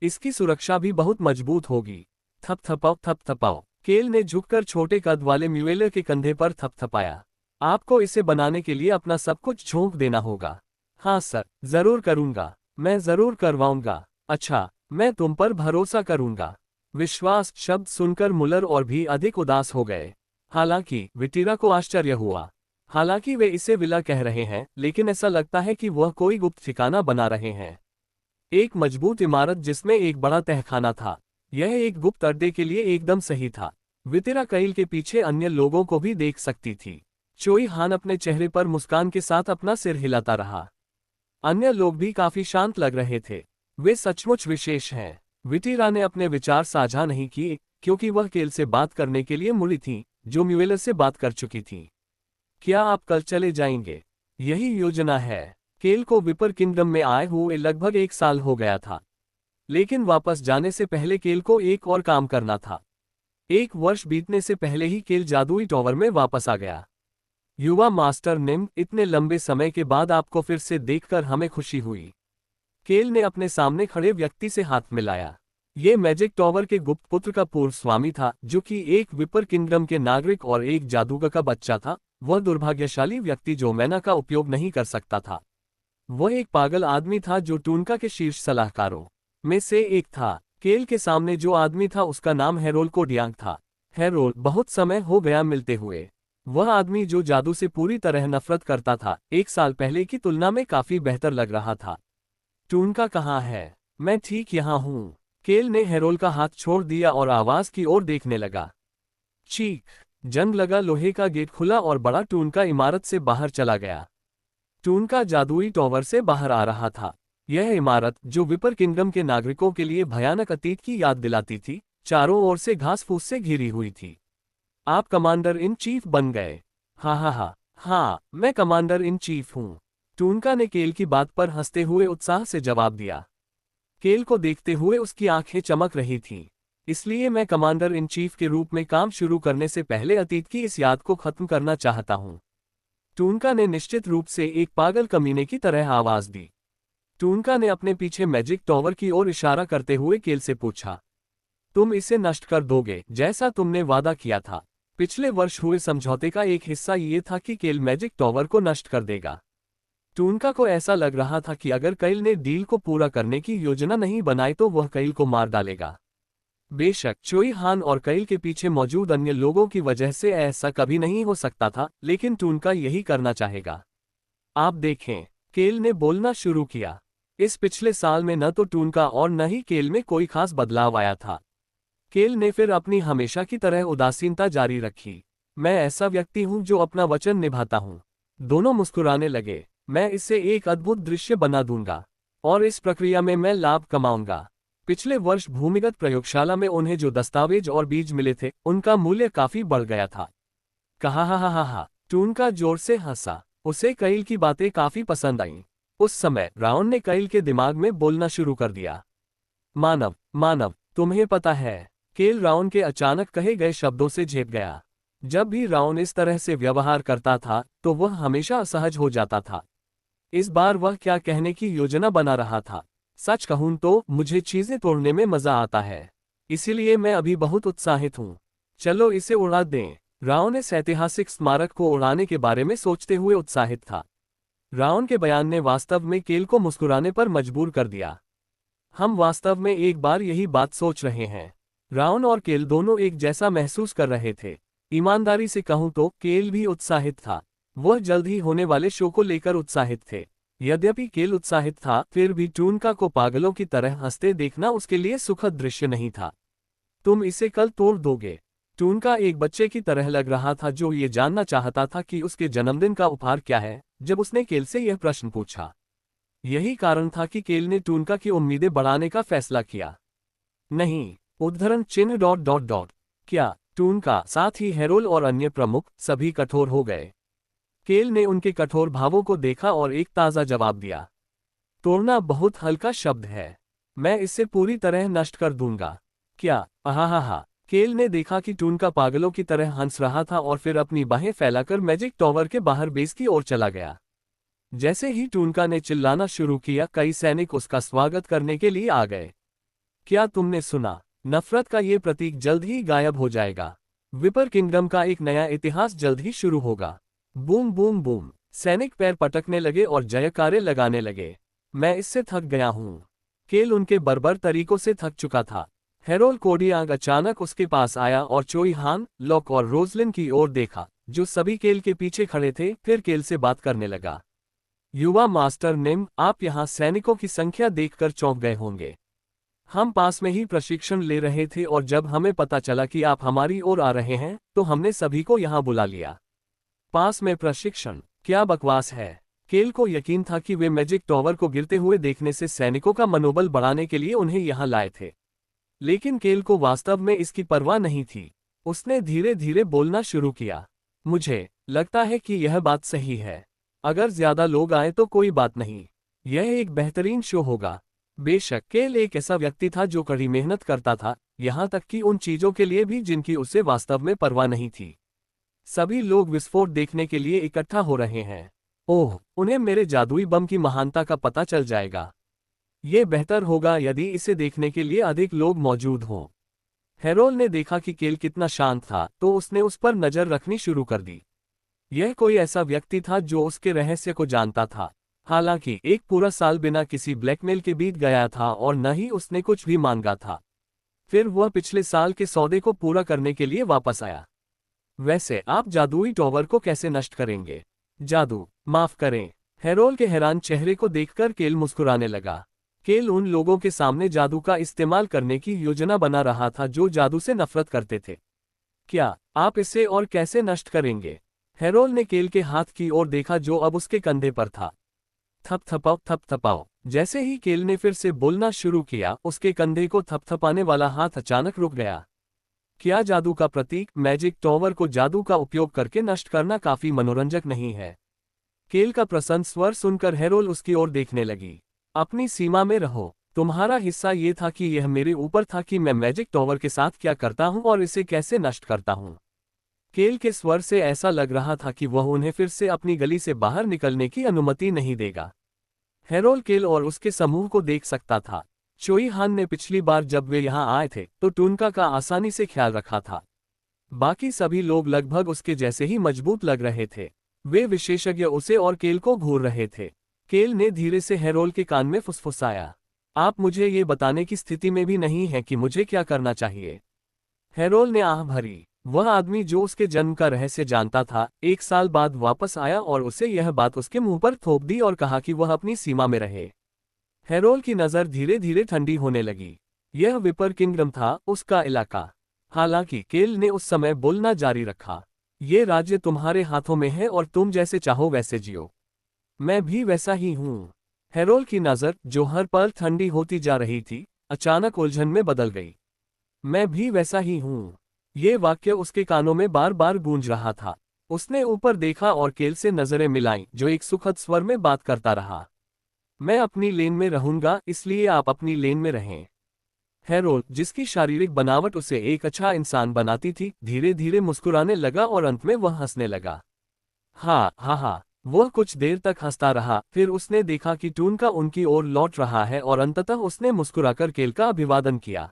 S1: इसकी सुरक्षा भी बहुत मजबूत होगी। थपथपाओ। केल ने झुककर छोटे कद वाले म्यूएलर के कंधे पर थपथपाया। आपको इसे बनाने के लिए अपना सब कुछ झोंक देना होगा। हाँ सर, जरूर करूंगा। मैं जरूर करवाऊंगा। अच्छा, मैं तुम पर भरोसा करूंगा। विश्वास शब्द सुनकर मुलर और भी अधिक उदास हो गए। हालांकि विटिरा को आश्चर्य हुआ। हालांकि वे इसे विला कह रहे हैं, लेकिन ऐसा लगता है कि वह कोई गुप्त ठिकाना बना रहे हैं। एक मजबूत इमारत जिसमें एक बड़ा तहखाना था। यह एक गुप्त अड्डे के लिए एकदम सही था। विटिरा कैल के पीछे अन्य लोगों को भी देख सकती थी। चोई हान अपने चेहरे पर मुस्कान के साथ अपना सिर हिलाता रहा। अन्य लोग भी काफी शांत लग रहे थे। वे सचमुच विशेष हैं। विटिरा ने अपने विचार साझा नहीं किए, क्योंकि वह केल से बात करने के लिए मुड़ी थी, जो म्यूएलर से बात कर चुकी थी। क्या आप कल चले जाएंगे? यही योजना है। केल को विपर किंगडम में आए हुए लगभग 1 साल हो गया था। लेकिन वापस जाने से पहले केल को एक और काम करना था। 1 वर्ष बीतने से पहले ही केल जादुई टॉवर में वापस आ गया। युवा मास्टर निम, इतने लंबे समय के बाद आपको फिर से देखकर हमें खुशी हुई। केल ने अपने सामने खड़े व्यक्ति से हाथ मिलाया। ये मैजिक टॉवर के गुप्त पुत्र का पूर्व स्वामी था, जो कि एक विपर किंगडम के नागरिक और एक जादूगर का बच्चा था। वह दुर्भाग्यशाली व्यक्ति जो मैना का उपयोग नहीं कर सकता था। वह एक पागल आदमी था जो टूनका के शीर्ष सलाहकारों में से एक था। केल के सामने जो आदमी था उसका नाम हेरोल कोडियांग था। हेरोल, बहुत समय हो गया मिलते हुए। वह आदमी जो जादू से पूरी तरह नफरत करता था, 1 साल पहले की तुलना में काफी बेहतर लग रहा था। टूनका कहाँ है? मैं ठीक यहाँ हूँ। केल ने हेरोल का हाथ छोड़ दिया और आवाज की ओर देखने लगा। चीख! जंग लगा। लोहे का गेट खुला और बड़ा टूनका इमारत से बाहर चला गया। टूनका जादुई टॉवर से बाहर आ रहा था। यह इमारत, जो विपर किंगडम के नागरिकों के लिए भयानक अतीत की याद दिलाती थी, चारों ओर से घास फूस से घिरी हुई थी। आप कमांडर इन चीफ बन गए। हाँ, मैं कमांडर इन चीफ हूँ। टूनका ने केल की बात पर हंसते हुए उत्साह से जवाब दिया। केल को देखते हुए उसकी आंखें चमक रही थीं। इसलिए मैं कमांडर इन चीफ के रूप में काम शुरू करने से पहले अतीत की इस याद को खत्म करना चाहता हूँ। टूनका ने निश्चित रूप से एक पागल कमीने की तरह आवाज दी। टूनका ने अपने पीछे मैजिक टॉवर की ओर इशारा करते हुए केल से पूछा, तुम इसे नष्ट कर दोगे जैसा तुमने वादा किया था? पिछले वर्ष हुए समझौते का एक हिस्सा ये था कि केल मैजिक टॉवर को नष्ट कर देगा। टूनका को ऐसा लग रहा था कि अगर कैल ने डील को पूरा करने की योजना नहीं बनाई तो वह कैल को मार डालेगा। बेशक चोई हान और कैल के पीछे मौजूद अन्य लोगों की वजह से ऐसा कभी नहीं हो सकता था, लेकिन टूनका यही करना चाहेगा। आप देखें, केल ने बोलना शुरू किया। इस पिछले साल में न तो टूनका और न ही केल में कोई खास बदलाव आया था। केल ने फिर अपनी हमेशा की तरह उदासीनता जारी रखी। मैं ऐसा व्यक्ति हूं जो अपना वचन निभाता हूं। दोनों मुस्कुराने लगे। मैं इसे एक अद्भुत दृश्य बना दूंगा और इस प्रक्रिया में मैं लाभ कमाऊंगा। पिछले वर्ष भूमिगत प्रयोगशाला में उन्हें जो दस्तावेज और बीज मिले थे, उनका मूल्य काफी बढ़ गया था। कहा हा। टूनका जोर से हंसा। उसे कैल की बातें काफी पसंद आईं। उस समय राउन ने कैल के दिमाग में बोलना शुरू कर दिया। मानव, तुम्हें पता है। केल राउन के अचानक कहे गए शब्दों से झेप गया। जब भी राउन इस तरह से व्यवहार करता था तो वह हमेशा असहज हो जाता था। इस बार वह क्या कहने की योजना बना रहा था? सच कहूं तो मुझे चीजें तोड़ने में मजा आता है, इसीलिए मैं अभी बहुत उत्साहित हूं। चलो इसे उड़ा दें। राउन इस ऐतिहासिक स्मारक को उड़ाने के बारे में सोचते हुए उत्साहित था। राउन के बयान ने वास्तव में केल को मुस्कुराने पर मजबूर कर दिया। हम वास्तव में एक बार यही बात सोच रहे हैं। राउन और केल दोनों एक जैसा महसूस कर रहे थे। ईमानदारी से कहूं तो केल भी उत्साहित था। वह जल्द ही होने वाले शो को लेकर उत्साहित थे। यद्यपि केल उत्साहित था, फिर भी टूनका को पागलों की तरह हंसते देखना उसके लिए सुखद दृश्य नहीं था। तुम इसे कल तोड़ दोगे। टूनका एक बच्चे की तरह लग रहा था जो ये जानना चाहता था कि उसके जन्मदिन का उपहार क्या है, जब उसने केल से यह प्रश्न पूछा। यही कारण था कि केल ने टूनका की उम्मीदें बढ़ाने का फैसला किया। नहीं, उद्धरण चिन्ह डॉट डॉट डॉट। क्या टूनका, साथ ही हेरोल और अन्य प्रमुख सभी कठोर हो गए। केल ने उनके कठोर भावों को देखा और एक ताज़ा जवाब दिया। तोड़ना बहुत हल्का शब्द है। मैं इसे पूरी तरह नष्ट कर दूंगा। क्या? आहा। केल ने देखा कि टूनका पागलों की तरह हंस रहा था और फिर अपनी बाहें फैलाकर मैजिक टॉवर के बाहर बेस की ओर चला गया। जैसे ही टूनका ने चिल्लाना शुरू किया, कई सैनिक उसका स्वागत करने के लिए आ गए। क्या तुमने सुना? नफरत का ये प्रतीक जल्द ही गायब हो जाएगा। विपर किंगडम का एक नया इतिहास जल्द ही शुरू होगा। Boom boom boom. सैनिक पैर पटकने लगे और जयकारे लगाने लगे। मैं इससे थक गया हूं। केल उनके बर्बर तरीकों से थक चुका था। हेरोल कोडियांग अचानक उसके पास आया और चोई हान, लॉक और रोजलिन की ओर देखा, जो सभी केल के पीछे खड़े थे, फिर केल से बात करने लगा। युवा मास्टर निम, आप यहाँ सैनिकों की संख्या देखकर चौंक गए होंगे। हम पास में ही प्रशिक्षण ले रहे थे और जब हमें पता चला कि आप हमारी ओर आ रहे हैं, तो हमने सभी को यहाँ बुला लिया। पास में प्रशिक्षण? क्या बकवास है। केल को यकीन था कि वे मैजिक टॉवर को गिरते हुए देखने से सैनिकों का मनोबल बढ़ाने के लिए उन्हें यहाँ लाए थे। लेकिन केल को वास्तव में इसकी परवाह नहीं थी। उसने धीरे धीरे बोलना शुरू किया। मुझे लगता है कि यह बात सही है। अगर ज्यादा लोग आए तो कोई बात नहीं। यह एक बेहतरीन शो होगा। बेशक केल एक ऐसा व्यक्ति था जो कड़ी मेहनत करता था, यहाँ तक कि उन चीजों के लिए भी जिनकी उसे वास्तव में परवाह नहीं थी। सभी लोग विस्फोट देखने के लिए इकट्ठा हो रहे हैं। ओह, उन्हें मेरे जादुई बम की महानता का पता चल जाएगा। ये बेहतर होगा यदि इसे देखने के लिए अधिक लोग मौजूद हों। हेरोल ने देखा कि केल कितना शांत था, तो उसने उस पर नजर रखनी शुरू कर दी। यह कोई ऐसा व्यक्ति था जो उसके रहस्य को जानता था। हालांकि एक पूरा साल बिना किसी ब्लैकमेल के बीत गया था और न ही उसने कुछ भी मांगा था। फिर वह पिछले साल के सौदे को पूरा करने के लिए वापस आया। वैसे आप जादुई टॉवर को कैसे नष्ट करेंगे? जादू? माफ करें। हेरोल के हैरान चेहरे को देखकर केल मुस्कुराने लगा। केल उन लोगों के सामने जादू का इस्तेमाल करने की योजना बना रहा था जो जादू से नफरत करते थे। क्या आप इसे और कैसे नष्ट करेंगे? हेरोल ने केल के हाथ की ओर देखा जो अब उसके कंधे पर था। थपथपाओ। जैसे ही केल ने फिर से बोलना शुरू किया, उसके कंधे को थपथपाने वाला हाथ अचानक रुक गया। क्या जादू का प्रतीक मैजिक टॉवर को जादू का उपयोग करके नष्ट करना काफी मनोरंजक नहीं है? केल का प्रसन्न स्वर सुनकर हेरोल उसकी ओर देखने लगी। अपनी सीमा में रहो। तुम्हारा हिस्सा ये था कि यह मेरे ऊपर था कि मैं मैजिक टॉवर के साथ क्या करता हूं और इसे कैसे नष्ट करता हूं। केल के स्वर से ऐसा लग रहा था कि वह उन्हें फिर से अपनी गली से बाहर निकलने की अनुमति नहीं देगा। हेरोल केल और उसके समूह को देख सकता था। चोई हान ने पिछली बार जब वे यहाँ आए थे तो टूनका का आसानी से ख्याल रखा था। बाकी सभी लोग लगभग उसके जैसे ही मजबूत लग रहे थे। वे विशेषज्ञ उसे और केल को घूर रहे थे। केल ने धीरे से हेरोल के कान में फुसफुसाया। आप मुझे ये बताने की स्थिति में भी नहीं हैं कि मुझे क्या करना चाहिए। हेरोल ने आह भरी। वह आदमी जो उसके जन्म का रहस्य जानता था, एक साल बाद वापस आया और उसे यह बात उसके मुंह पर थोप दी और कहा कि वह अपनी सीमा में रहे। हेरोल की नज़र धीरे धीरे ठंडी होने लगी। यह विपर किंगडम था, उसका इलाका। हालांकि केल ने उस समय बोलना जारी रखा। ये राज्य तुम्हारे हाथों में है और तुम जैसे चाहो वैसे जियो। मैं भी वैसा ही हूँ। हेरोल की नज़र, जो हर पल ठंडी होती जा रही थी, अचानक उलझन में बदल गई। मैं भी वैसा ही हूँ। ये वाक्य उसके कानों में बार बार गूंज रहा था। उसने ऊपर देखा और केल से नजरें मिलाईं, जो एक सुखद स्वर में बात करता रहा। मैं अपनी लेन में रहूंगा, इसलिए आप अपनी लेन में रहें। हेरोल, जिसकी शारीरिक बनावट उसे एक अच्छा इंसान बनाती थी, धीरे धीरे मुस्कुराने लगा और अंत में वह हंसने लगा। हाँ। वह कुछ देर तक हंसता रहा, फिर उसने देखा कि टूनका उनकी ओर लौट रहा है और अंततः उसने मुस्कुराकर केल का अभिवादन किया।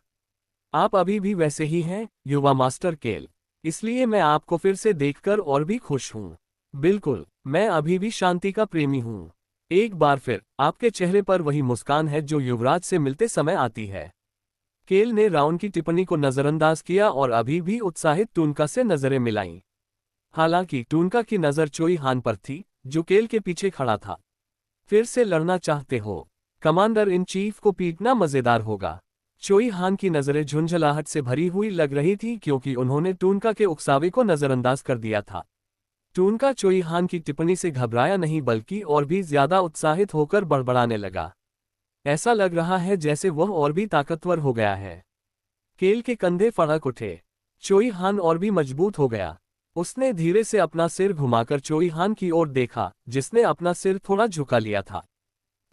S1: आप अभी भी वैसे ही हैं, युवा मास्टर केल। इसलिए मैं आपको फिर से देखकर और भी खुश हूँ। बिल्कुल, मैं अभी भी शांति का प्रेमी हूँ। एक बार फिर आपके चेहरे पर वही मुस्कान है जो युवराज से मिलते समय आती है। केल ने राउन की टिप्पणी को नजरअंदाज किया और अभी भी उत्साहित टूनका से नजरें मिलाईं। हालांकि टूनका की नजर चोई हान पर थी, जो केल के पीछे खड़ा था। फिर से लड़ना चाहते हो? कमांडर इन चीफ को पीटना मजेदार होगा। चोई हान की नजरें झुंझलाहट से भरी हुई लग रही थी क्योंकि उन्होंने टूनका के उकसावे को नजरअंदाज कर दिया था। टूनका चोई हान की टिप्पणी से घबराया नहीं बल्कि और भी ज्यादा उत्साहित होकर बड़बड़ाने लगा। ऐसा लग रहा है जैसे वह और भी ताकतवर हो गया है। केल के कंधे फड़क उठे। चोई हान और भी मजबूत हो गया। उसने धीरे से अपना सिर घुमाकर चोई हान की ओर देखा, जिसने अपना सिर थोड़ा झुका लिया था।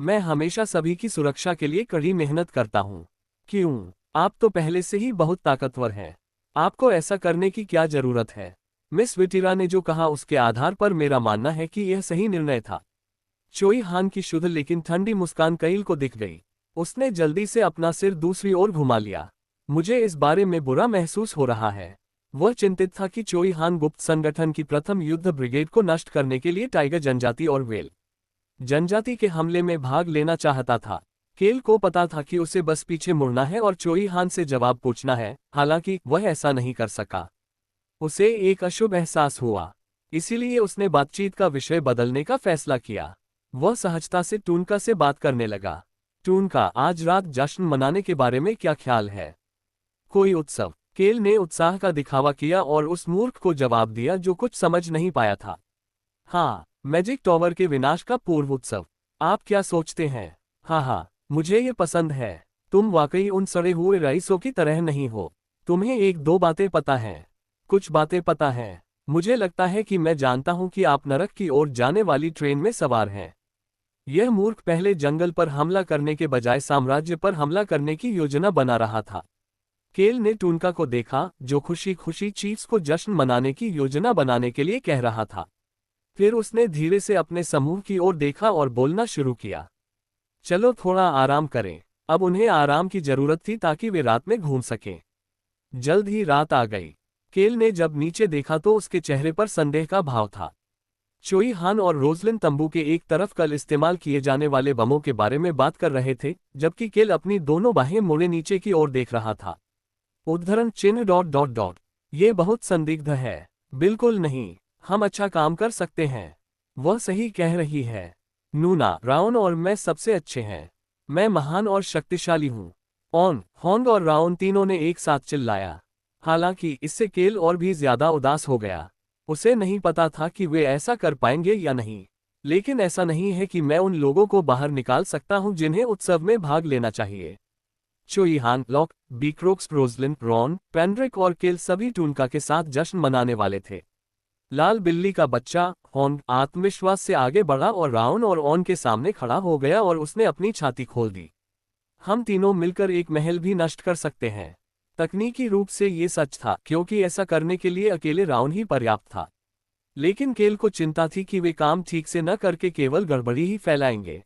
S1: मैं हमेशा सभी की सुरक्षा के लिए कड़ी मेहनत करता हूँ। क्यों? आप तो पहले से ही बहुत ताकतवर हैं। आपको ऐसा करने की क्या जरूरत है? मिस विटिरा ने जो कहा उसके आधार पर मेरा मानना है कि यह सही निर्णय था। चोई हान की शुद्ध लेकिन ठंडी मुस्कान कैल को दिख गई। उसने जल्दी से अपना सिर दूसरी ओर घुमा लिया। मुझे इस बारे में बुरा महसूस हो रहा है। वह चिंतित था कि चोई हान गुप्त संगठन की प्रथम युद्ध ब्रिगेड को नष्ट करने के लिए टाइगर जनजाति और वेल जनजाति के हमले में भाग लेना चाहता था। केल को पता था कि उसे बस पीछे मुड़ना है और चोई हान से जवाब पूछना है, हालांकि वह ऐसा नहीं कर सका। उसे एक अशुभ एहसास हुआ, इसीलिए उसने बातचीत का विषय बदलने का फैसला किया। वह सहजता से टूनका से बात करने लगा। टूनका, आज रात जश्न मनाने के बारे में क्या ख्याल है? कोई उत्सव? केल ने उत्साह का दिखावा किया और उस मूर्ख को जवाब दिया जो कुछ समझ नहीं पाया था। हाँ, मैजिक टॉवर के विनाश का पूर्व उत्सव। आप क्या सोचते हैं? हाँ, मुझे ये पसंद है। तुम वाकई उन सड़े हुए रईसों की तरह नहीं हो। तुम्हें एक दो बातें पता हैं। कुछ बातें पता हैं। मुझे लगता है कि मैं जानता हूं कि आप नरक की ओर जाने वाली ट्रेन में सवार हैं। यह मूर्ख पहले जंगल पर हमला करने के बजाय साम्राज्य पर हमला करने की योजना बना रहा था। केल ने टूनका को देखा, जो खुशी खुशी चीफ्स को जश्न मनाने की योजना बनाने के लिए कह रहा था। फिर उसने धीरे से अपने समूह की ओर देखा और बोलना शुरू किया। चलो थोड़ा आराम करें। अब उन्हें आराम की जरूरत थी ताकि वे रात में घूम सकें। जल्द ही रात आ गई। केल ने जब नीचे देखा तो उसके चेहरे पर संदेह का भाव था। चोई हान और रोजलिन तंबू के एक तरफ कल इस्तेमाल किए जाने वाले बमों के बारे में बात कर रहे थे, जबकि केल अपनी दोनों बाहें मोड़े नीचे की ओर देख रहा था। उद्धरण चिन्ह ... ये बहुत संदिग्ध है। बिल्कुल नहीं, हम अच्छा काम कर सकते हैं। वह सही कह रही है। नूना, राउन और मैं सबसे अच्छे हैं। मैं महान और शक्तिशाली हूँ। ऑन, होंग और राउन तीनों ने एक साथ चिल्लाया। हालांकि इससे केल और भी ज्यादा उदास हो गया। उसे नहीं पता था कि वे ऐसा कर पाएंगे या नहीं, लेकिन ऐसा नहीं है कि मैं उन लोगों को बाहर निकाल सकता हूं जिन्हें उत्सव में भाग लेना चाहिए। चोई हान, लॉक, बीक्रोक्स, रोजलिन, रॉन, पेंड्रिक और केल सभी टूनका के साथ जश्न मनाने वाले थे। लाल बिल्ली का बच्चा होंग आत्मविश्वास से आगे बढ़ा और राउन और ऑन के सामने खड़ा हो गया और उसने अपनी छाती खोल दी। हम तीनों मिलकर एक महल भी नष्ट कर सकते हैं। तकनीकी रूप से ये सच था क्योंकि ऐसा करने के लिए अकेले राउन ही पर्याप्त था। लेकिन केल को चिंता थी कि वे काम ठीक से न करके केवल गड़बड़ी ही फैलाएंगे।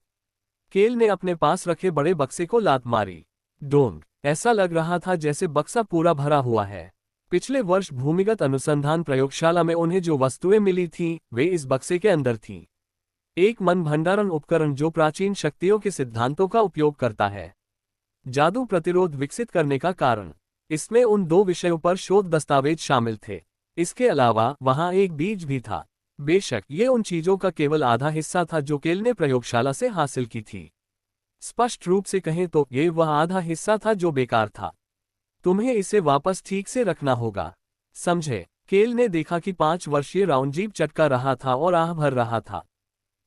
S1: केल ने अपने पास रखे बड़े बक्से को लात मारी। डोंग, ऐसा लग रहा था जैसे बक्सा पूरा भरा हुआ है। पिछले वर्ष भूमिगत अनुसंधान प्रयोगशाला में उन्हें जो वस्तुएं मिली थीं, वे इस बक्से के अंदर थीं। एक मन भंडारण उपकरण जो प्राचीन शक्तियों के सिद्धांतों का उपयोग करता है। जादू प्रतिरोध विकसित करने का कारण। इसमें उन दो विषयों पर शोध दस्तावेज शामिल थे। इसके अलावा वहां एक बीज भी था। बेशक ये उन चीजों का केवल आधा हिस्सा था जो केल ने प्रयोगशाला से हासिल की थी। स्पष्ट रूप से कहें तो ये वह आधा हिस्सा था जो बेकार था। तुम्हें इसे वापस ठीक से रखना होगा, समझे? केल ने देखा कि 5 वर्षीय राउन जीभ चटका रहा था और आह भर रहा था।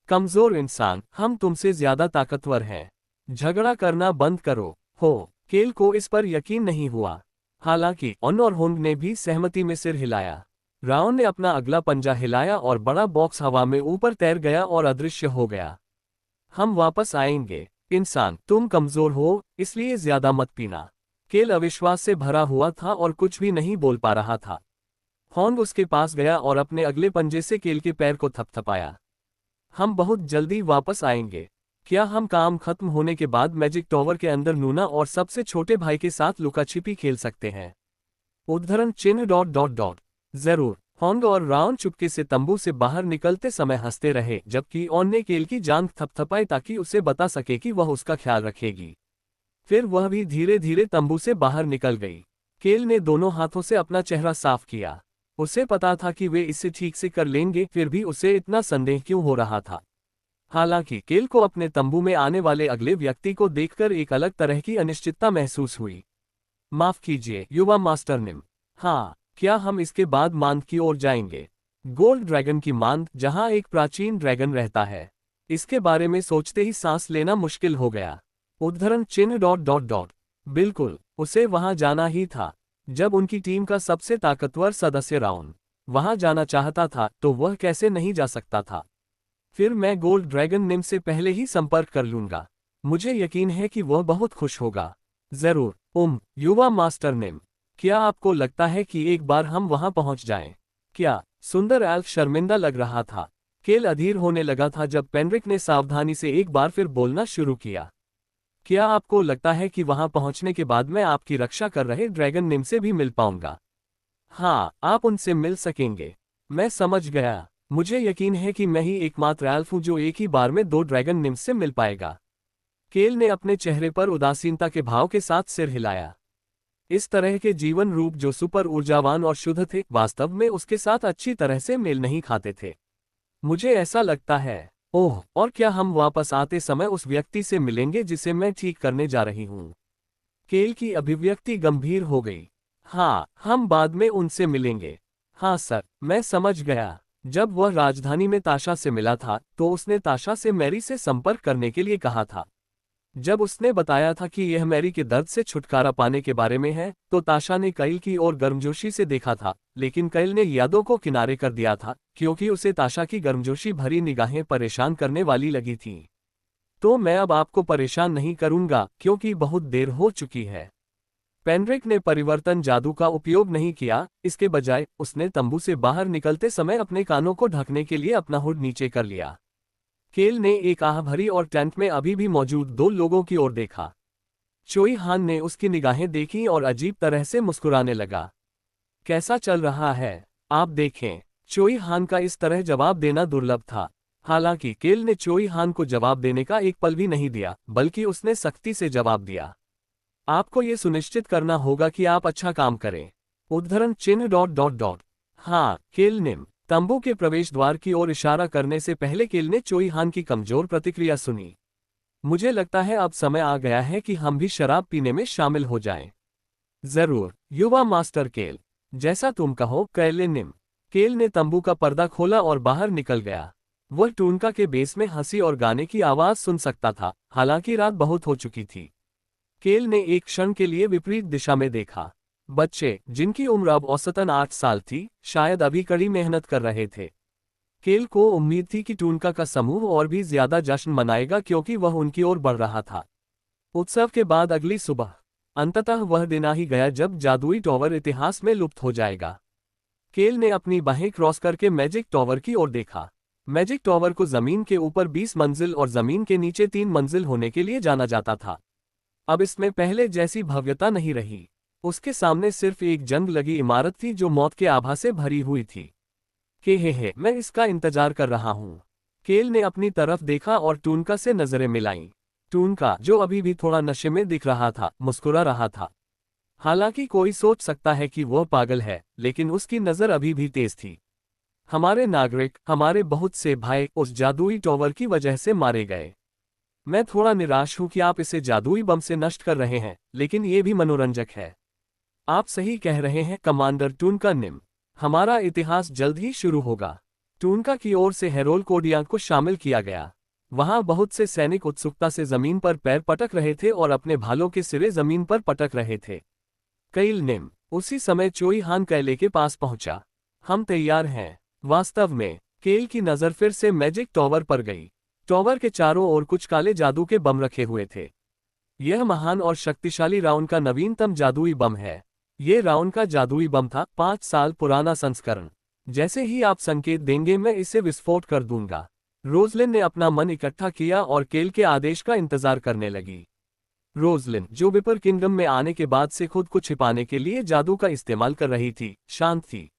S1: कमजोर इंसान, हम तुमसे ज्यादा ताकतवर हैं। झगड़ा करना बंद करो। हो, केल को इस पर यकीन नहीं हुआ। हालांकि ऑन और होंग ने भी सहमति में सिर हिलाया। राउन ने अपना अगला पंजा हिलाया और बड़ा बॉक्स हवा में ऊपर तैर गया और अदृश्य हो गया। हम वापस आएंगे। इंसान, तुम कमजोर हो, इसलिए ज्यादा मत पीना। केल अविश्वास से भरा हुआ था और कुछ भी नहीं बोल पा रहा था। होंग उसके पास गया और अपने अगले पंजे से केल के पैर को थपथपाया। हम बहुत जल्दी वापस आएंगे। क्या हम काम खत्म होने के बाद मैजिक टॉवर के अंदर नूना और सबसे छोटे भाई के साथ लुका छिपी खेल सकते हैं? उद्धरण चिन्ह ... जरूर। होंग और राउन चुपके से तंबू से बाहर निकलते समय हंसते रहे, जबकि ऑन ने केल की जांघ थपथपाई ताकि उसे बता सके कि वह उसका ख्याल रखेगी। फिर वह भी धीरे धीरे तंबू से बाहर निकल गई। केल ने दोनों हाथों से अपना चेहरा साफ किया। उसे पता था कि वे इसे ठीक से कर लेंगे, फिर भी उसे इतना संदेह क्यों हो रहा था। हालांकि केल को अपने तंबू में आने वाले अगले व्यक्ति को देखकर एक अलग तरह की अनिश्चितता महसूस हुई। माफ कीजिए युवा मास्टर निम। हाँ, क्या हम इसके बाद मांद की ओर जाएंगे? गोल्ड ड्रैगन की मांद, जहां एक प्राचीन ड्रैगन रहता है। इसके बारे में सोचते ही सांस लेना मुश्किल हो गया। उद्धरण चिन्ह डॉट डॉट डॉट। बिल्कुल, उसे वहां जाना ही था। जब उनकी टीम का सबसे ताकतवर सदस्य राउन वहां जाना चाहता था, तो वह कैसे नहीं जा सकता था? फिर मैं गोल्ड ड्रैगन निम से पहले ही संपर्क कर लूंगा। मुझे यकीन है कि वह बहुत खुश होगा। जरूर। युवा मास्टर निम, क्या आपको लगता है कि एक बार हम वहां पहुंच जाएं? क्या? सुंदर एल्फ शर्मिंदा लग रहा था। केल अधीर होने लगा था जब पेनरिक ने सावधानी से एक बार फिर बोलना शुरू किया। क्या आपको लगता है कि वहां पहुंचने के बाद मैं आपकी रक्षा कर रहे ड्रैगन निम से भी मिल पाऊंगा? हाँ, आप उनसे मिल सकेंगे। मैं समझ गया। मुझे यकीन है कि मैं ही एकमात्र एल्फ हूं जो एक ही बार में 2 ड्रैगन निम्स से मिल पाएगा। केल ने अपने चेहरे पर उदासीनता के भाव के साथ सिर हिलाया। इस तरह के जीवन रूप जो सुपर ऊर्जावान और शुद्ध थे, वास्तव में उसके साथ अच्छी तरह से मेल नहीं खाते थे। मुझे ऐसा लगता है। ओह, और क्या हम वापस आते समय उस व्यक्ति से मिलेंगे जिसे मैं ठीक करने जा रही हूं? केल की अभिव्यक्ति गंभीर हो गई। हाँ, हम बाद में उनसे मिलेंगे। हाँ सर, मैं समझ गया। जब वह राजधानी में ताशा से मिला था, तो उसने ताशा से मैरी से संपर्क करने के लिए कहा था। जब उसने बताया था कि यह मैरी के दर्द से छुटकारा पाने के बारे में है, तो ताशा ने कैल की ओर गर्मजोशी से देखा था, लेकिन कैल ने यादों को किनारे कर दिया था, क्योंकि उसे ताशा की गर्मजोशी भरी निगाहें परेशान करने वाली लगी थीं। तो मैं अब आपको परेशान नहीं करूंगा, क्योंकि बहुत देर हो चुकी है। पेनरिक ने परिवर्तन जादू का उपयोग नहीं किया, इसके बजाय उसने तंबू से बाहर निकलते समय अपने कानों को ढकने के लिए अपना हुड नीचे कर लिया। केल ने एक आह भरी और टेंट में अभी भी मौजूद 2 लोगों की ओर देखा। चोई हान ने उसकी निगाहें देखीं और अजीब तरह से मुस्कुराने लगा। कैसा चल रहा है? आप देखें। चोई हान का इस तरह जवाब देना दुर्लभ था। हालांकि केल ने चोई हान को जवाब देने का एक पल भी नहीं दिया, बल्कि उसने सख्ती से जवाब दिया। आपको ये सुनिश्चित करना होगा कि आप अच्छा काम करें। उद्धरण चिन्ह डॉट डॉट डॉट। हाँ, केल ने तंबू के प्रवेश द्वार की ओर इशारा करने से पहले केल ने चोई हान की कमजोर प्रतिक्रिया सुनी। मुझे लगता है अब समय आ गया है कि हम भी शराब पीने में शामिल हो जाएं। जरूर, युवा मास्टर केल। जैसा तुम कहो, कैले निम। केल ने तंबू का पर्दा खोला और बाहर निकल गया। वह टूनका के बेस में हंसी और गाने की आवाज सुन सकता था, हालांकि रात बहुत हो चुकी थी। केल ने एक क्षण के लिए विपरीत दिशा में देखा। बच्चे, जिनकी उम्र अब औसतन 8 साल थी, शायद अभी कड़ी मेहनत कर रहे थे। केल को उम्मीद थी कि टूनका का समूह और भी ज्यादा जश्न मनाएगा, क्योंकि वह उनकी ओर बढ़ रहा था। उत्सव के बाद अगली सुबह अंततः वह दिन आ ही गया जब जादुई टॉवर इतिहास में लुप्त हो जाएगा। केल ने अपनी बाहें क्रॉस करके मैजिक टॉवर की ओर देखा। मैजिक टॉवर को जमीन के ऊपर 20 मंजिल और जमीन के नीचे 3 मंजिल होने के लिए जाना जाता था। अब इसमें पहले जैसी भव्यता नहीं रही। उसके सामने सिर्फ एक जंग लगी इमारत थी जो मौत के आभा से भरी हुई थी। हे, मैं इसका इंतजार कर रहा हूँ। केल ने अपनी तरफ देखा और टूनका से नजरें मिलाईं। टूनका, जो अभी भी थोड़ा नशे में दिख रहा था, मुस्कुरा रहा था। हालांकि कोई सोच सकता है कि वह पागल है, लेकिन उसकी नजर अभी भी तेज थी। हमारे नागरिक, हमारे बहुत से भाई उस जादुई टॉवर की वजह से मारे गए। मैं थोड़ा निराश हूं कि आप इसे जादुई बम से नष्ट कर रहे हैं, लेकिन ये भी मनोरंजक है। आप सही कह रहे हैं कमांडर टूनका निम। हमारा इतिहास जल्द ही शुरू होगा। टूनका की ओर से हेरोल कोडिया को शामिल किया गया। वहां बहुत से सैनिक उत्सुकता से जमीन पर पैर पटक रहे थे और अपने भालों के सिरे जमीन पर पटक रहे थे। कैल निम। उसी समय चोई हान कैले के पास पहुंचा। हम तैयार हैं। वास्तव में, केल की नजर फिर से मैजिक टॉवर पर गई। टॉवर के चारों ओर कुछ काले जादू के बम रखे हुए थे। यह महान और शक्तिशाली राउन का नवीनतम जादुई बम है। ये राउन का जादुई बम था, 5 साल पुराना संस्करण। जैसे ही आप संकेत देंगे मैं इसे विस्फोट कर दूंगा। रोजलिन ने अपना मन इकट्ठा किया और केल के आदेश का इंतजार करने लगी। रोजलिन, जो विपर किंगडम में आने के बाद से खुद को छिपाने के लिए जादू का इस्तेमाल कर रही थी, शांत थी।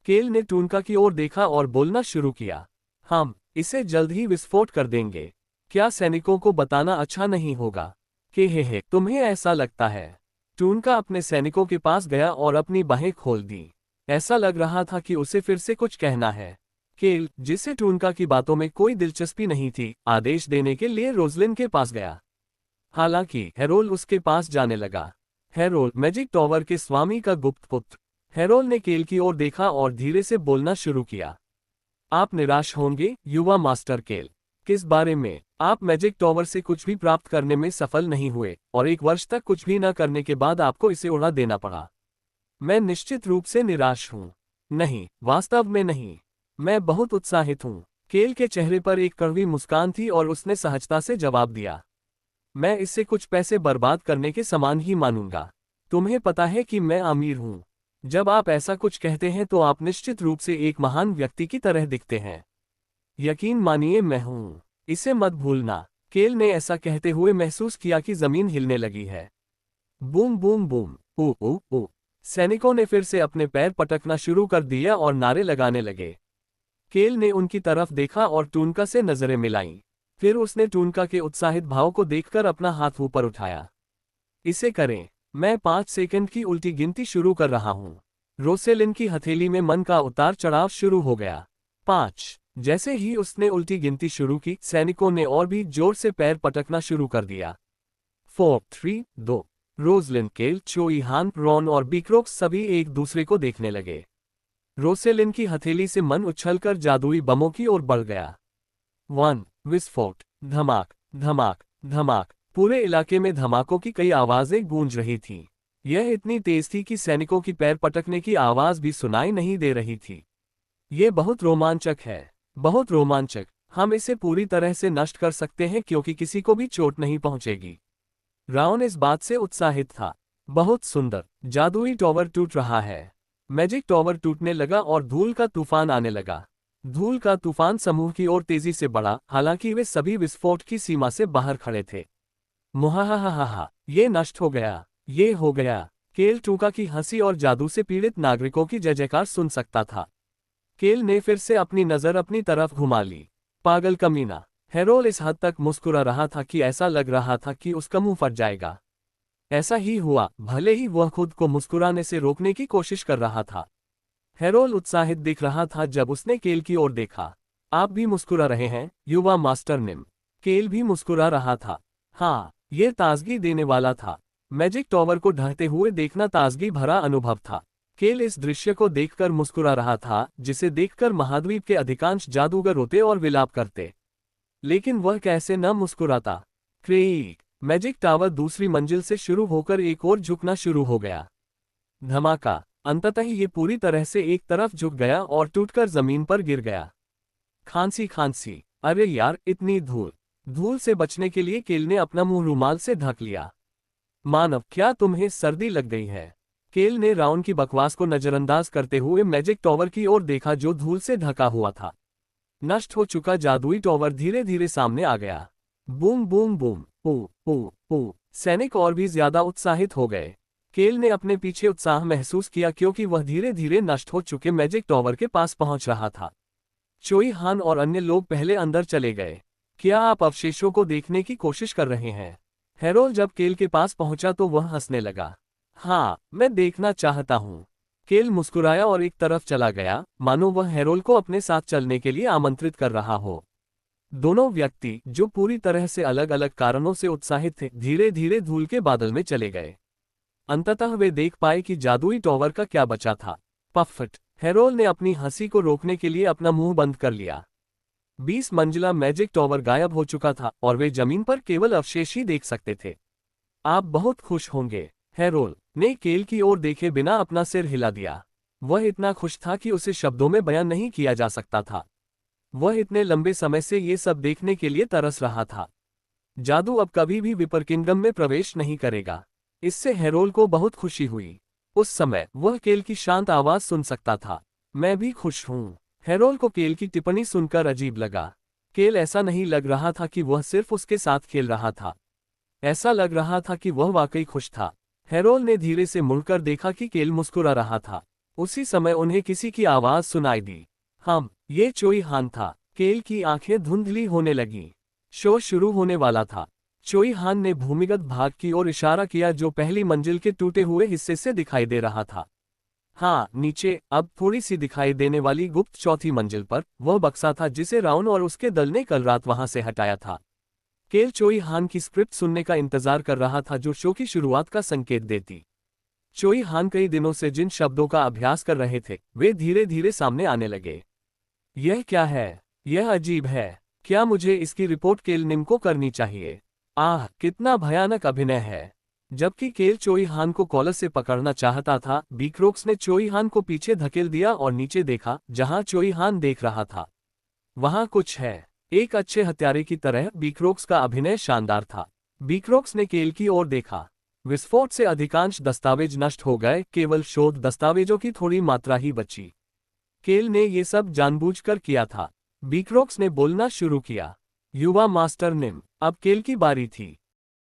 S1: केल ने टूनका की ओर देखा और बोलना शुरू किया, हम इसे जल्द ही विस्फोट कर देंगे। क्या सैनिकों को बताना अच्छा नहीं होगा? हे, तुम्हें ऐसा लगता है? टूनका अपने सैनिकों के पास गया और अपनी बाहें खोल दी। ऐसा लग रहा था कि उसे फिर से कुछ कहना है। केल, जिसे टूनका की बातों में कोई दिलचस्पी नहीं थी, आदेश देने के लिए रोजलिन के पास गया। हालांकि हेरोल उसके पास जाने लगा। हेरोल, मैजिक टॉवर के स्वामी का गुप्त पुत्र। हेरोल ने केल की ओर देखा और धीरे से बोलना शुरू किया। आप निराश होंगे, युवा मास्टर केल। किस बारे में? आप मैजिक टॉवर से कुछ भी प्राप्त करने में सफल नहीं हुए, और 1 वर्ष तक कुछ भी न करने के बाद आपको इसे उड़ा देना पड़ा। मैं निश्चित रूप से निराश हूँ। नहीं, वास्तव में नहीं। मैं बहुत उत्साहित हूँ। केल के चेहरे पर एक कड़वी मुस्कान थी और उसने सहजता से जवाब दिया, मैं इससे कुछ पैसे बर्बाद करने के समान ही मानूंगा। तुम्हें पता है कि मैं अमीर हूँ। जब आप ऐसा कुछ कहते हैं तो आप निश्चित रूप से एक महान व्यक्ति की तरह दिखते हैं। यकीन मानिए मैं हूँ। इसे मत भूलना। केल ने ऐसा कहते हुए महसूस किया कि जमीन हिलने लगी है। बूम बूम बूम, ऊ ऊ ऊ। सैनिकों ने फिर से अपने पैर पटकना शुरू कर दिया और नारे लगाने लगे। केल ने उनकी तरफ देखा और टूनका से नजरें मिलाईं। फिर उसने टूनका के उत्साहित भाव को देखकर अपना हाथ ऊपर उठाया। इसे करें। मैं 5 सेकंड की उल्टी गिनती शुरू कर रहा हूं। रोसेलिन की हथेली में मन का उतार चढ़ाव शुरू हो गया। 5। जैसे ही उसने उल्टी गिनती शुरू की, सैनिकों ने और भी जोर से पैर पटकना शुरू कर दिया। 4, 3, 2। रोजलिन, केल, चोई हान, रॉन और बीक्रोक्स सभी एक दूसरे को देखने लगे। रोसेलिन की हथेली से मन उछलकर जादुई बमों की ओर बढ़ गया। 1। विस्फोट। धमाक धमाक धमाक। पूरे इलाके में धमाकों की कई आवाजें गूंज रही थीं। यह इतनी तेज थी कि सैनिकों की पैर पटकने की आवाज भी सुनाई नहीं दे रही थी। ये बहुत रोमांचक है, बहुत रोमांचक। हम इसे पूरी तरह से नष्ट कर सकते हैं क्योंकि किसी को भी चोट नहीं पहुंचेगी। राउन इस बात से उत्साहित था। बहुत सुंदर। जादुई टॉवर टूट रहा है। मैजिक टॉवर टूटने लगा और धूल का तूफान आने लगा। धूल का तूफान समूह की ओर तेजी से बढ़ा, हालांकि वे सभी विस्फोट की सीमा से बाहर खड़े थे। मुहाहाहाहा, ये नष्ट हो गया, ये हो गया। केल टूका की हंसी और जादू से पीड़ित नागरिकों की जय जयकार सुन सकता था। केल ने फिर से अपनी नजर अपनी तरफ घुमा ली। पागल कमीना। हेरोल इस हद तक मुस्कुरा रहा था कि ऐसा लग रहा था कि उसका मुंह फट जाएगा। ऐसा ही हुआ, भले ही वह खुद को मुस्कुराने से रोकने की कोशिश कर रहा था। हेरोल उत्साहित दिख रहा था जब उसने केल की ओर देखा। आप भी मुस्कुरा रहे हैं, युवा मास्टर निम। केल भी मुस्कुरा रहा था। हाँ, ये ताजगी देने वाला था। मैजिक टॉवर को ढहते हुए देखना ताजगी भरा अनुभव था। केल इस दृश्य को देखकर मुस्कुरा रहा था, जिसे देखकर महाद्वीप के अधिकांश जादूगर रोते और विलाप करते। लेकिन वह कैसे न मुस्कुराता। क्रेक। मैजिक टावर दूसरी मंजिल से शुरू होकर एक और झुकना शुरू हो गया। धमाका। अंततः ये पूरी तरह से एक तरफ झुक गया और टूटकर जमीन पर गिर गया। खांसी खांसी। अरे यार, इतनी धूल। धूल से बचने के लिए केल ने अपना मुंह रुमाल से ढक लिया। मानव, क्या तुम्हें सर्दी लग गई है? केल ने राउन की बकवास को नजरअंदाज करते हुए मैजिक टॉवर की ओर देखा जो धूल से ढका हुआ था। नष्ट हो चुका जादुई टॉवर धीरे धीरे सामने आ गया। बूम बूम बूम, पू पू पू। सैनिक और भी ज्यादा उत्साहित हो गए। केल ने अपने पीछे उत्साह महसूस किया क्योंकि वह धीरे धीरे नष्ट हो चुके मैजिक टॉवर के पास पहुंच रहा था। चोई हान और अन्य लोग पहले अंदर चले गए। क्या आप अवशेषों को देखने की कोशिश कर रहे हैं? हेरोल जब केल के पास पहुंचा तो वह हंसने लगा। हाँ, मैं देखना चाहता हूँ। केल मुस्कुराया और एक तरफ चला गया, मानो वह हेरोल को अपने साथ चलने के लिए आमंत्रित कर रहा हो। दोनों व्यक्ति, जो पूरी तरह से अलग अलग कारणों से उत्साहित थे, धीरे धीरे धूल के बादल में चले गए। अंततः वे देख पाए कि जादुई टॉवर का क्या बचा था। पफट। हेरोल ने अपनी हंसी को रोकने के लिए अपना मुंह बंद कर लिया। 20 मंजिला मैजिक टॉवर गायब हो चुका था और वे जमीन पर केवल अवशेष ही देख सकते थे। आप बहुत खुश होंगे। हेरोल ने केल की ओर देखे बिना अपना सिर हिला दिया। वह इतना खुश था कि उसे शब्दों में बयान नहीं किया जा सकता था। वह इतने लंबे समय से ये सब देखने के लिए तरस रहा था। जादू अब कभी भी विपर किंगडम में प्रवेश नहीं करेगा। इससे हेरोल को बहुत खुशी हुई। उस समय वह केल की शांत आवाज सुन सकता था। मैं भी खुश हूँ। हेरोल को केल की टिप्पणी सुनकर अजीब लगा। केल ऐसा नहीं लग रहा था कि वह सिर्फ उसके साथ खेल रहा था। ऐसा लग रहा था कि वह वाकई खुश था। हेरोल ने धीरे से मुड़कर देखा कि केल मुस्कुरा रहा था। उसी समय उन्हें किसी की आवाज सुनाई दी। ये चोई हान था। केल की आंखें धुंधली होने लगीं। शो शुरू होने वाला था। चोई हान ने भूमिगत भाग की ओर इशारा किया जो पहली मंजिल के टूटे हुए हिस्से से दिखाई दे रहा था। नीचे, अब थोड़ी सी दिखाई देने वाली गुप्त चौथी मंजिल पर, वह बक्सा था जिसे राउन और उसके दल ने कल रात वहां से हटाया था। केल चोई हान की स्क्रिप्ट सुनने का इंतजार कर रहा था जो शो की शुरुआत का संकेत देती। चोई हान कई दिनों से जिन शब्दों का अभ्यास कर रहे थे, वे धीरे धीरे सामने आने लगे। यह क्या है? यह अजीब है। क्या मुझे इसकी रिपोर्ट केल निम को करनी चाहिए? कितना भयानक अभिनय है। जबकि केल चोई हान को कॉलर से पकड़ना चाहता था, बीक्रोक्स ने चोई हान को पीछे धकेल दिया और नीचे देखा, जहां चोई हान देख रहा था। वहां कुछ है। एक अच्छे हत्यारे की तरह बीक्रोक्स का अभिनय शानदार था। बीक्रोक्स ने केल की ओर देखा। विस्फोट से अधिकांश दस्तावेज नष्ट हो गए, केवल शोध दस्तावेजों की थोड़ी मात्रा ही बची। केल ने ये सब जानबूझकर किया था। बीक्रोक्स ने बोलना शुरू किया। युवा मास्टर निम, अब केल की बारी थी।